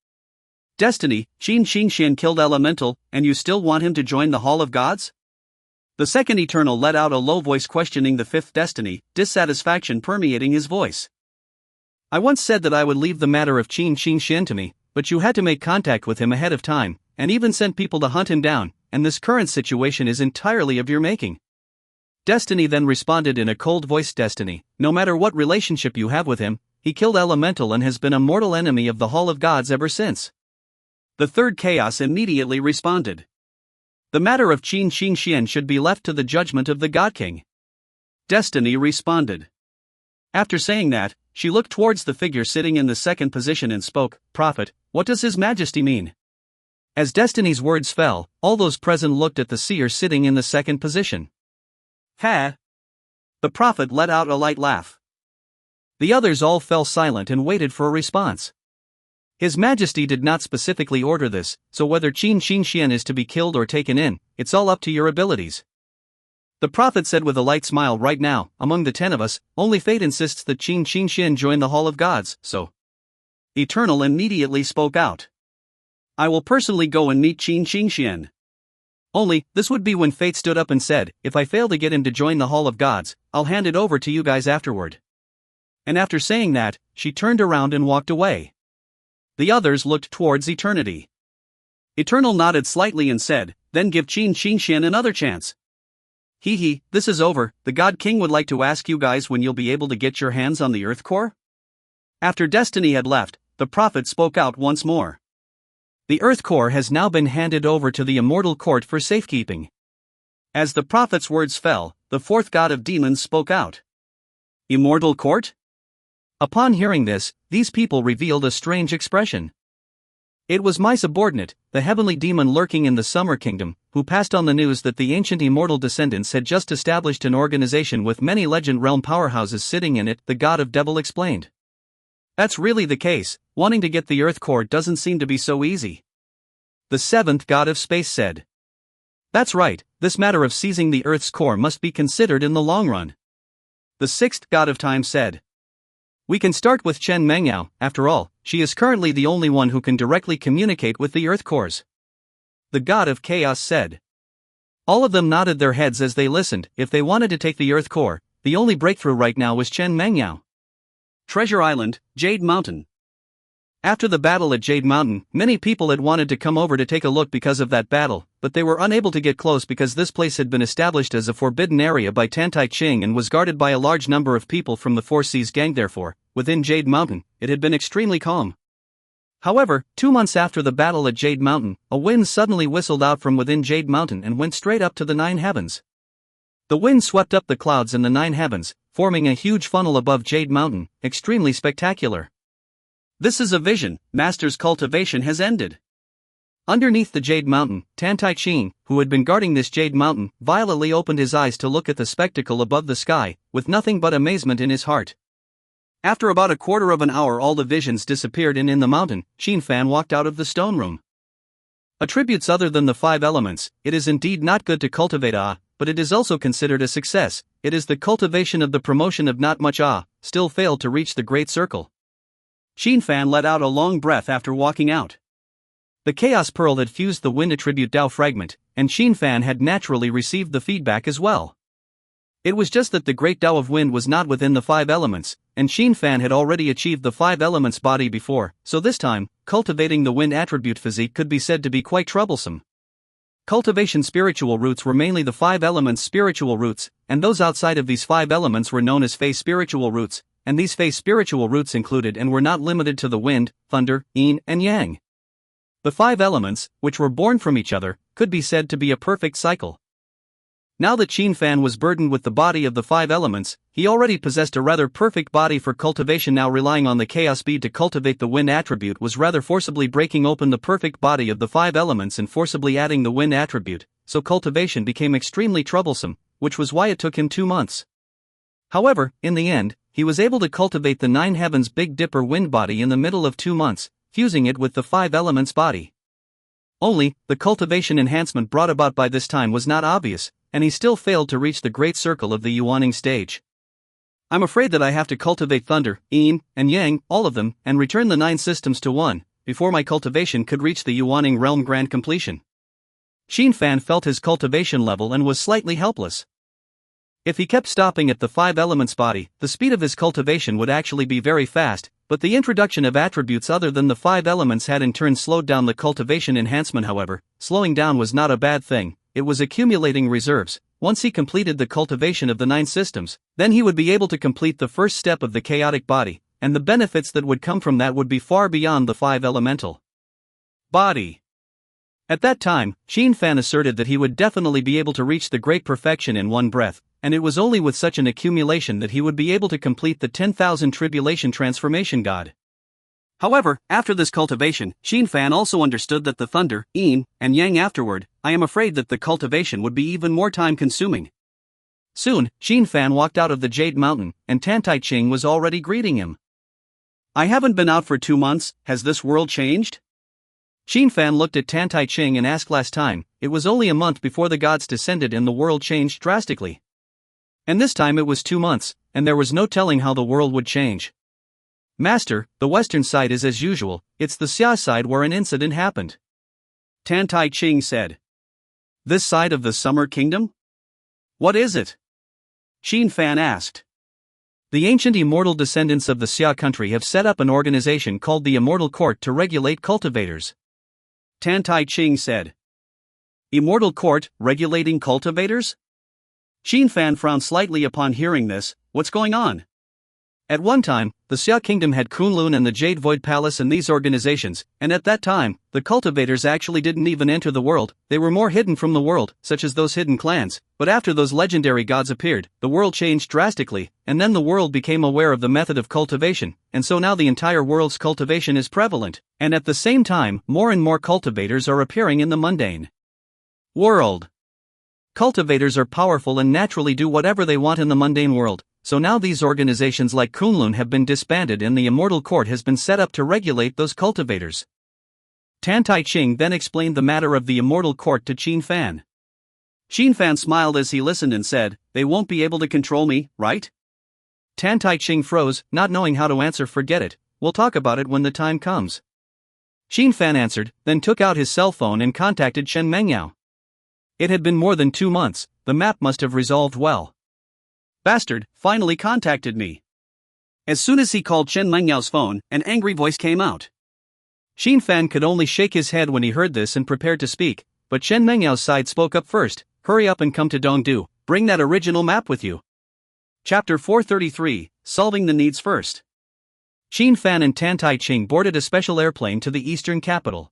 Speaker 1: "Destiny, Qin Xian killed Elemental, and you still want him to join the Hall of Gods?" The second Eternal let out a low voice questioning the fifth Destiny, dissatisfaction permeating his voice. "I once said that I would leave the matter of Qin Xian to me, but you had to make contact with him ahead of time. and even sent people to hunt him down, and this current situation is entirely of your making. Destiny then responded in a cold voice. Destiny, no matter what relationship you have with him, he killed Elemental and has been a mortal enemy of the Hall of Gods ever since. The third Chaos immediately responded. The matter of Qin Xingxian should be left to the judgment of the God King. Destiny responded. After saying that, she looked towards the figure sitting in the second position and spoke, Prophet, what does His Majesty mean? As Destiny's words fell, all those present looked at the seer sitting in the second position. Ha! The prophet let out a light laugh. The others all fell silent and waited for a response. His Majesty did not specifically order this, so whether Qin Xingxian is to be killed or taken in, it's all up to your abilities. The prophet said with a light smile. Right now, among the 10 of us, only fate insists that Qin Xingxian join the Hall of Gods, so. Eternal immediately spoke out. I will personally go and meet Qin Xingxian. Only, this would be when fate stood up and said, if I fail to get him to join the Hall of Gods, I'll hand it over to you guys afterward. And after saying that, she turned around and walked away. The others looked towards Eternity. Eternal nodded slightly and said, then give Qin Xingxian another chance. This is over. The God King would like to ask you guys when you'll be able to get your hands on the Earth Core? After Destiny had left, the prophet spoke out once more. The Earth Core has now been handed over to the Immortal Court for safekeeping. As the prophet's words fell, the fourth god of demons spoke out. Immortal Court? Upon hearing this, these people revealed a strange expression. It was my subordinate, the heavenly demon lurking in the Summer Kingdom, who passed on the news that the ancient immortal descendants had just established an organization with many legend realm powerhouses sitting in it, the god of devil explained. That's really the case, wanting to get the Earth Core doesn't seem to be so easy. The seventh god of space said. That's right, this matter of seizing the Earth's core must be considered in the long run. The sixth god of time said. We can start with Chen Mengyao, after all, she is currently the only one who can directly communicate with the Earth Cores. The god of chaos said. All of them nodded their heads as they listened. If they wanted to take the Earth Core, the only breakthrough right now was Chen Mengyao. Treasure Island, Jade Mountain. After the battle at Jade Mountain, many people had wanted to come over to take a look because of that battle, but they were unable to get close because this place had been established as a forbidden area by Tantai Ching and was guarded by a large number of people from the Four Seas gang. Therefore, within Jade Mountain, it had been extremely calm. However, 2 months after the battle at Jade Mountain, a wind suddenly whistled out from within Jade Mountain and went straight up to the 9 heavens. The wind swept up the clouds in the 9 heavens, forming a huge funnel above Jade Mountain, extremely spectacular. This is a vision. Master's cultivation has ended. Underneath the Jade Mountain, Tantai Ching, who had been guarding this Jade Mountain, violently opened his eyes to look at the spectacle above the sky, with nothing but amazement in his heart. After about a quarter of an hour all the visions disappeared and in the mountain, Xinfan walked out of the stone room. Attributes other than the 5 elements, it is indeed not good to cultivate but it is also considered a success. It is the cultivation of the promotion of not much still failed to reach the Great Circle. Xinfan let out a long breath after walking out. The Chaos Pearl had fused the wind attribute Dao fragment, and Xinfan had naturally received the feedback as well. It was just that the great Dao of wind was not within the 5 elements, and Xinfan had already achieved the 5 elements body before, so this time, cultivating the wind attribute physique could be said to be quite troublesome. Cultivation spiritual roots were mainly the 5 elements spiritual roots, and those outside of these 5 elements were known as phase spiritual roots, and these phase spiritual roots included and were not limited to the wind, thunder, yin, and yang. The 5 elements, which were born from each other, could be said to be a perfect cycle. Now that Xinfan was burdened with the body of the 5 elements, he already possessed a rather perfect body for cultivation. Now relying on the chaos speed to cultivate the wind attribute was rather forcibly breaking open the perfect body of the 5 elements and forcibly adding the wind attribute, so cultivation became extremely troublesome, which was why it took him 2 months. However, in the end, he was able to cultivate the 9 heavens Big Dipper wind body in the middle of 2 months, fusing it with the 5 elements body. Only, the cultivation enhancement brought about by this time was not obvious, and he still failed to reach the great circle of the Yuaning stage. I'm afraid that I have to cultivate thunder, yin, and yang, all of them, and return the 9 systems to 1, before my cultivation could reach the Yuaning realm grand completion. Xinfan felt his cultivation level and was slightly helpless. If he kept stopping at the 5 elements body, the speed of his cultivation would actually be very fast, but the introduction of attributes other than the 5 elements had in turn slowed down the cultivation enhancement. However, slowing down was not a bad thing, it was accumulating reserves. Once he completed the cultivation of the 9 systems, then he would be able to complete the first step of the chaotic body, and the benefits that would come from that would be far beyond the 5 elemental body. At that time, Qin Fan asserted that he would definitely be able to reach the great perfection in one breath, and it was only with such an accumulation that he would be able to complete the 10,000 tribulation transformation god. However, after this cultivation, Qin Fan also understood that the thunder, yin, and yang afterward, I am afraid that the cultivation would be even more time-consuming. Soon, Qin Fan walked out of the Jade Mountain, and Tan Tai Ching was already greeting him. I haven't been out for 2 months, has this world changed? Qin Fan looked at Tan Tai Ching and asked. Last time, it was only a month before the gods descended and the world changed drastically. And this time it was 2 months, and there was no telling how the world would change. Master, the western side is as usual, it's the Xia side where an incident happened. Tan Tai Ching said. This side of the Summer Kingdom? What is it? Qin Fan asked. The ancient immortal descendants of the Xia country have set up an organization called the Immortal Court to regulate cultivators. Tan Tai Ching said. Immortal Court, regulating cultivators? Qin Fan frowned slightly upon hearing this. What's going on? At one time, the Xia Kingdom had Kunlun and the Jade Void Palace and these organizations, and at that time, the cultivators actually didn't even enter the world, they were more hidden from the world, such as those hidden clans, but after those legendary gods appeared, the world changed drastically, and then the world became aware of the method of cultivation, and so now the entire world's cultivation is prevalent, and at the same time, more and more cultivators are appearing in the mundane world. Cultivators are powerful and naturally do whatever they want in the mundane world, so now these organizations like Kunlun have been disbanded and the Immortal Court has been set up to regulate those cultivators. Tan Tai Ching then explained the matter of the Immortal Court to Qin Fan. Qin Fan smiled as he listened and said, they won't be able to control me, right? Tan Tai Ching froze, not knowing how to answer. Forget it, we'll talk about it when the time comes. Qin Fan answered, then took out his cell phone and contacted Chen Mengyao. It had been more than 2 months, the map must have resolved well. Bastard, finally contacted me. As soon as he called Chen Mengyao's phone, an angry voice came out. Qin Fan could only shake his head when he heard this and prepared to speak, but Chen Mengyao's side spoke up first. Hurry up and come to Dongdu, bring that original map with you. Chapter 433, Solving the Needs First. Qin Fan and Tan Tai Ching boarded a special airplane to the eastern capital.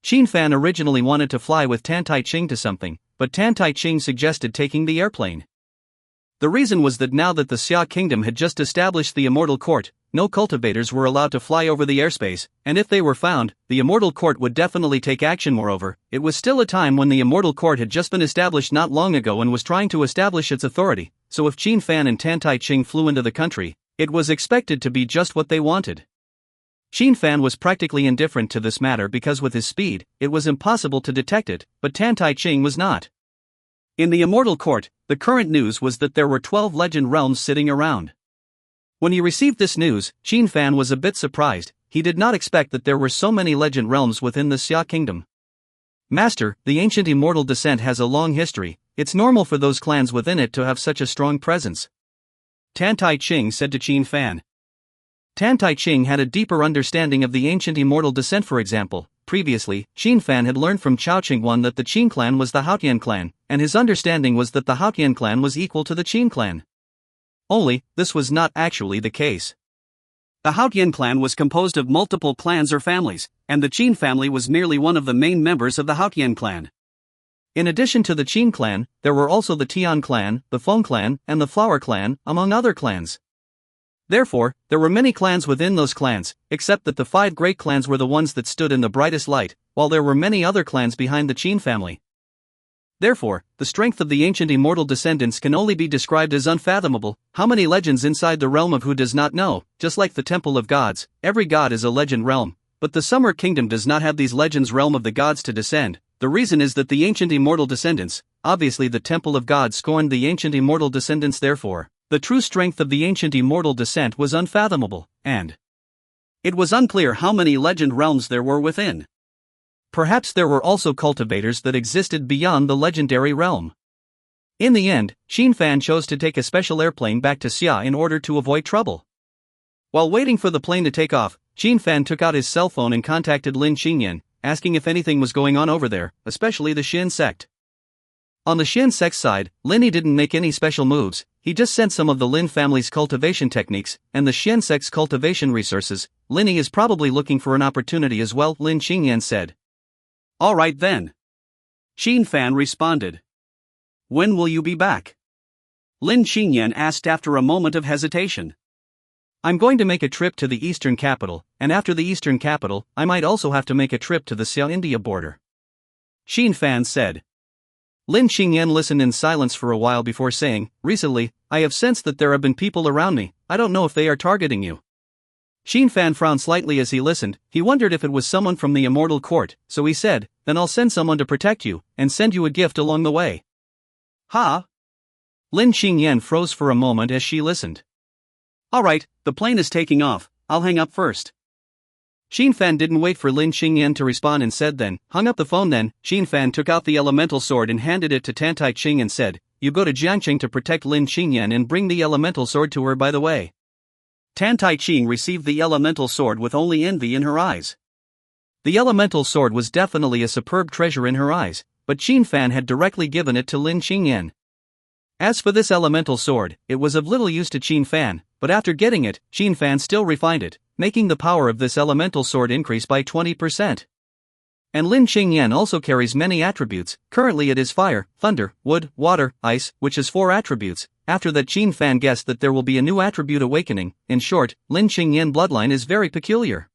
Speaker 1: Qin Fan originally wanted to fly with Tan Tai Ching to something, but Tan Tai Ching suggested taking the airplane. The reason was that now that the Xia Kingdom had just established the Immortal Court, no cultivators were allowed to fly over the airspace, and if they were found, the Immortal Court would definitely take action. Moreover, it was still a time when the Immortal Court had just been established not long ago and was trying to establish its authority, so if Qin Fan and Tan Tai Ching flew into the country, it was expected to be just what they wanted. Qin Fan was practically indifferent to this matter because with his speed, it was impossible to detect it, but Tan Tai Ching was not. In the Immortal Court, the current news was that there were 12 legend realms sitting around. When he received this news, Qin Fan was a bit surprised. He did not expect that there were so many legend realms within the Xia Kingdom. Master, the ancient immortal descent has a long history, it's normal for those clans within it to have such a strong presence. Tan Tai Ching said to Qin Fan. Tan Tai Ching had a deeper understanding of the ancient immortal descent. For example, previously, Qin Fan had learned from Chao Qingwan that the Qin clan was the Haotian clan, and his understanding was that the Haotian clan was equal to the Qin clan. Only, this was not actually the case. The Haotian clan was composed of multiple clans or families, and the Qin family was merely one of the main members of the Haotian clan. In addition to the Qin clan, there were also the Tian clan, the Feng clan, and the Flower clan, among other clans. Therefore, there were many clans within those clans, except that the 5 great clans were the ones that stood in the brightest light, while there were many other clans behind the Qin family. Therefore, the strength of the ancient immortal descendants can only be described as unfathomable. How many legends inside the realm of who does not know? Just like the Temple of Gods, every god is a legend realm, but the Summer Kingdom does not have these legends realm of the gods to descend. The reason is that the ancient immortal descendants, obviously the Temple of God scorned the ancient immortal descendants. Therefore, the true strength of the ancient immortal descent was unfathomable, and it was unclear how many legend realms there were within. Perhaps there were also cultivators that existed beyond the legendary realm. In the end, Xin Fan chose to take a special airplane back to Xia in order to avoid trouble. While waiting for the plane to take off, Xin Fan took out his cell phone and contacted Lin Qingyan, asking if anything was going on over there, especially the Xin sect. On the Xin sect's side, Linny didn't make any special moves, he just sent some of the Lin family's cultivation techniques and the Xin sect's cultivation resources. Linny is probably looking for an opportunity as well, Lin Qingyan said. Alright then. Xin Fan responded. When will you be back? Lin Qingyan asked after a moment of hesitation. I'm going to make a trip to the eastern capital, and after the eastern capital, I might also have to make a trip to the Xia-India border. Xin Fan said. Lin Qingyan listened in silence for a while before saying, Recently, I have sensed that there have been people around me, I don't know if they are targeting you. Xin Fan frowned slightly as he listened, he wondered if it was someone from the Immortal Court, so he said, Then I'll send someone to protect you, and send you a gift along the way. Ha? Lin Qingyan froze for a moment as she listened. Alright, the plane is taking off, I'll hang up first. Xin Fan didn't wait for Lin Qingyan to respond and said then, hung up the phone then. Xin Fan took out the elemental sword and handed it to Tan Tai Ching and said, You go to Jiangqing to protect Lin Qingyan and bring the elemental sword to her by the way. Tan Tai Ching received the elemental sword with only envy in her eyes. The elemental sword was definitely a superb treasure in her eyes, but Xin Fan had directly given it to Lin Qingyan. As for this elemental sword, it was of little use to Xin Fan, but after getting it, Xin Fan still refined it, making the power of this elemental sword increase by 20%. And Lin Qingyan also carries many attributes, currently it is fire, thunder, wood, water, ice, which is 4 attributes. After that Xin Fan guessed that there will be a new attribute awakening. In short, Lin Qingyan bloodline is very peculiar.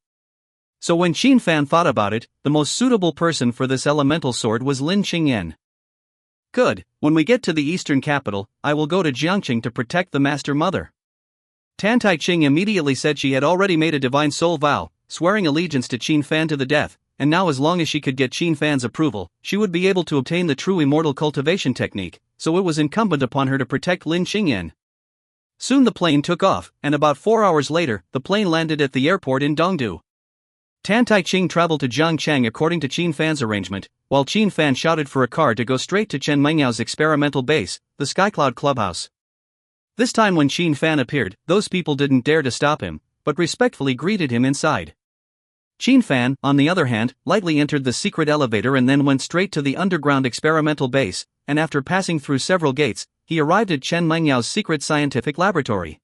Speaker 1: So when Xin Fan thought about it, the most suitable person for this elemental sword was Lin Qingyan. Good, when we get to the eastern capital, I will go to Jiangqing to protect the Master Mother. Tan Tai Ching immediately said she had already made a divine soul vow, swearing allegiance to Xin Fan to the death, and now as long as she could get Xin Fan's approval, she would be able to obtain the true immortal cultivation technique, so it was incumbent upon her to protect Lin Qingyan. Soon the plane took off, and about 4 hours later, the plane landed at the airport in Dongdu. Tan Tai Ching traveled to Jiangchang according to Xin Fan's arrangement, while Xin Fan shouted for a car to go straight to Chen Mengyao's experimental base, the Skycloud Clubhouse. This time when Xin Fan appeared, those people didn't dare to stop him, but respectfully greeted him inside. Xin Fan, on the other hand, lightly entered the secret elevator and then went straight to the underground experimental base, and after passing through several gates, he arrived at Chen Mengyao's secret scientific laboratory.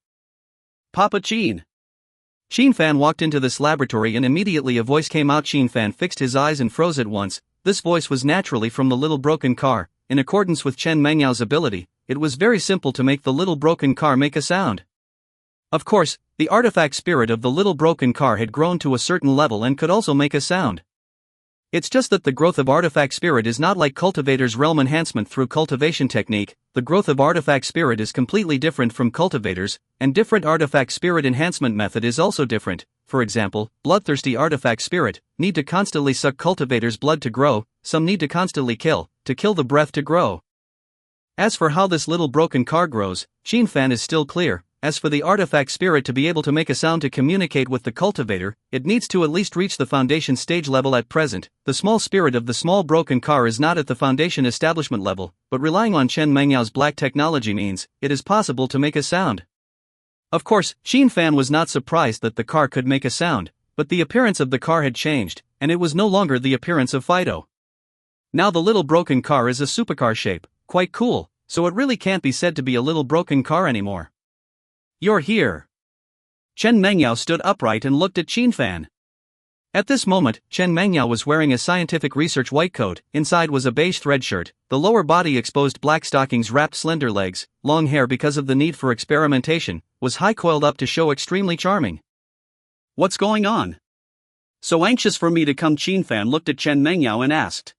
Speaker 1: Papa Qin. Xin Fan walked into this laboratory and immediately a voice came out. Xin Fan fixed his eyes and froze at once. This voice was naturally from the little broken car. In accordance with Chen Mengyao's ability, it was very simple to make the little broken car make a sound. Of course, the artifact spirit of the little broken car had grown to a certain level and could also make a sound. It's just that the growth of artifact spirit is not like cultivator's realm enhancement through cultivation technique. The growth of artifact spirit is completely different from cultivators, and different artifact spirit enhancement method is also different. For example, bloodthirsty artifact spirit need to constantly suck cultivator's blood to grow, some need to constantly kill the breath to grow. As for how this little broken car grows, Xin Fan is still clear. As for the artifact spirit to be able to make a sound to communicate with the cultivator, it needs to at least reach the foundation stage level at present. The small spirit of the small broken car is not at the foundation establishment level, but relying on Chen Mengyao's black technology means it is possible to make a sound. Of course, Xin Fan was not surprised that the car could make a sound, but the appearance of the car had changed, and it was no longer the appearance of Fido. Now the little broken car is a supercar shape, quite cool, so it really can't be said to be a little broken car anymore. You're here. Chen Mengyao stood upright and looked at Xin Fan. At this moment, Chen Mengyao was wearing a scientific research white coat, inside was a beige thread shirt, the lower body exposed black stockings wrapped slender legs, long hair because of the need for experimentation, was high coiled up to show extremely charming. What's going on? So anxious for me to come? Xin Fan looked at Chen Mengyao and asked.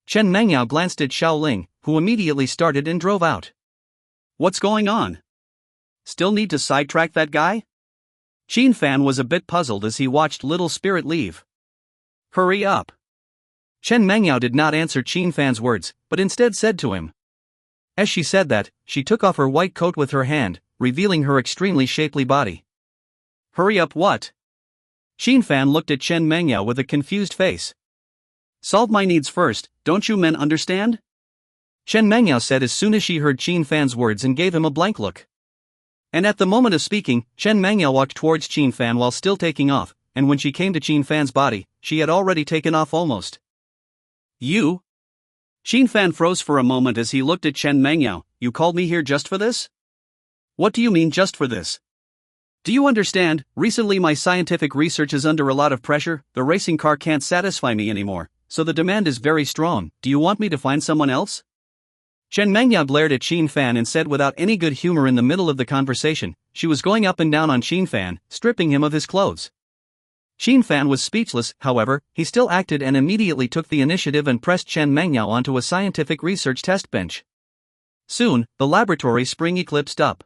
Speaker 1: Chen Mengyao glanced at Xiaoling, who immediately started and drove out. What's going on? Still need to sidetrack that guy? Xin Fan was a bit puzzled as he watched Little Spirit leave. Hurry up. Chen Mengyao did not answer Xin Fan's words, but instead said to him. As she said that, she took off her white coat with her hand, revealing her extremely shapely body. Hurry up what? Xin Fan looked at Chen Mengyao with a confused face. Solve my needs first, don't you men understand? Chen Mengyao said as soon as she heard Qin Fan's words and gave him a blank look. And at the moment of speaking, Chen Mengyao walked towards Qin Fan while still taking off, and when she came to Qin Fan's body, she had already taken off almost. You? Qin Fan froze for a moment as he looked at Chen Mengyao. You called me here just for this? What do you mean just for this? Do you understand? Recently my scientific research is under a lot of pressure, the racing car can't satisfy me anymore, so the demand is very strong. Do you want me to find someone else? Chen Mengyao glared at Qin Fan and said without any good humor in the middle of the conversation. She was going up and down on Qin Fan, stripping him of his clothes. Qin Fan was speechless, however, he still acted and immediately took the initiative and pressed Chen Mengyao onto a scientific research test bench. Soon, the laboratory spring eclipsed up.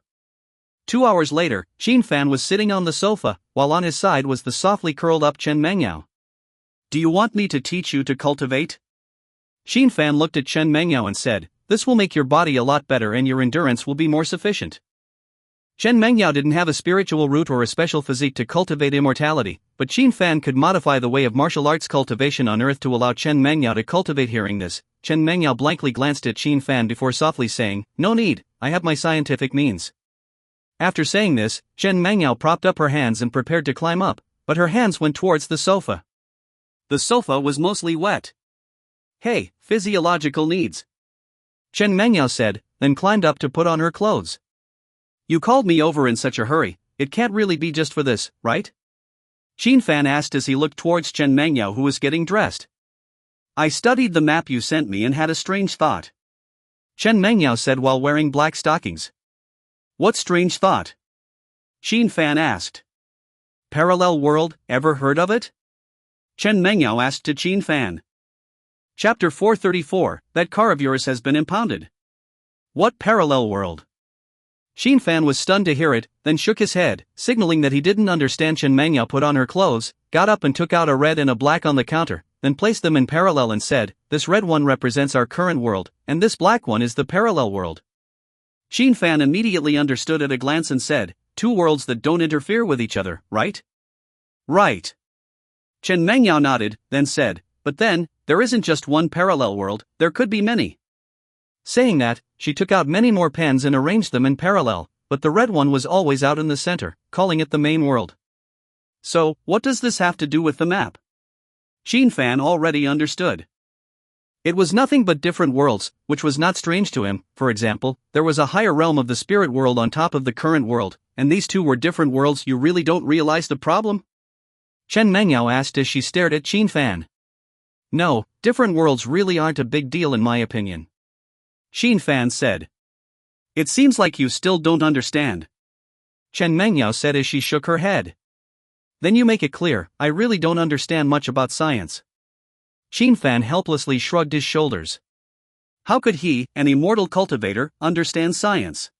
Speaker 1: 2 hours later, Qin Fan was sitting on the sofa, while on his side was the softly curled up Chen Mengyao. Do you want me to teach you to cultivate? Qin Fan looked at Chen Mengyao and said, this will make your body a lot better and your endurance will be more sufficient. Chen Mengyao didn't have a spiritual root or a special physique to cultivate immortality, but Qin Fan could modify the way of martial arts cultivation on Earth to allow Chen Mengyao to cultivate. Hearing this, Chen Mengyao blankly glanced at Qin Fan before softly saying, no need, I have my scientific means. After saying this, Chen Mengyao propped up her hands and prepared to climb up, but her hands went towards the sofa. The sofa was mostly wet. Hey, physiological needs. Chen Mengyao said, then climbed up to put on her clothes. You called me over in such a hurry, it can't really be just for this, right? Qin Fan asked as he looked towards Chen Mengyao who was getting dressed. I studied the map you sent me and had a strange thought. Chen Mengyao said while wearing black stockings. What strange thought? Qin Fan asked. Parallel world, ever heard of it? Chen Mengyao asked to Qin Fan. Chapter 434, that car of yours has been impounded. What parallel world? Qin Fan was stunned to hear it, then shook his head, signaling that he didn't understand. Chen Mengyao put on her clothes, got up and took out a red and a black on the counter, then placed them in parallel and said, this red one represents our current world, and this black one is the parallel world. Qin Fan immediately understood at a glance and said, two worlds that don't interfere with each other, right? Right. Chen Mengyao nodded, then said, but then, there isn't just one parallel world, there could be many. Saying that, she took out many more pens and arranged them in parallel, but the red one was always out in the center, calling it the main world. So, what does this have to do with the map? Qin Fan already understood. It was nothing but different worlds, which was not strange to him. For example, there was a higher realm of the spirit world on top of the current world, and these two were different worlds. You really don't realize the problem? Chen Mengyao asked as she stared at Qin Fan. No, different worlds really aren't a big deal in my opinion. Qin Fan said. It seems like you still don't understand. Chen Mengyao said as she shook her head. Then you make it clear, I really don't understand much about science. Qin Fan helplessly shrugged his shoulders. How could he, an immortal cultivator, understand science?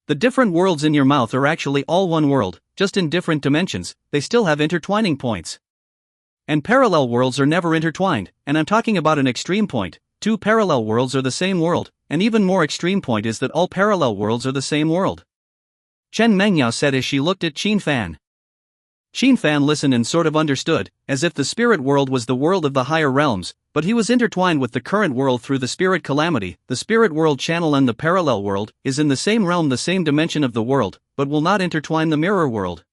Speaker 1: The different worlds in your mouth are actually all one world, just in different dimensions, they still have intertwining points. And parallel worlds are never intertwined, and I'm talking about an extreme point. Two parallel worlds are the same world, an even more extreme point is that all parallel worlds are the same world. Chen Mengyao said as she looked at Qin Fan. Qin Fan listened and sort of understood, as if the spirit world was the world of the higher realms, but he was intertwined with the current world through the spirit calamity. The spirit world channel and the parallel world is in the same realm, the same dimension of the world, but will not intertwine the mirror world.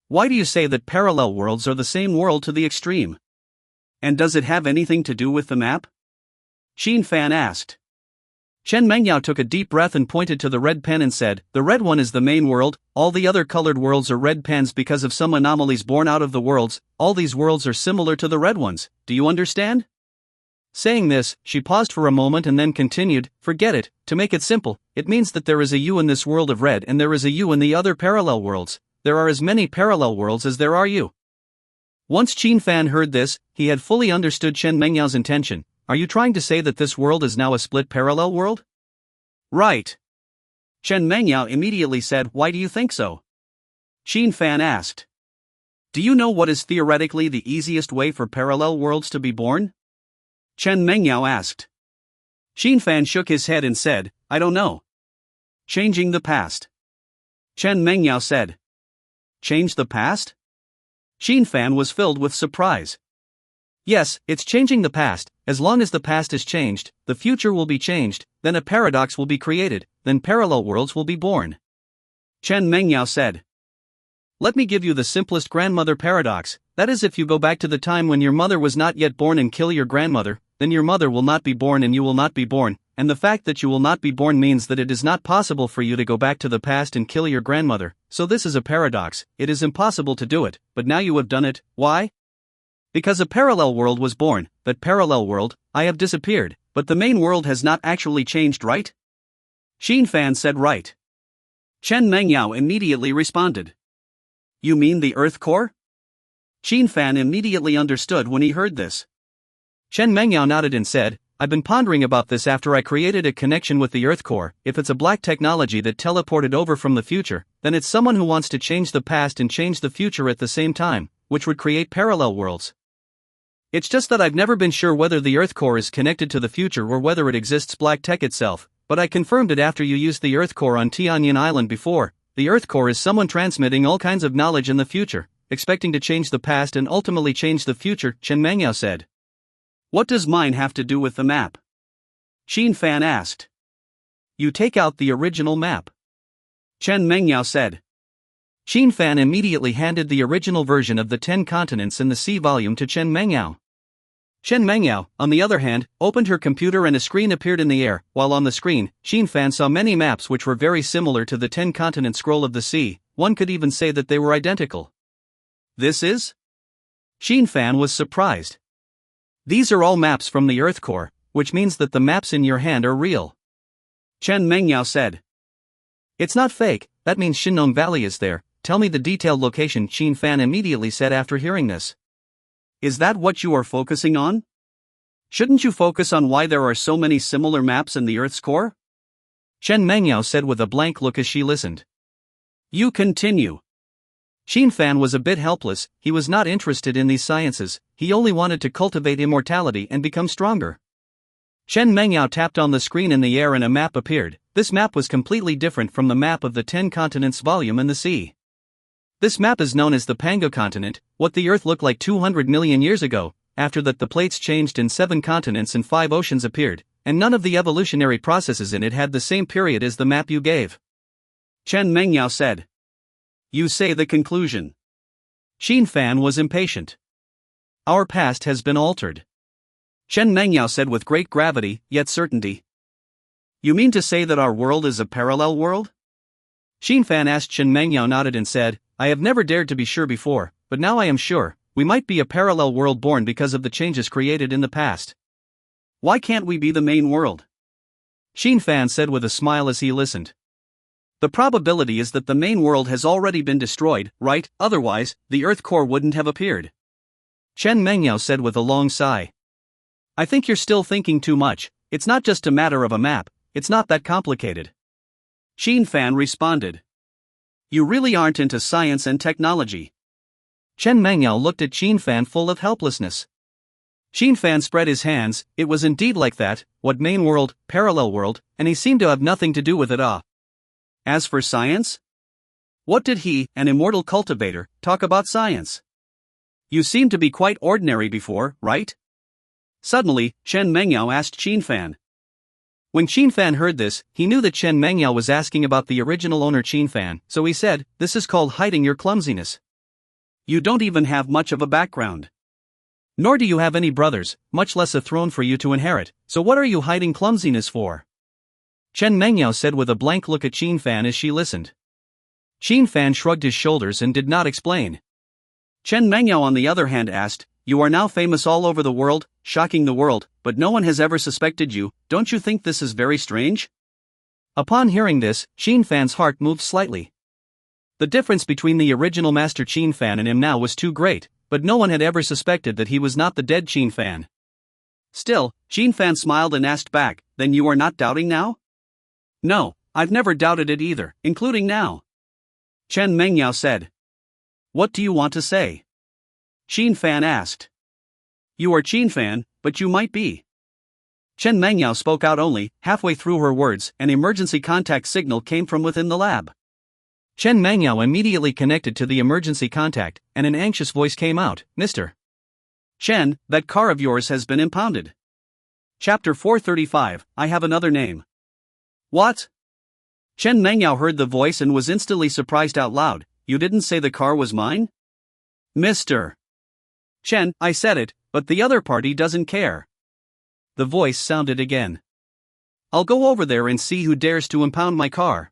Speaker 1: Why do you say that parallel worlds are the same world to the extreme? And does it have anything to do with the map? Qin Fan asked. Chen Mengyao took a deep breath and pointed to the red pen and said, the red one is the main world, all the other colored worlds are red pens because of some anomalies born out of the worlds, all these worlds are similar to the red ones, do you understand? Saying this, she paused for a moment and then continued, forget it, to make it simple, it means that there is a you in this world of red and there is a you in the other parallel worlds, there are as many parallel worlds as there are you. Once Qin Fan heard this, he had fully understood Chen Mengyao's intention. Are you trying to say that this world is now a split parallel world? Right. Chen Mengyao immediately said, why do you think so? Qin Fan asked. Do you know what is theoretically the easiest way for parallel worlds to be born? Chen Mengyao asked. Qin Fan shook his head and said, I don't know. Changing the past. Chen Mengyao said. Change the past? Qin Fan was filled with surprise. Yes, it's changing the past, as long as the past is changed, the future will be changed, then a paradox will be created, then parallel worlds will be born. Chen Mengyao said. Let me give you the simplest grandmother paradox, that is, if you go back to the time when your mother was not yet born and kill your grandmother, then your mother will not be born and you will not be born, and the fact that you will not be born means that it is not possible for you to go back to the past and kill your grandmother, so this is a paradox, it is impossible to do it, but now you have done it, why? Because a parallel world was born, that parallel world, I have disappeared, but the main world has not actually changed, right? Xin Fan said right. Chen Mengyao immediately responded. You mean the Earth core? Xin Fan immediately understood when he heard this. Chen Mengyao nodded and said, I've been pondering about this after I created a connection with the Earth core. If it's a black technology that teleported over from the future, then it's someone who wants to change the past and change the future at the same time, which would create parallel worlds. It's just that I've never been sure whether the Earth core is connected to the future or whether it exists black tech itself, but I confirmed it after you used the Earth core on Tianyin Island before. The Earth core is someone transmitting all kinds of knowledge in the future, expecting to change the past and ultimately change the future, Chen Mengyao said. What does mine have to do with the map? Xin Fan asked. You take out the original map. Chen Mengyao said. Xin Fan immediately handed the original version of the 10 continents in the sea volume to Chen Mengyao. Chen Mengyao, on the other hand, opened her computer and a screen appeared in the air, while on the screen, Xin Fan saw many maps which were very similar to the 10 continent scroll of the sea, one could even say that they were identical. This is? Xin Fan was surprised. These are all maps from the Earth core, which means that the maps in your hand are real. Chen Mengyao said. It's not fake, that means Shinnong Valley is there, tell me the detailed location, Xin Fan immediately said after hearing this. Is that what you are focusing on? Shouldn't you focus on why there are so many similar maps in the Earth's core? Chen Mengyao said with a blank look as she listened. You continue. Xin Fan was a bit helpless, he was not interested in these sciences, he only wanted to cultivate immortality and become stronger. Chen Mengyao tapped on the screen in the air and a map appeared. This map was completely different from the map of the 10 continents volume in the sea. This map is known as the Pango continent, what the Earth looked like 200 million years ago. After that the plates changed and 7 continents and 5 oceans appeared, and none of the evolutionary processes in it had the same period as the map you gave. Chen Mengyao said. You say the conclusion. Xin Fan was impatient. Our past has been altered. Chen Mengyao said with great gravity, yet certainty. You mean to say that our world is a parallel world? Xin Fan asked. Chen Mengyao nodded and said, I have never dared to be sure before, but now I am sure, we might be a parallel world born because of the changes created in the past. Why can't we be the main world? Xin Fan said with a smile as he listened. The probability is that the main world has already been destroyed, right? Otherwise, the Earth core wouldn't have appeared. Chen Mengyao said with a long sigh. I think you're still thinking too much, it's not just a matter of a map, it's not that complicated. Xin Fan responded. You really aren't into science and technology. Chen Mengyao looked at Xin Fan full of helplessness. Xin Fan spread his hands, it was indeed like that, what main world, parallel world, and he seemed to have nothing to do with it. As for science? What did he, an immortal cultivator, talk about science? You seemed to be quite ordinary before, right? Suddenly, Chen Mengyao asked Xin Fan. When Xin Fan heard this, he knew that Chen Mengyao was asking about the original owner Xin Fan, so he said, this is called hiding your clumsiness. You don't even have much of a background. Nor do you have any brothers, much less a throne for you to inherit, so what are you hiding clumsiness for? Chen Mengyao said with a blank look at Xin Fan as she listened. Xin Fan shrugged his shoulders and did not explain. Chen Mengyao on the other hand asked, you are now famous all over the world, shocking the world, but no one has ever suspected you, don't you think this is very strange? Upon hearing this, Xin Fan's heart moved slightly. The difference between the original master Xin Fan and him now was too great, but no one had ever suspected that he was not the dead Xin Fan. Still, Xin Fan smiled and asked back, then you are not doubting now? No, I've never doubted it either, including now. Chen Mengyao said. What do you want to say? Xin Fan asked. You are Xin Fan, but you might be. Chen Mengyao spoke out only. Halfway through her words, an emergency contact signal came from within the lab. Chen Mengyao immediately connected to the emergency contact, and an anxious voice came out, Mr. Chen, that car of yours has been impounded. Chapter 435, I have another name. What? Chen Mengyao heard the voice and was instantly surprised out loud. You didn't say the car was mine? Mr. Chen, I said it, but the other party doesn't care. The voice sounded again. I'll go over there and see who dares to impound my car.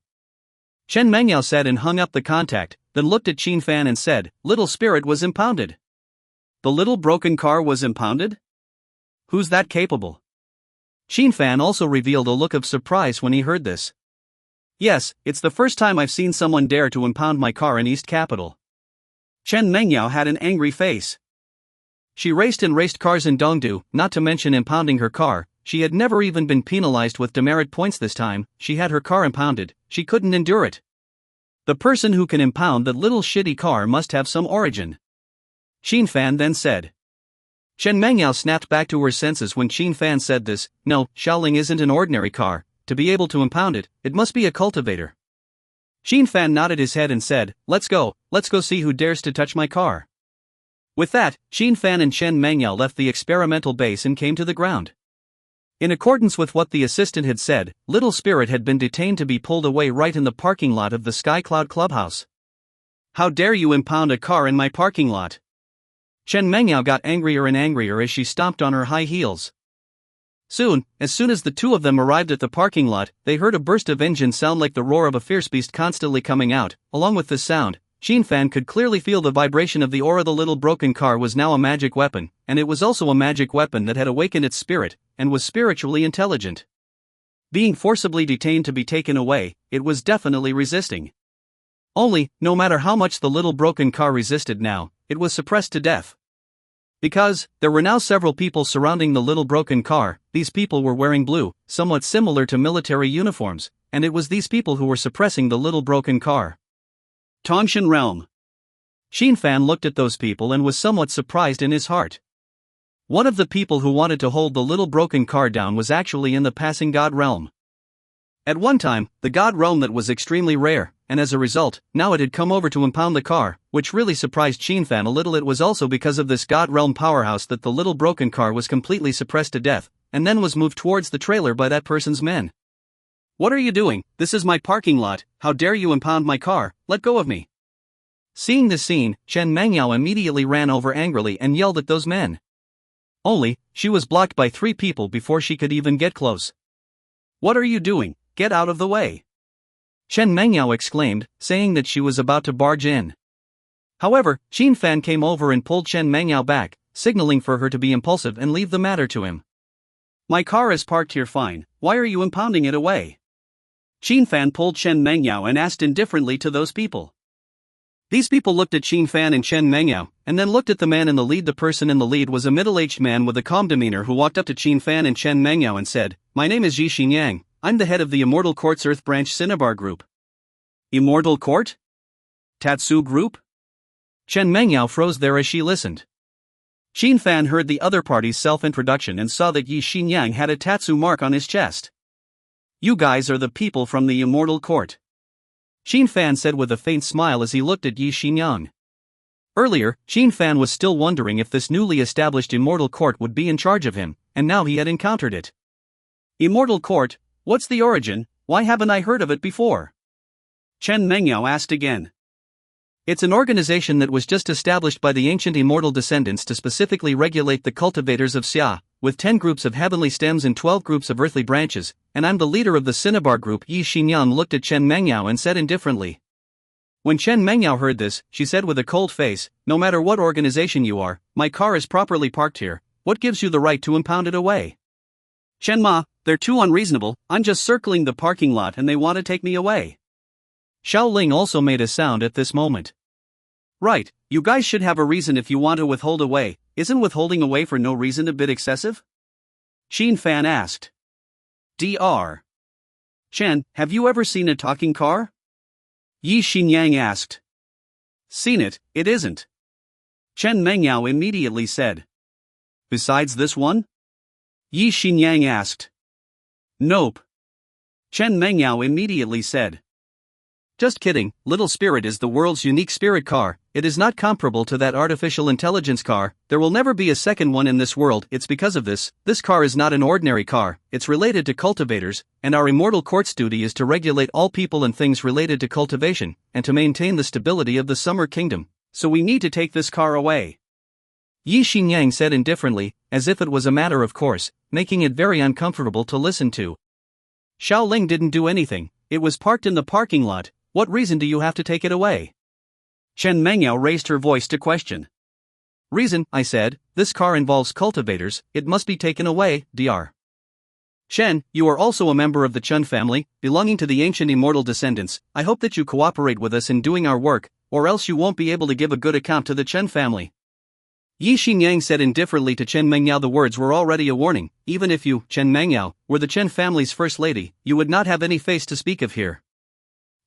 Speaker 1: Chen Mengyao said and hung up the contact, then looked at Qin Fan and said, Little Spirit was impounded. The little broken car was impounded? Who's that capable? Qin Fan also revealed a look of surprise when he heard this. Yes, it's the first time I've seen someone dare to impound my car in East Capital. Chen Mengyao had an angry face. She raced cars in Dongdu, not to mention impounding her car. She had never even been penalized with demerit points this time. She had her car impounded, she couldn't endure it. The person who can impound that little shitty car must have some origin. Qin Fan then said. Chen Mengyao snapped back to her senses when Qin Fan said this. No, Xiaoling isn't an ordinary car. To be able to impound it, it must be a cultivator. Qin Fan nodded his head and said, let's go see who dares to touch my car. With that, Qin Fan and Chen Mengyao left the experimental base and came to the ground. In accordance with what the assistant had said, Little Spirit had been detained to be pulled away right in the parking lot of the Sky Cloud Clubhouse. How dare you impound a car in my parking lot? Chen Mengyao got angrier and angrier as she stomped on her high heels. As soon as the two of them arrived at the parking lot, they heard a burst of engine sound like the roar of a fierce beast constantly coming out. Along with this sound, Qin Fan could clearly feel the vibration of the aura. The little broken car was now a magic weapon, and it was also a magic weapon that had awakened its spirit, and was spiritually intelligent. Being forcibly detained to be taken away, it was definitely resisting. Only, no matter how much the little broken car resisted now, it was suppressed to death. Because, there were now several people surrounding the little broken car. These people were wearing blue, somewhat similar to military uniforms, and it was these people who were suppressing the little broken car. Tongshan Realm. Qin Fan looked at those people and was somewhat surprised in his heart. One of the people who wanted to hold the little broken car down was actually in the passing God Realm. At one time, the God Realm that was extremely rare, and as a result, now it had come over to impound the car, which really surprised Qin Fan a little. It was also because of this God Realm powerhouse that the little broken car was completely suppressed to death, and then was moved towards the trailer by that person's men. What are you doing? This is my parking lot. How dare you impound my car? Let go of me. Seeing this scene, Chen Mengyao immediately ran over angrily and yelled at those men. Only, she was blocked by 3 people before she could even get close. What are you doing? Get out of the way. Chen Mengyao exclaimed, saying that she was about to barge in. However, Qin Fan came over and pulled Chen Mengyao back, signaling for her to be impulsive and leave the matter to him. My car is parked here fine, why are you impounding it away? Qin Fan pulled Chen Mengyao and asked indifferently to those people. These people looked at Qin Fan and Chen Mengyao, and then looked at the man in the lead. The person in the lead was a middle-aged man with a calm demeanor who walked up to Qin Fan and Chen Mengyao and said, My name is Yi Xinyang, I'm the head of the Immortal Court's Earth Branch Cinnabar Group. Immortal Court? Tatsu Group? Chen Mengyao froze there as she listened. Qin Fan heard the other party's self-introduction and saw that Yi Xinyang had a Tatsu mark on his chest. You guys are the people from the Immortal Court. Qin Fan said with a faint smile as he looked at Yi Xinyang. Earlier, Qin Fan was still wondering if this newly established Immortal Court would be in charge of him, and now he had encountered it. Immortal Court? What's the origin? Why haven't I heard of it before? Chen Mengyao asked again. It's an organization that was just established by the ancient immortal descendants to specifically regulate the cultivators of Xia, with 10 groups of heavenly stems and 12 groups of earthly branches, and I'm the leader of the Cinnabar group. Yi Xinyang looked at Chen Mengyao and said indifferently. When Chen Mengyao heard this, she said with a cold face, No matter what organization you are, my car is properly parked here. What gives you the right to impound it away? Chen Ma, they're too unreasonable. I'm just circling the parking lot and they want to take me away. Xiao Ling also made a sound at this moment. Right, you guys should have a reason if you want to withhold away. Isn't withholding away for no reason a bit excessive? Qin Fan asked. Dr. Chen, have you ever seen a talking car? Yi Xinyang asked. Seen it, it isn't. Chen Mengyao immediately said. Besides this one? Yi Xinyang asked. Nope. Chen Mengyao immediately said. Just kidding, Little Spirit is the world's unique spirit car, it is not comparable to that artificial intelligence car. There will never be a second one in this world. It's because of this car is not an ordinary car, it's related to cultivators, and our immortal court's duty is to regulate all people and things related to cultivation, and to maintain the stability of the Summer Kingdom. So we need to take this car away. Yi Xinyang said indifferently, as if it was a matter of course, making it very uncomfortable to listen to. Xiaoling didn't do anything, it was parked in the parking lot. What reason do you have to take it away? Chen Mengyao raised her voice to question. Reason, I said, this car involves cultivators, it must be taken away, Dr. Shen, you are also a member of the Chen family, belonging to the ancient immortal descendants. I hope that you cooperate with us in doing our work, or else you won't be able to give a good account to the Chen family. Yi Xinyang said indifferently to Chen Mengyao. The words were already a warning. Even if you, Chen Mengyao, were the Chen family's first lady, you would not have any face to speak of here.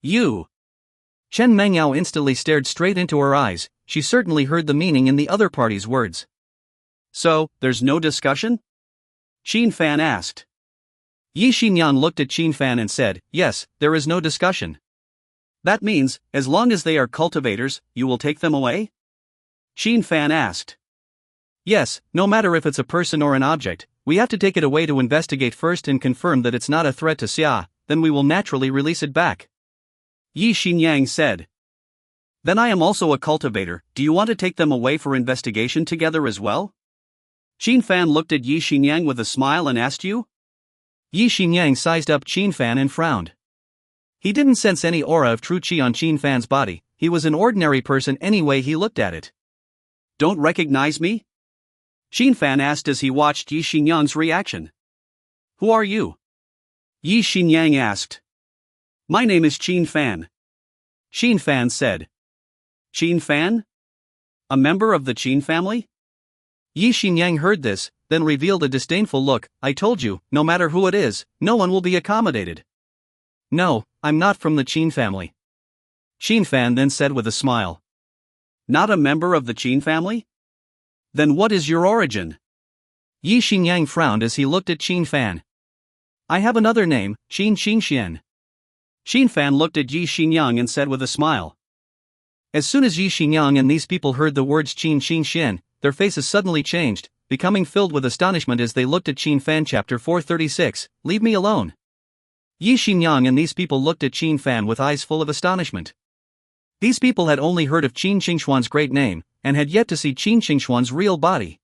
Speaker 1: You. Chen Mengyao instantly stared straight into her eyes. She certainly heard the meaning in the other party's words. So, there's no discussion? Qin Fan asked. Yi Xinyang looked at Qin Fan and said, yes, there is no discussion. That means, as long as they are cultivators, you will take them away? Qin Fan asked. Yes, no matter if it's a person or an object, we have to take it away to investigate first and confirm that it's not a threat to Xia, then we will naturally release it back. Yi Xinyang said. Then I am also a cultivator, do you want to take them away for investigation together as well? Qin Fan looked at Yi Xinyang with a smile and asked you? Yi Xinyang sized up Qin Fan and frowned. He didn't sense any aura of true qi on Qin Fan's body, he was an ordinary person any way he looked at it. Don't recognize me? Qin Fan asked as he watched Yi Xinyang's reaction. Who are you? Yi Xinyang asked. My name is Qin Fan. Qin Fan said. Qin Fan? A member of the Qin family? Yi Xinyang heard this, then revealed a disdainful look. I told you, no matter who it is, no one will be accommodated. No, I'm not from the Qin family. Qin Fan then said with a smile. Not a member of the Qin family? Then what is your origin? Yi Xinyang frowned as he looked at Qin Fan. I have another name, Qin Xingxian. Qin Fan looked at Yi Xinyang and said with a smile. As soon as Yi Xinyang and these people heard the words Qin Xingxian, their faces suddenly changed, becoming filled with astonishment as they looked at Qin Fan. Chapter 436, Leave me alone. Yi Xinyang and these people looked at Qin Fan with eyes full of astonishment. These people had only heard of Qin Xingxuan's great name, and had yet to see Qin Xingxuan's real body.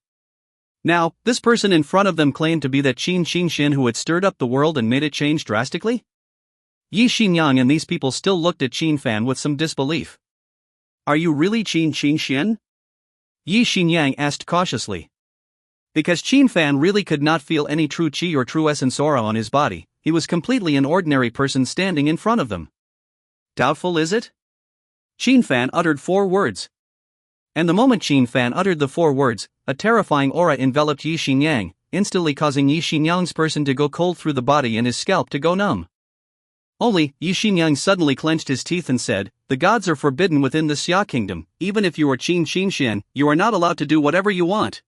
Speaker 1: Now, this person in front of them claimed to be that Qin Xingxian who had stirred up the world and made it change drastically? Yi Xinyang and these people still looked at Qin Fan with some disbelief. Are you really Qin Xingxian? Yi Xinyang asked cautiously. Because Qin Fan really could not feel any true qi or true essence aura on his body, he was completely an ordinary person standing in front of them. Doubtful is it? Qin Fan uttered 4 words. And the moment Qin Fan uttered the 4 words, a terrifying aura enveloped Yi Xinyang, instantly causing Yi Xinyang's person to go cold through the body and his scalp to go numb. Only, Yi Xinyang suddenly clenched his teeth and said, the gods are forbidden within the Xia kingdom, even if you are Qin Xingxian, you are not allowed to do whatever you want.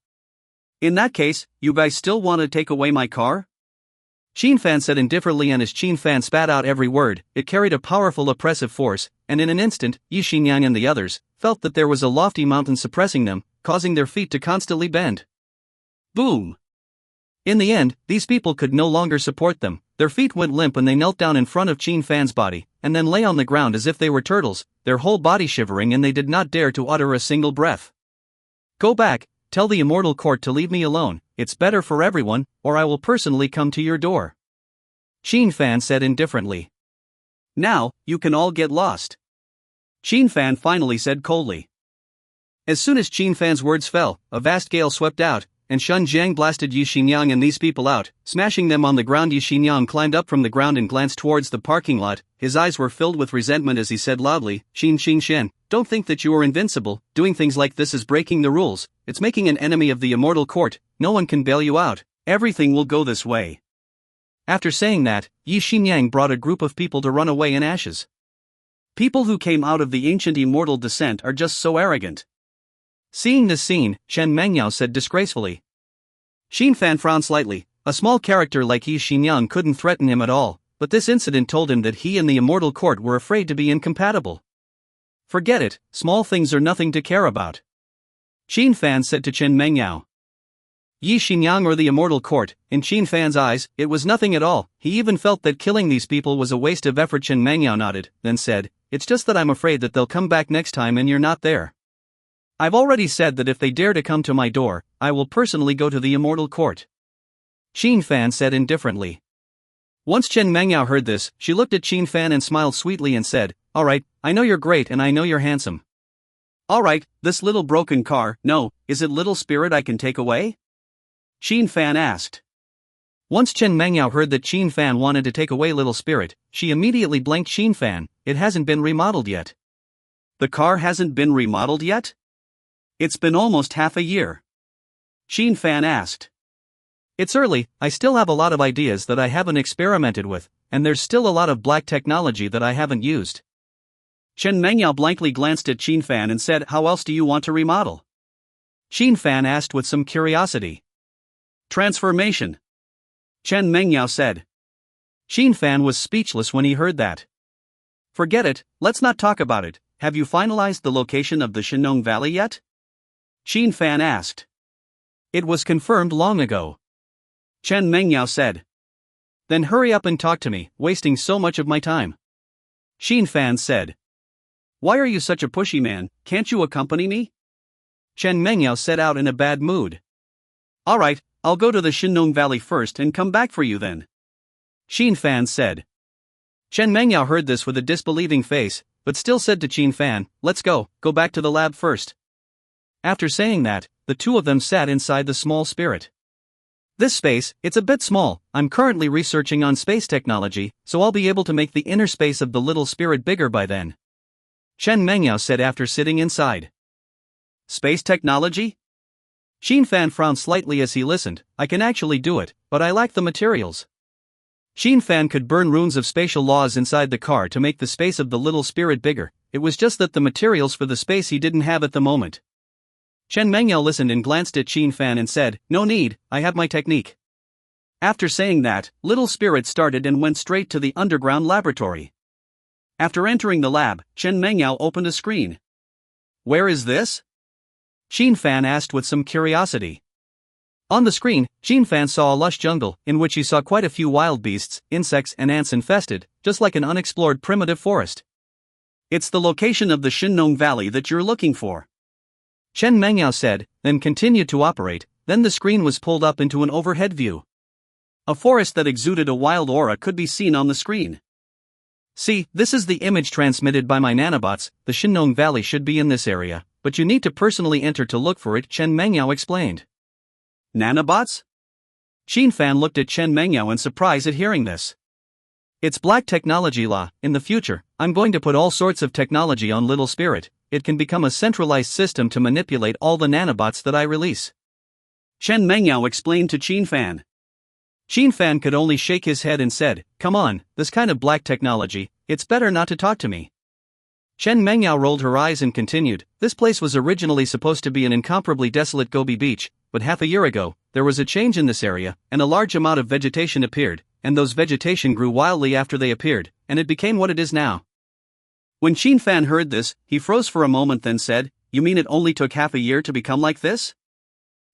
Speaker 1: In that case, you guys still want to take away my car? Qin Fan said indifferently, and as Qin Fan spat out every word, it carried a powerful oppressive force, and in an instant, Yi Xinyang and the others felt that there was a lofty mountain suppressing them, causing their feet to constantly bend. Boom! In the end, these people could no longer support them, their feet went limp and they knelt down in front of Qin Fan's body, and then lay on the ground as if they were turtles, their whole body shivering, and they did not dare to utter a single breath. Go back, tell the immortal court to leave me alone, it's better for everyone, or I will personally come to your door. Qin Fan said indifferently. Now, you can all get lost. Qin Fan finally said coldly. As soon as Qin Fan's words fell, a vast gale swept out, and Shun Jiang blasted Yi Xinyang and these people out, smashing them on the ground. Yi Xinyang climbed up from the ground and glanced towards the parking lot, his eyes were filled with resentment as he said loudly, Qin Xingxian, don't think that you are invincible, doing things like this is breaking the rules, it's making an enemy of the immortal court, no one can bail you out, everything will go this way. After saying that, Yi Xinyang brought a group of people to run away in ashes. People who came out of the ancient immortal descent are just so arrogant. Seeing this scene, Chen Mengyao said disgracefully. Qin Fan frowned slightly. A small character like Yi Xinyang couldn't threaten him at all, but this incident told him that he and the immortal court were afraid to be incompatible. Forget it, small things are nothing to care about. Qin Fan said to Chen Mengyao. Yi Xinyang or the Immortal Court, in Qin Fan's eyes, it was nothing at all. He even felt that killing these people was a waste of effort. Chen Mengyao nodded, then said, it's just that I'm afraid that they'll come back next time and you're not there. I've already said that if they dare to come to my door, I will personally go to the Immortal Court. Qin Fan said indifferently. Once Chen Mengyao heard this, she looked at Qin Fan and smiled sweetly and said, alright, I know you're great and I know you're handsome. Alright, this little broken car, no, is it little spirit I can take away? Qin Fan asked. Once Chen Mengyao heard that Qin Fan wanted to take away little spirit, she immediately blanked. Qin Fan, it hasn't been remodeled yet. The car hasn't been remodeled yet? It's been almost half a year. Qin Fan asked. It's early, I still have a lot of ideas that I haven't experimented with, and there's still a lot of black technology that I haven't used. Chen Mengyao blankly glanced at Qin Fan and said, how else do you want to remodel? Qin Fan asked with some curiosity. Transformation. Chen Mengyao said. Qin Fan was speechless when he heard that. Forget it, let's not talk about it. Have you finalized the location of the Shenong Valley yet? Qin Fan asked. It was confirmed long ago. Chen Mengyao said. Then hurry up and talk to me, wasting so much of my time. Qin Fan said. Why are you such a pushy man, can't you accompany me? Chen Mengyao set out in a bad mood. Alright, I'll go to the Shenong Valley first and come back for you then. Qin Fan said. Chen Mengyao heard this with a disbelieving face, but still said to Qin Fan, let's go back to the lab first. After saying that, the two of them sat inside the small spirit. This space, it's a bit small, I'm currently researching on space technology, so I'll be able to make the inner space of the little spirit bigger by then. Chen Mengyao said after sitting inside. Space technology? Qin Fan frowned slightly as he listened. I can actually do it, but I lack the materials. Qin Fan could burn runes of spatial laws inside the car to make the space of the little spirit bigger, it was just that the materials for the space he didn't have at the moment. Chen Mengyao listened and glanced at Qin Fan and said, no need, I have my technique. After saying that, little spirit started and went straight to the underground laboratory. After entering the lab, Chen Mengyao opened a screen. Where is this? Qin Fan asked with some curiosity. On the screen, Qin Fan saw a lush jungle, in which he saw quite a few wild beasts, insects and ants infested, just like an unexplored primitive forest. It's the location of the Shenong Valley that you're looking for. Chen Mengyao said, then continued to operate, then the screen was pulled up into an overhead view. A forest that exuded a wild aura could be seen on the screen. See, this is the image transmitted by my nanobots, the Shenong Valley should be in this area, but you need to personally enter to look for it, Chen Mengyao explained. Nanobots? Qin Fan looked at Chen Mengyao in surprise at hearing this. It's black technology law. In the future, I'm going to put all sorts of technology on little spirit. It can become a centralized system to manipulate all the nanobots that I release. Chen Mengyao explained to Qin Fan. Qin Fan could only shake his head and said, come on, this kind of black technology, it's better not to talk to me. Chen Mengyao rolled her eyes and continued, this place was originally supposed to be an incomparably desolate Gobi beach, but half a year ago, there was a change in this area, and a large amount of vegetation appeared, and those vegetation grew wildly after they appeared, and it became what it is now. When Qin Fan heard this, he froze for a moment then said, you mean it only took half a year to become like this?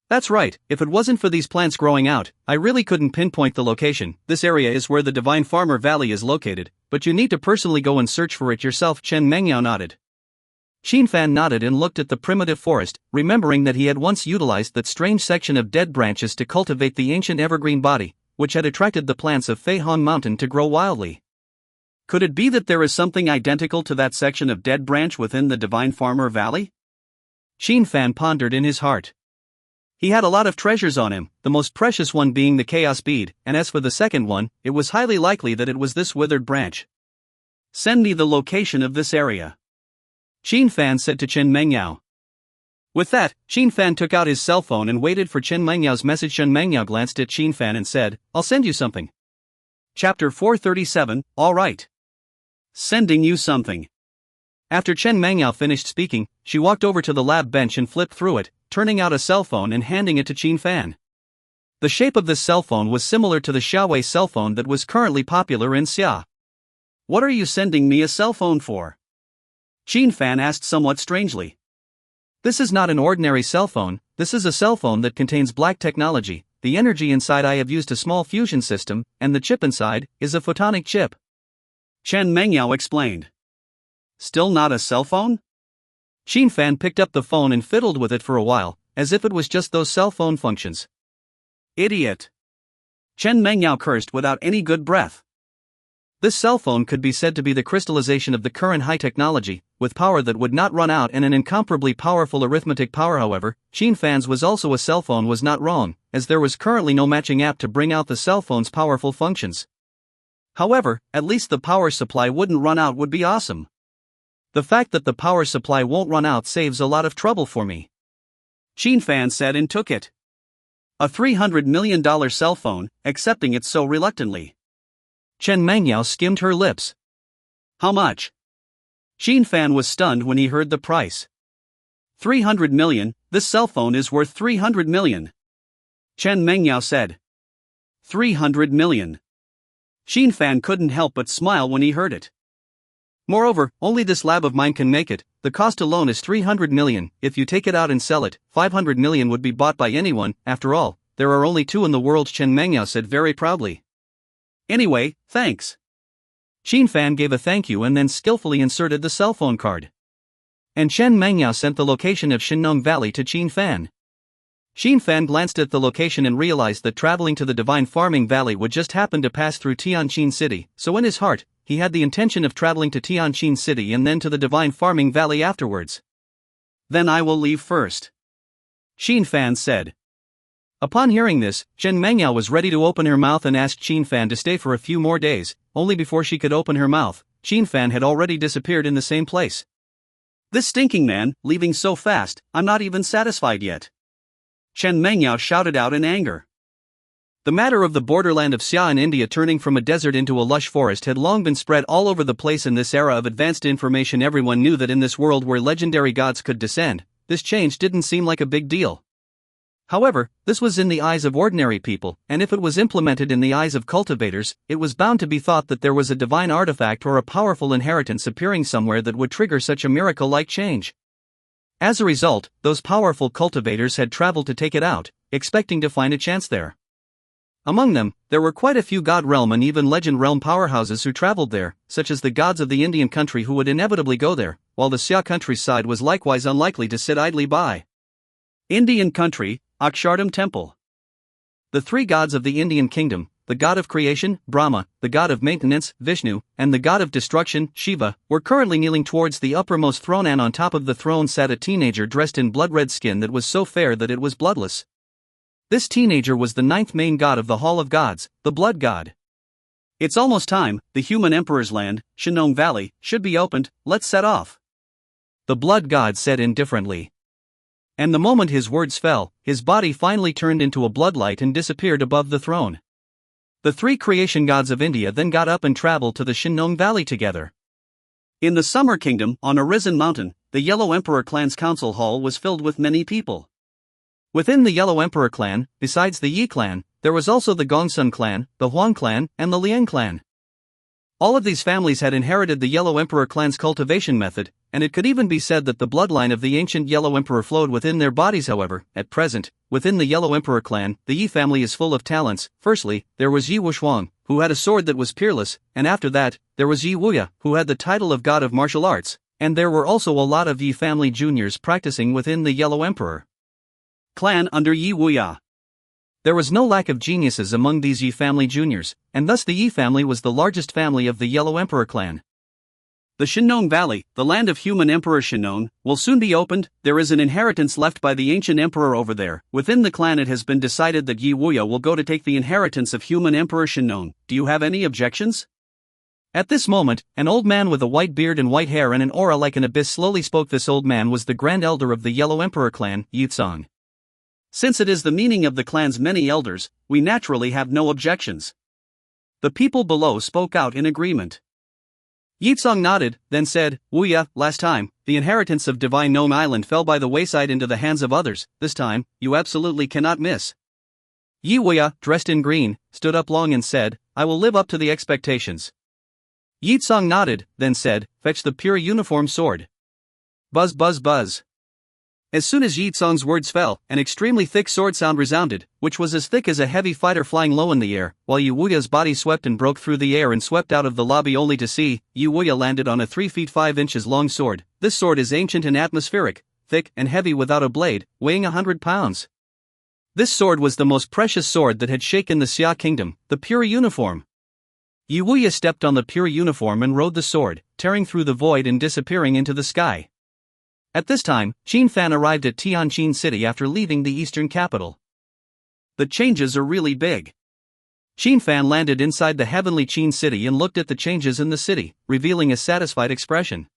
Speaker 1: That's right, if it wasn't for these plants growing out, I really couldn't pinpoint the location. This area is where the Divine Farmer Valley is located, but you need to personally go and search for it yourself. Chen Mengyao nodded. Qin Fan nodded and looked at the primitive forest, remembering that he had once utilized that strange section of dead branches to cultivate the ancient evergreen body, which had attracted the plants of Feihong Mountain to grow wildly. Could it be that there is something identical to that section of dead branch within the Divine Farmer Valley? Qin Fan pondered in his heart. He had a lot of treasures on him, the most precious one being the Chaos Bead, and as for the second one, it was highly likely that it was this withered branch. Send me the location of this area. Qin Fan said to Chen Mengyao. With that, Qin Fan took out his cell phone and waited for Chen Mengyao's message. Chen Mengyao glanced at Qin Fan and said, I'll send you something. Chapter 437, all right. Sending you something. After Chen Mengyao finished speaking, she walked over to the lab bench and flipped through it, turning out a cell phone and handing it to Qin Fan. The shape of this cell phone was similar to the Xiaowei cell phone that was currently popular in Xia. What are you sending me a cell phone for? Qin Fan asked somewhat strangely. This is not an ordinary cell phone, this is a cell phone that contains black technology. The energy inside I have used a small fusion system, and the chip inside is a photonic chip. Chen Mengyao explained. Still not a cell phone? Qin Fan picked up the phone and fiddled with it for a while, as if it was just those cell phone functions. Idiot! Chen Mengyao cursed without any good breath. This cell phone could be said to be the crystallization of the current high technology, with power that would not run out and an incomparably powerful arithmetic power. However, Qin Fan's was also a cell phone was not wrong, as there was currently no matching app to bring out the cell phone's powerful functions. However, at least the power supply wouldn't run out would be awesome. The fact that the power supply won't run out saves a lot of trouble for me. Qin Fan said and took it. A $300 million cell phone, accepting it so reluctantly. Chen Mengyao skimmed her lips. How much? Qin Fan was stunned when he heard the price. 300 million, this cell phone is worth 300 million. Chen Mengyao said. 300 million. Qin Fan couldn't help but smile when he heard it. Moreover, only this lab of mine can make it. The cost alone is 300 million, if you take it out and sell it, 500 million would be bought by anyone. After all, there are only 2 in the world, Chen Mengyao said very proudly. Anyway, thanks. Qin Fan gave a thank you and then skillfully inserted the cell phone card. And Chen Mengyao sent the location of Shinong Valley to Qin Fan. Qin Fan glanced at the location and realized that traveling to the Divine Farming Valley would just happen to pass through Tianqin City, so in his heart, he had the intention of traveling to Tianqin City and then to the Divine Farming Valley afterwards. Then I will leave first. Qin Fan said. Upon hearing this, Chen Mengyao was ready to open her mouth and ask Qin Fan to stay for a few more days. Only before she could open her mouth, Qin Fan had already disappeared in the same place. This stinking man, leaving so fast, I'm not even satisfied yet. Chen Mengyao shouted out in anger. The matter of the borderland of Xia in India turning from a desert into a lush forest had long been spread all over the place. In this era of advanced information, everyone knew that in this world where legendary gods could descend, this change didn't seem like a big deal. However, this was in the eyes of ordinary people, and if it was implemented in the eyes of cultivators, it was bound to be thought that there was a divine artifact or a powerful inheritance appearing somewhere that would trigger such a miracle-like change. As a result, those powerful cultivators had traveled to take it out, expecting to find a chance there. Among them, there were quite a few God Realm and even Legend Realm powerhouses who traveled there, such as the gods of the Indian country who would inevitably go there, while the Xia countryside was likewise unlikely to sit idly by. Indian country, Akshardham Temple. The 3 gods of the Indian kingdom, the god of creation, Brahma, the god of maintenance, Vishnu, and the god of destruction, Shiva, were currently kneeling towards the uppermost throne, and on top of the throne sat a teenager dressed in blood-red skin that was so fair that it was bloodless. This teenager was the 9th main god of the Hall of Gods, the Blood God. It's almost time, the human emperor's land, Shinong Valley, should be opened, let's set off. The Blood God said indifferently. And the moment his words fell, his body finally turned into a bloodlight and disappeared above the throne. The 3 creation gods of India then got up and traveled to the Shinong Valley together. In the Summer Kingdom, on Arisen Mountain, the Yellow Emperor clan's council hall was filled with many people. Within the Yellow Emperor clan, besides the Yi clan, there was also the Gongsun clan, the Huang clan, and the Liang clan. All of these families had inherited the Yellow Emperor clan's cultivation method, and it could even be said that the bloodline of the ancient Yellow Emperor flowed within their bodies. However, at present, within the Yellow Emperor clan, the Yi family is full of talents. Firstly, there was Yi Wuxuang, who had a sword that was peerless, and after that, there was Yi Wuya, who had the title of god of martial arts, and there were also a lot of Yi family juniors practicing within the Yellow Emperor clan under Yi Wuya. There was no lack of geniuses among these Yi family juniors, and thus the Yi family was the largest family of the Yellow Emperor clan. The Shinong Valley, the land of human Emperor Shinong, will soon be opened. There is an inheritance left by the ancient emperor over there. Within the clan it has been decided that Yi Wuya will go to take the inheritance of human Emperor Shinong. Do you have any objections? At this moment, an old man with a white beard and white hair and an aura like an abyss slowly spoke. This old man was the grand elder of the Yellow Emperor clan, Yitsong. Since it is the meaning of the clan's many elders, we naturally have no objections. The people below spoke out in agreement. Yitsong nodded, then said, Wuya, last time, the inheritance of Divine Nome Island fell by the wayside into the hands of others. This time, you absolutely cannot miss. Yi Wuya, dressed in green, stood up long and said, I will live up to the expectations. Yitsong nodded, then said, fetch the pure uniform sword. Buzz buzz buzz. As soon as Yi Tsong's words fell, an extremely thick sword sound resounded, which was as thick as a heavy fighter flying low in the air, while Yu Wuya's body swept and broke through the air and swept out of the lobby only to see Yu Wuya landed on a 3 feet 5 inches long sword. This sword is ancient and atmospheric, thick and heavy without a blade, weighing 100 pounds. This sword was the most precious sword that had shaken the Xia kingdom, the pure uniform. Yu Wuya stepped on the pure uniform and rode the sword, tearing through the void and disappearing into the sky. At this time, Qin Fan arrived at Tianqin City after leaving the eastern capital. The changes are really big. Qin Fan landed inside the heavenly Qin City and looked at the changes in the city, revealing a satisfied expression.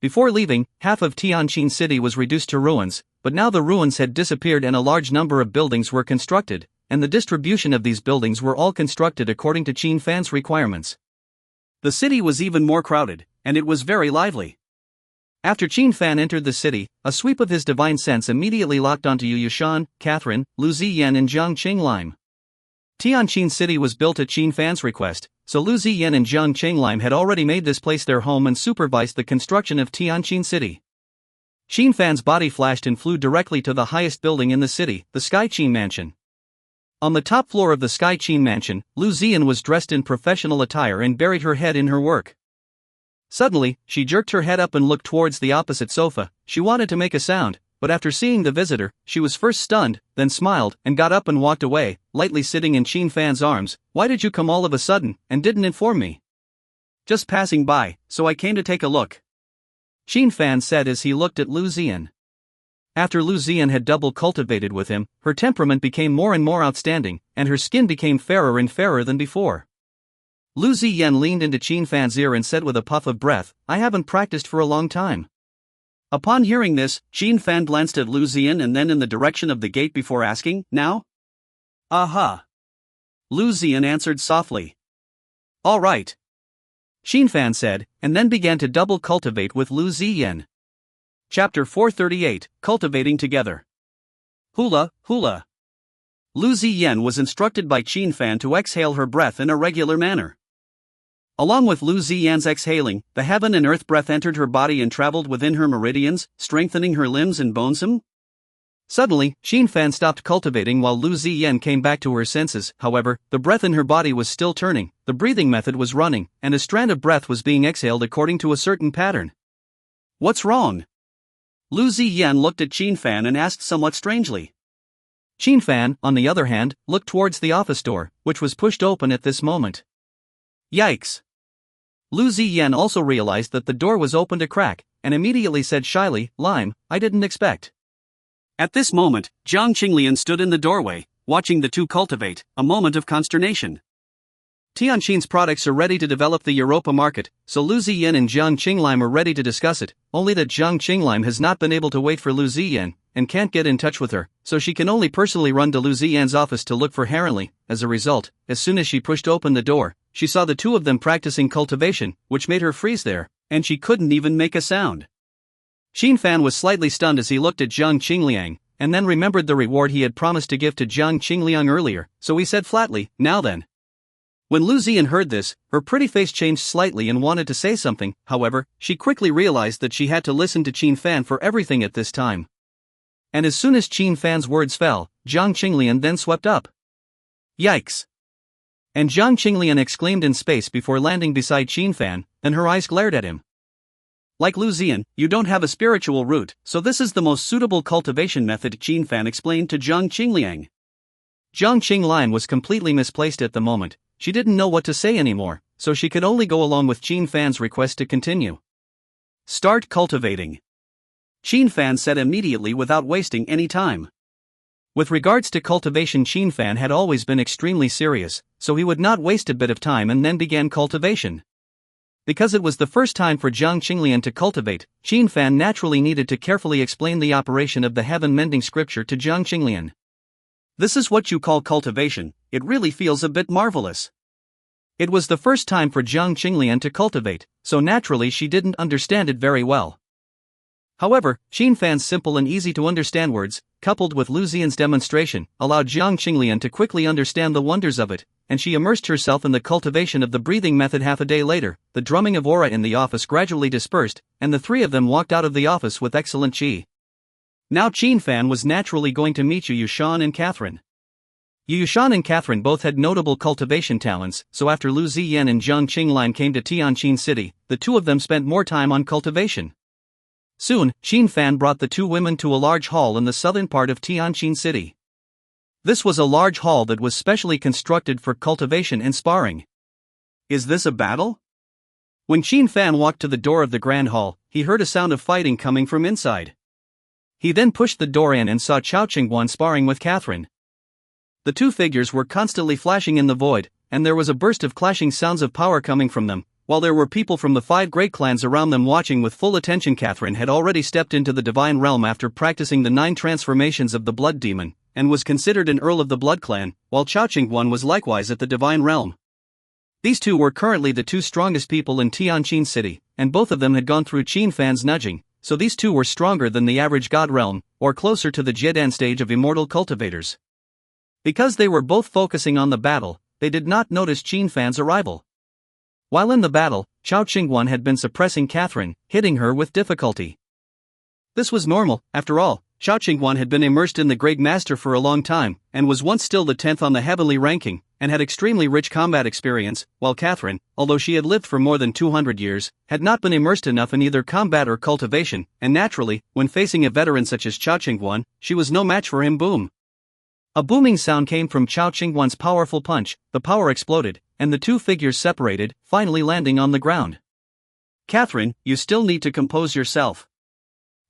Speaker 1: Before leaving, half of Tianqin City was reduced to ruins, but now the ruins had disappeared and a large number of buildings were constructed, and the distribution of these buildings were all constructed according to Qin Fan's requirements. The city was even more crowded, and it was very lively. After Qin Fan entered the city, a sweep of his divine sense immediately locked onto Yu Yushan, Catherine, Lu Ziyan and Zhang Qinglime. Tianqin City was built at Qin Fan's request, so Lu Ziyan and Zhang Qinglime had already made this place their home and supervised the construction of Tianqin City. Qin Fan's body flashed and flew directly to the highest building in the city, the Sky Qin Mansion. On the top floor of the Sky Qin Mansion, Lu Ziyan was dressed in professional attire and buried her head in her work. Suddenly, she jerked her head up and looked towards the opposite sofa. She wanted to make a sound, but after seeing the visitor, she was first stunned, then smiled, and got up and walked away, lightly sitting in Qin Fan's arms. "Why did you come all of a sudden, and didn't inform me?" "Just passing by, so I came to take a look," Qin Fan said as he looked at Lu Ziyan. After Lu Ziyan had double cultivated with him, her temperament became more and more outstanding, and her skin became fairer and fairer than before. Lu Ziyan leaned into Qin Fan's ear and said with a puff of breath, "I haven't practiced for a long time." Upon hearing this, Qin Fan glanced at Lu Ziyan and then in the direction of the gate before asking, "Now?" "Aha." Lu Ziyan answered softly. "All right," Qin Fan said, and then began to double cultivate with Lu Ziyan. Chapter 438, Cultivating Together. Hula, hula. Lu Ziyan was instructed by Qin Fan to exhale her breath in a regular manner. Along with Lu Ziyan's exhaling, the heaven and earth breath entered her body and traveled within her meridians, strengthening her limbs and bones. Suddenly, Qin Fan stopped cultivating while Lu Ziyan came back to her senses. However, the breath in her body was still turning, the breathing method was running, and a strand of breath was being exhaled according to a certain pattern. "What's wrong?" Lu Ziyan looked at Qin Fan and asked somewhat strangely. Qin Fan, on the other hand, looked towards the office door, which was pushed open at this moment. Yikes! Lu Ziyan also realized that the door was opened a crack, and immediately said shyly, "Lime, I didn't expect." At this moment, Zhang Qinglian stood in the doorway, watching the two cultivate, a moment of consternation. Tianqin's products are ready to develop the Europa market, so Lu Ziyan and Zhang Qinglime are ready to discuss it, only that Zhang Qinglime has not been able to wait for Lu Ziyan, and can't get in touch with her, so she can only personally run to Lu Ziyan's office to look for Heronly. As a result, as soon as she pushed open the door, she saw the two of them practicing cultivation, which made her freeze there, and she couldn't even make a sound. Qin Fan was slightly stunned as he looked at Zhang Qingliang, and then remembered the reward he had promised to give to Zhang Qingliang earlier, so he said flatly, "Now then." When Lu Ziyan heard this, her pretty face changed slightly and wanted to say something. However, she quickly realized that she had to listen to Qin Fan for everything at this time. And as soon as Qin Fan's words fell, Zhang Qinglian then swept up. Yikes! And Zhang Qinglian exclaimed in space before landing beside Qin Fan, and her eyes glared at him. "Like Lu Ziyan, you don't have a spiritual root, so this is the most suitable cultivation method," Qin Fan explained to Zhang Qingliang. Zhang Qinglian was completely misplaced at the moment. She didn't know what to say anymore, so she could only go along with Qin Fan's request to continue. "Start cultivating," Qin Fan said immediately without wasting any time. With regards to cultivation, Qin Fan had always been extremely serious, so he would not waste a bit of time and then began cultivation. Because it was the first time for Zhang Qinglian to cultivate, Qin Fan naturally needed to carefully explain the operation of the heaven-mending scripture to Zhang Qinglian. "This is what you call cultivation, it really feels a bit marvelous." It was the first time for Zhang Qinglian to cultivate, so naturally she didn't understand it very well. However, Qin Fan's simple and easy to understand words, coupled with Lu Xian's demonstration, allowed Jiang Qinglian to quickly understand the wonders of it, and she immersed herself in the cultivation of the breathing method. Half a day later, the drumming of aura in the office gradually dispersed, and the three of them walked out of the office with excellent qi. Now Qin Fan was naturally going to meet Yu Yushan and Catherine. Yu Yushan and Catherine both had notable cultivation talents, so after Lu Ziyan and Jiang Qinglian came to Tianqin City, the two of them spent more time on cultivation. Soon, Qin Fan brought the two women to a large hall in the southern part of Tianqin City. This was a large hall that was specially constructed for cultivation and sparring. Is this a battle? When Qin Fan walked to the door of the grand hall, he heard a sound of fighting coming from inside. He then pushed the door in and saw Chao Qingguan sparring with Catherine. The two figures were constantly flashing in the void, and there was a burst of clashing sounds of power coming from them. While there were people from the 5 great clans around them watching with full attention, Catherine had already stepped into the divine realm after practicing the 9 transformations of the blood demon, and was considered an earl of the blood clan, while Chao Qingguan was likewise at the divine realm. These two were currently the 2 strongest people in Tianqin City, and both of them had gone through Qin Fan's nudging, so these two were stronger than the average god realm, or closer to the Jiedan stage of immortal cultivators. Because they were both focusing on the battle, they did not notice Qin Fan's arrival. While in the battle, Chao Qingguan had been suppressing Catherine, hitting her with difficulty. This was normal, after all. Chao Qingguan had been immersed in the Great Master for a long time, and was once still the 10th on the heavenly ranking, and had extremely rich combat experience, while Catherine, although she had lived for more than 200 years, had not been immersed enough in either combat or cultivation, and naturally, when facing a veteran such as Chao Qingguan, she was no match for him. Boom! A booming sound came from Chao Qingguan's powerful punch, the power exploded, and the two figures separated, finally landing on the ground. Catherine, you still need to compose yourself.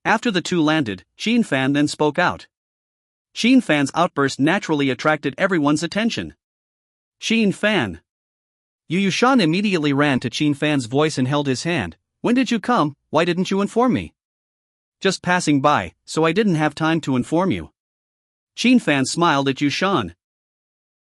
Speaker 1: After the two landed, Qin Fan then spoke out. Qin Fan's outburst naturally attracted everyone's attention. Qin Fan. Yu Yushan immediately ran to Qin Fan's voice and held his hand. When did you come? Why didn't you inform me? Just passing by, so I didn't have time to inform you. Qin Fan smiled at Yushan.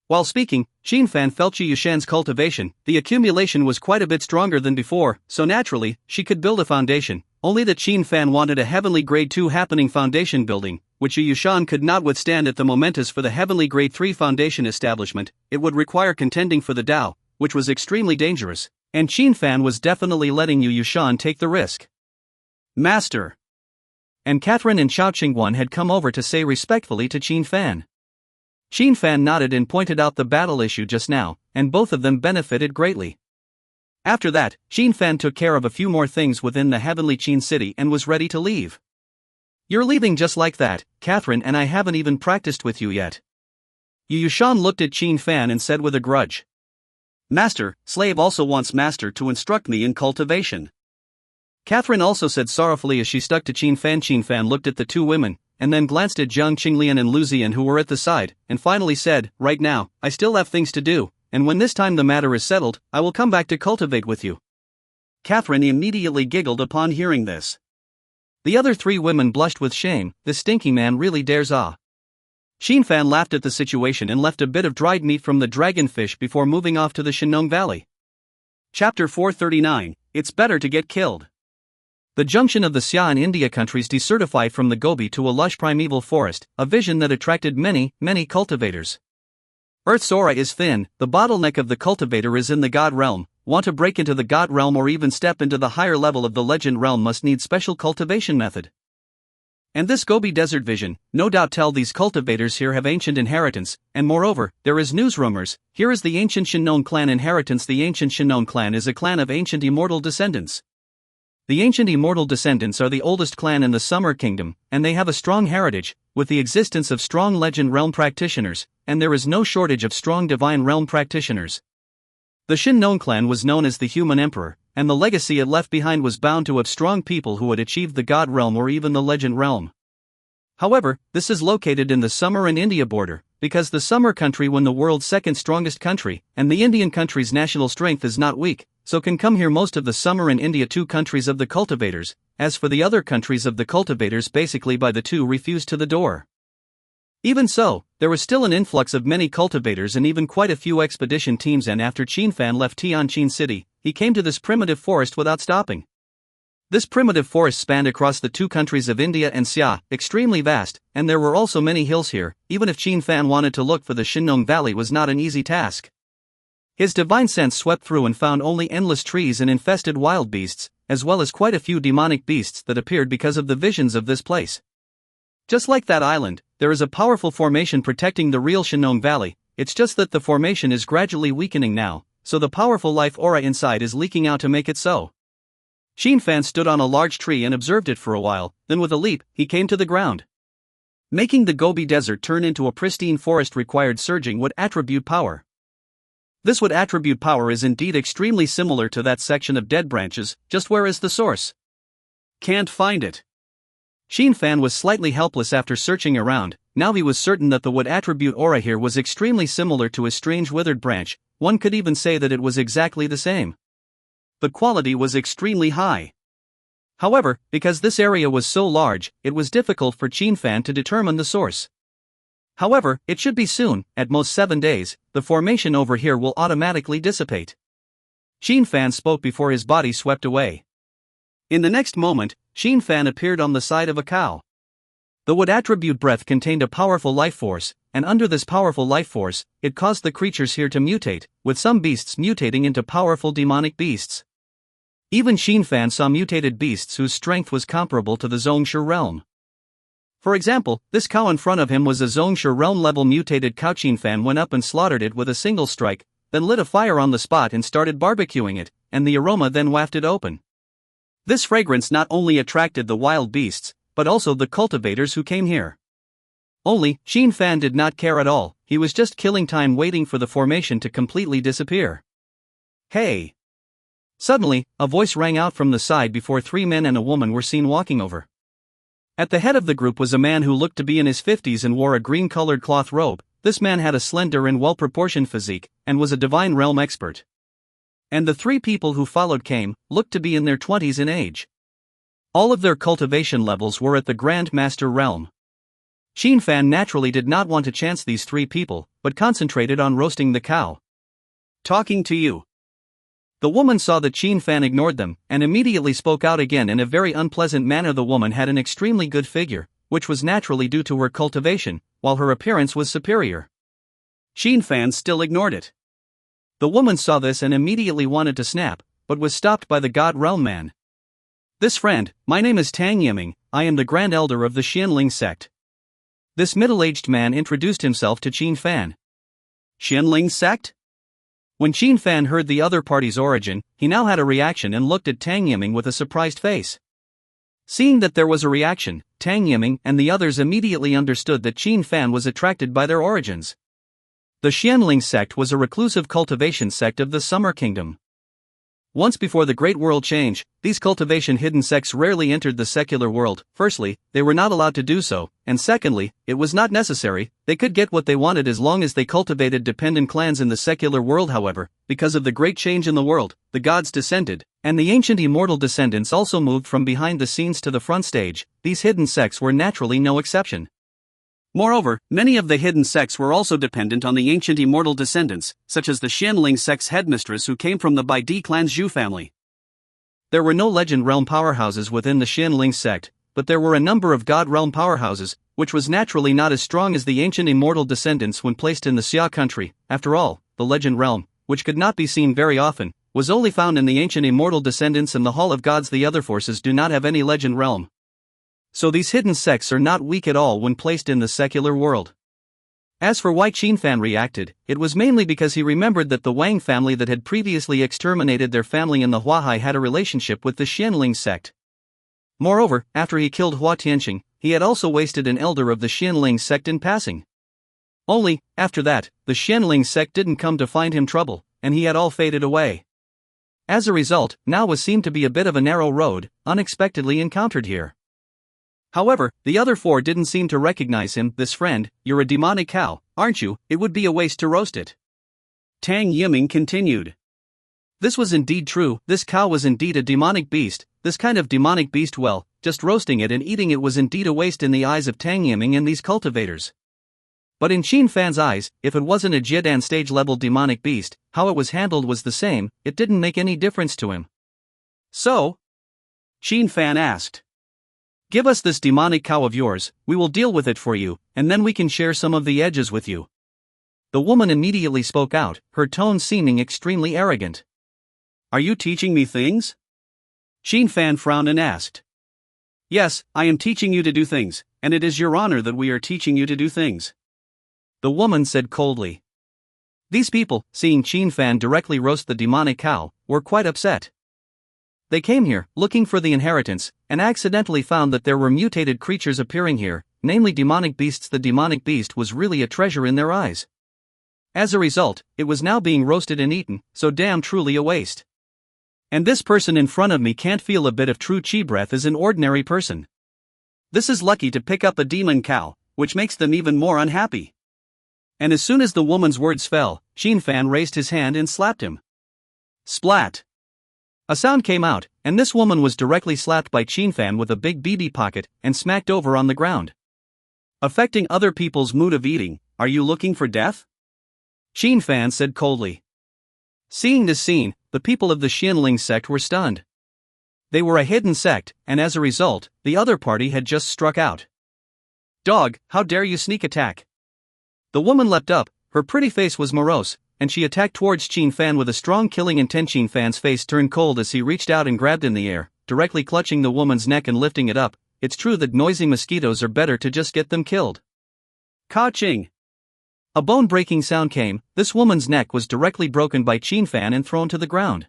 Speaker 1: While speaking, Qin Fan felt Yu Yushan's cultivation. The accumulation was quite a bit stronger than before, so naturally, she could build a foundation. Only that Qin Fan wanted a heavenly grade 2 happening foundation building, which Yu Yushan could not withstand at the momentous for the heavenly grade 3 foundation establishment. It would require contending for the Tao, which was extremely dangerous, and Qin Fan was definitely letting Yu Yushan take the risk. Master. And Catherine and Chao Qingguan had come over to say respectfully to Qin Fan. Qin Fan nodded and pointed out the battle issue just now, and both of them benefited greatly. After that, Qin Fan took care of a few more things within the heavenly Qin city and was ready to leave. You're leaving just like that, Catherine, and I haven't even practiced with you yet. Yu Yushan looked at Qin Fan and said with a grudge. Master, slave also wants master to instruct me in cultivation. Catherine also said sorrowfully as she stuck to Qin Fan. Qin Fan looked at the two women, and then glanced at Jiang Qinglian and Lu Ziyan who were at the side, and finally said, right now, I still have things to do, and when this time the matter is settled, I will come back to cultivate with you. Catherine immediately giggled upon hearing this. The other 3 women blushed with shame. This stinky man really dares Qin Fan laughed at the situation and left a bit of dried meat from the dragonfish before moving off to the Shenong Valley. Chapter 439, It's Better to Get Killed. The junction of the Xia and India countries desertified from the Gobi to a lush primeval forest, a vision that attracted many cultivators. Earth's aura is thin, the bottleneck of the cultivator is in the god realm. Want to break into the god realm or even step into the higher level of the legend realm must need special cultivation method. And this Gobi desert vision, no doubt tell these cultivators here have ancient inheritance, and moreover, there is news rumors. Here is the ancient Shenong clan inheritance. The ancient Shenong clan is a clan of ancient immortal descendants. The ancient immortal descendants are the oldest clan in the Summer Kingdom, and they have a strong heritage, with the existence of strong legend realm practitioners, and there is no shortage of strong divine realm practitioners. The Shenong clan was known as the Human Emperor, and the legacy it left behind was bound to have strong people who had achieved the God realm or even the legend realm. However, this is located in the Summer and India border, because the Summer country won the world's second strongest country, and the Indian country's national strength is not weak, so can come here most of the Summer and India 2 countries of the cultivators. As for the other countries of the cultivators, basically by the 2 refused to the door. Even so, there was still an influx of many cultivators and even quite a few expedition teams, and after Qin Fan left Tianqin City, he came to this primitive forest without stopping. This primitive forest spanned across the two countries of India and Xia, extremely vast, and there were also many hills here. Even if Qin Fan wanted to look for the Shinong Valley was not an easy task. His divine sense swept through and found only endless trees and infested wild beasts, as well as quite a few demonic beasts that appeared because of the visions of this place. Just like that island, there is a powerful formation protecting the real Shinong Valley. It's just that the formation is gradually weakening now, so the powerful life aura inside is leaking out to make it so. Qin Fan stood on a large tree and observed it for a while, then with a leap, he came to the ground. Making the Gobi Desert turn into a pristine forest required surging wood attribute power. This wood attribute power is indeed extremely similar to that section of dead branches, just where is the source? Can't find it. Qin Fan was slightly helpless after searching around. Now he was certain that the wood attribute aura here was extremely similar to his strange withered branch. One could even say that it was exactly the same. The quality was extremely high. However, because this area was so large, it was difficult for Qin Fan to determine the source. However, it should be soon, at most 7 days, the formation over here will automatically dissipate. Qin Fan spoke before his body swept away. In the next moment, Qin Fan appeared on the side of a cow. The wood attribute breath contained a powerful life force, and under this powerful life force, it caused the creatures here to mutate, with some beasts mutating into powerful demonic beasts. Even Qin Fan saw mutated beasts whose strength was comparable to the Zhongshu realm. For example, this cow in front of him was a Zhongshu realm level mutated cow. Qin Fan went up and slaughtered it with a single strike, then lit a fire on the spot and started barbecuing it, and the aroma then wafted open. This fragrance not only attracted the wild beasts, but also the cultivators who came here. Only, Qin Fan did not care at all, he was just killing time waiting for the formation to completely disappear. Hey! Suddenly, a voice rang out from the side before 3 men and a woman were seen walking over. At the head of the group was a man who looked to be in his 50s and wore a green-colored cloth robe. This man had a slender and well-proportioned physique, and was a divine realm expert. And the 3 people who followed looked to be in their 20s in age. All of their cultivation levels were at the Grand Master realm. Qin Fan naturally did not want to chance these 3 people, but concentrated on roasting the cow. Talking to you. The woman saw that Qin Fan ignored them, and immediately spoke out again in a very unpleasant manner. The woman had an extremely good figure, which was naturally due to her cultivation, while her appearance was superior. Qin Fan still ignored it. The woman saw this and immediately wanted to snap, but was stopped by the God Realm man. This friend, my name is Tang Yiming, I am the Grand Elder of the Xianling sect. This middle-aged man introduced himself to Qin Fan. Xianling sect? When Qin Fan heard the other party's origin, he now had a reaction and looked at Tang Yiming with a surprised face. Seeing that there was a reaction, Tang Yiming and the others immediately understood that Qin Fan was attracted by their origins. The Xianling sect was a reclusive cultivation sect of the Summer Kingdom. Once before the Great World Change, these cultivation hidden sects rarely entered the secular world. Firstly, they were not allowed to do so, and secondly, it was not necessary. They could get what they wanted as long as they cultivated dependent clans in the secular world. However, because of the great change in the world, the gods descended, and the ancient immortal descendants also moved from behind the scenes to the front stage. These hidden sects were naturally no exception. Moreover, many of the hidden sects were also dependent on the ancient immortal descendants, such as the Xianling sect's headmistress who came from the Baidi clan's Zhu family. There were no legend realm powerhouses within the Xianling sect, but there were a number of god realm powerhouses, which was naturally not as strong as the ancient immortal descendants when placed in the Xia country. After all, the legend realm, which could not be seen very often, was only found in the ancient immortal descendants and the Hall of Gods. The other forces do not have any legend realm. So these hidden sects are not weak at all when placed in the secular world. As for why Qin Fan reacted, it was mainly because he remembered that the Wang family that had previously exterminated their family in the Huahai had a relationship with the Xianling sect. Moreover, after he killed Hua Tianxing, he had also wasted an elder of the Xianling sect in passing. Only, after that, the Xianling sect didn't come to find him trouble, and he had all faded away. As a result, now was seemed to be a bit of a narrow road, unexpectedly encountered here. However, the other 4 didn't seem to recognize him. This friend, you're a demonic cow, aren't you? It would be a waste to roast it. Tang Yiming continued. This was indeed true, this cow was indeed a demonic beast, this kind of demonic beast. Well, just roasting it and eating it was indeed a waste in the eyes of Tang Yiming and these cultivators. But in Qin Fan's eyes, if it wasn't a Jiedan stage-level demonic beast, how it was handled was the same, it didn't make any difference to him. So, Qin Fan asked. Give us this demonic cow of yours, we will deal with it for you, and then we can share some of the edges with you. The woman immediately spoke out, her tone seeming extremely arrogant. Are you teaching me things? Qin Fan frowned and asked. Yes, I am teaching you to do things, and it is your honor that we are teaching you to do things. The woman said coldly. These people, seeing Qin Fan directly roast the demonic cow, were quite upset. They came here, looking for the inheritance, and accidentally found that there were mutated creatures appearing here, namely demonic beasts. The demonic beast was really a treasure in their eyes. As a result, it was now being roasted and eaten, so damn truly a waste. And this person in front of me can't feel a bit of true chi breath as an ordinary person. This is lucky to pick up a demon cow, which makes them even more unhappy. And as soon as the woman's words fell, Qin Fan raised his hand and slapped him. Splat! A sound came out, and this woman was directly slapped by Qin Fan with a big BB pocket and smacked over on the ground. Affecting other people's mood of eating, are you looking for death? Qin Fan said coldly. Seeing this scene, the people of the Xianling sect were stunned. They were a hidden sect, and as a result, the other party had just struck out. Dog, how dare you sneak attack? The woman leapt up, her pretty face was morose, and she attacked towards Qin Fan with a strong killing intent. Qin Fan's face turned cold as he reached out and grabbed in the air, directly clutching the woman's neck and lifting it up. It's true that noisy mosquitoes are better to just get them killed. Ka-ching! A bone-breaking sound came. This woman's neck was directly broken by Qin Fan and thrown to the ground.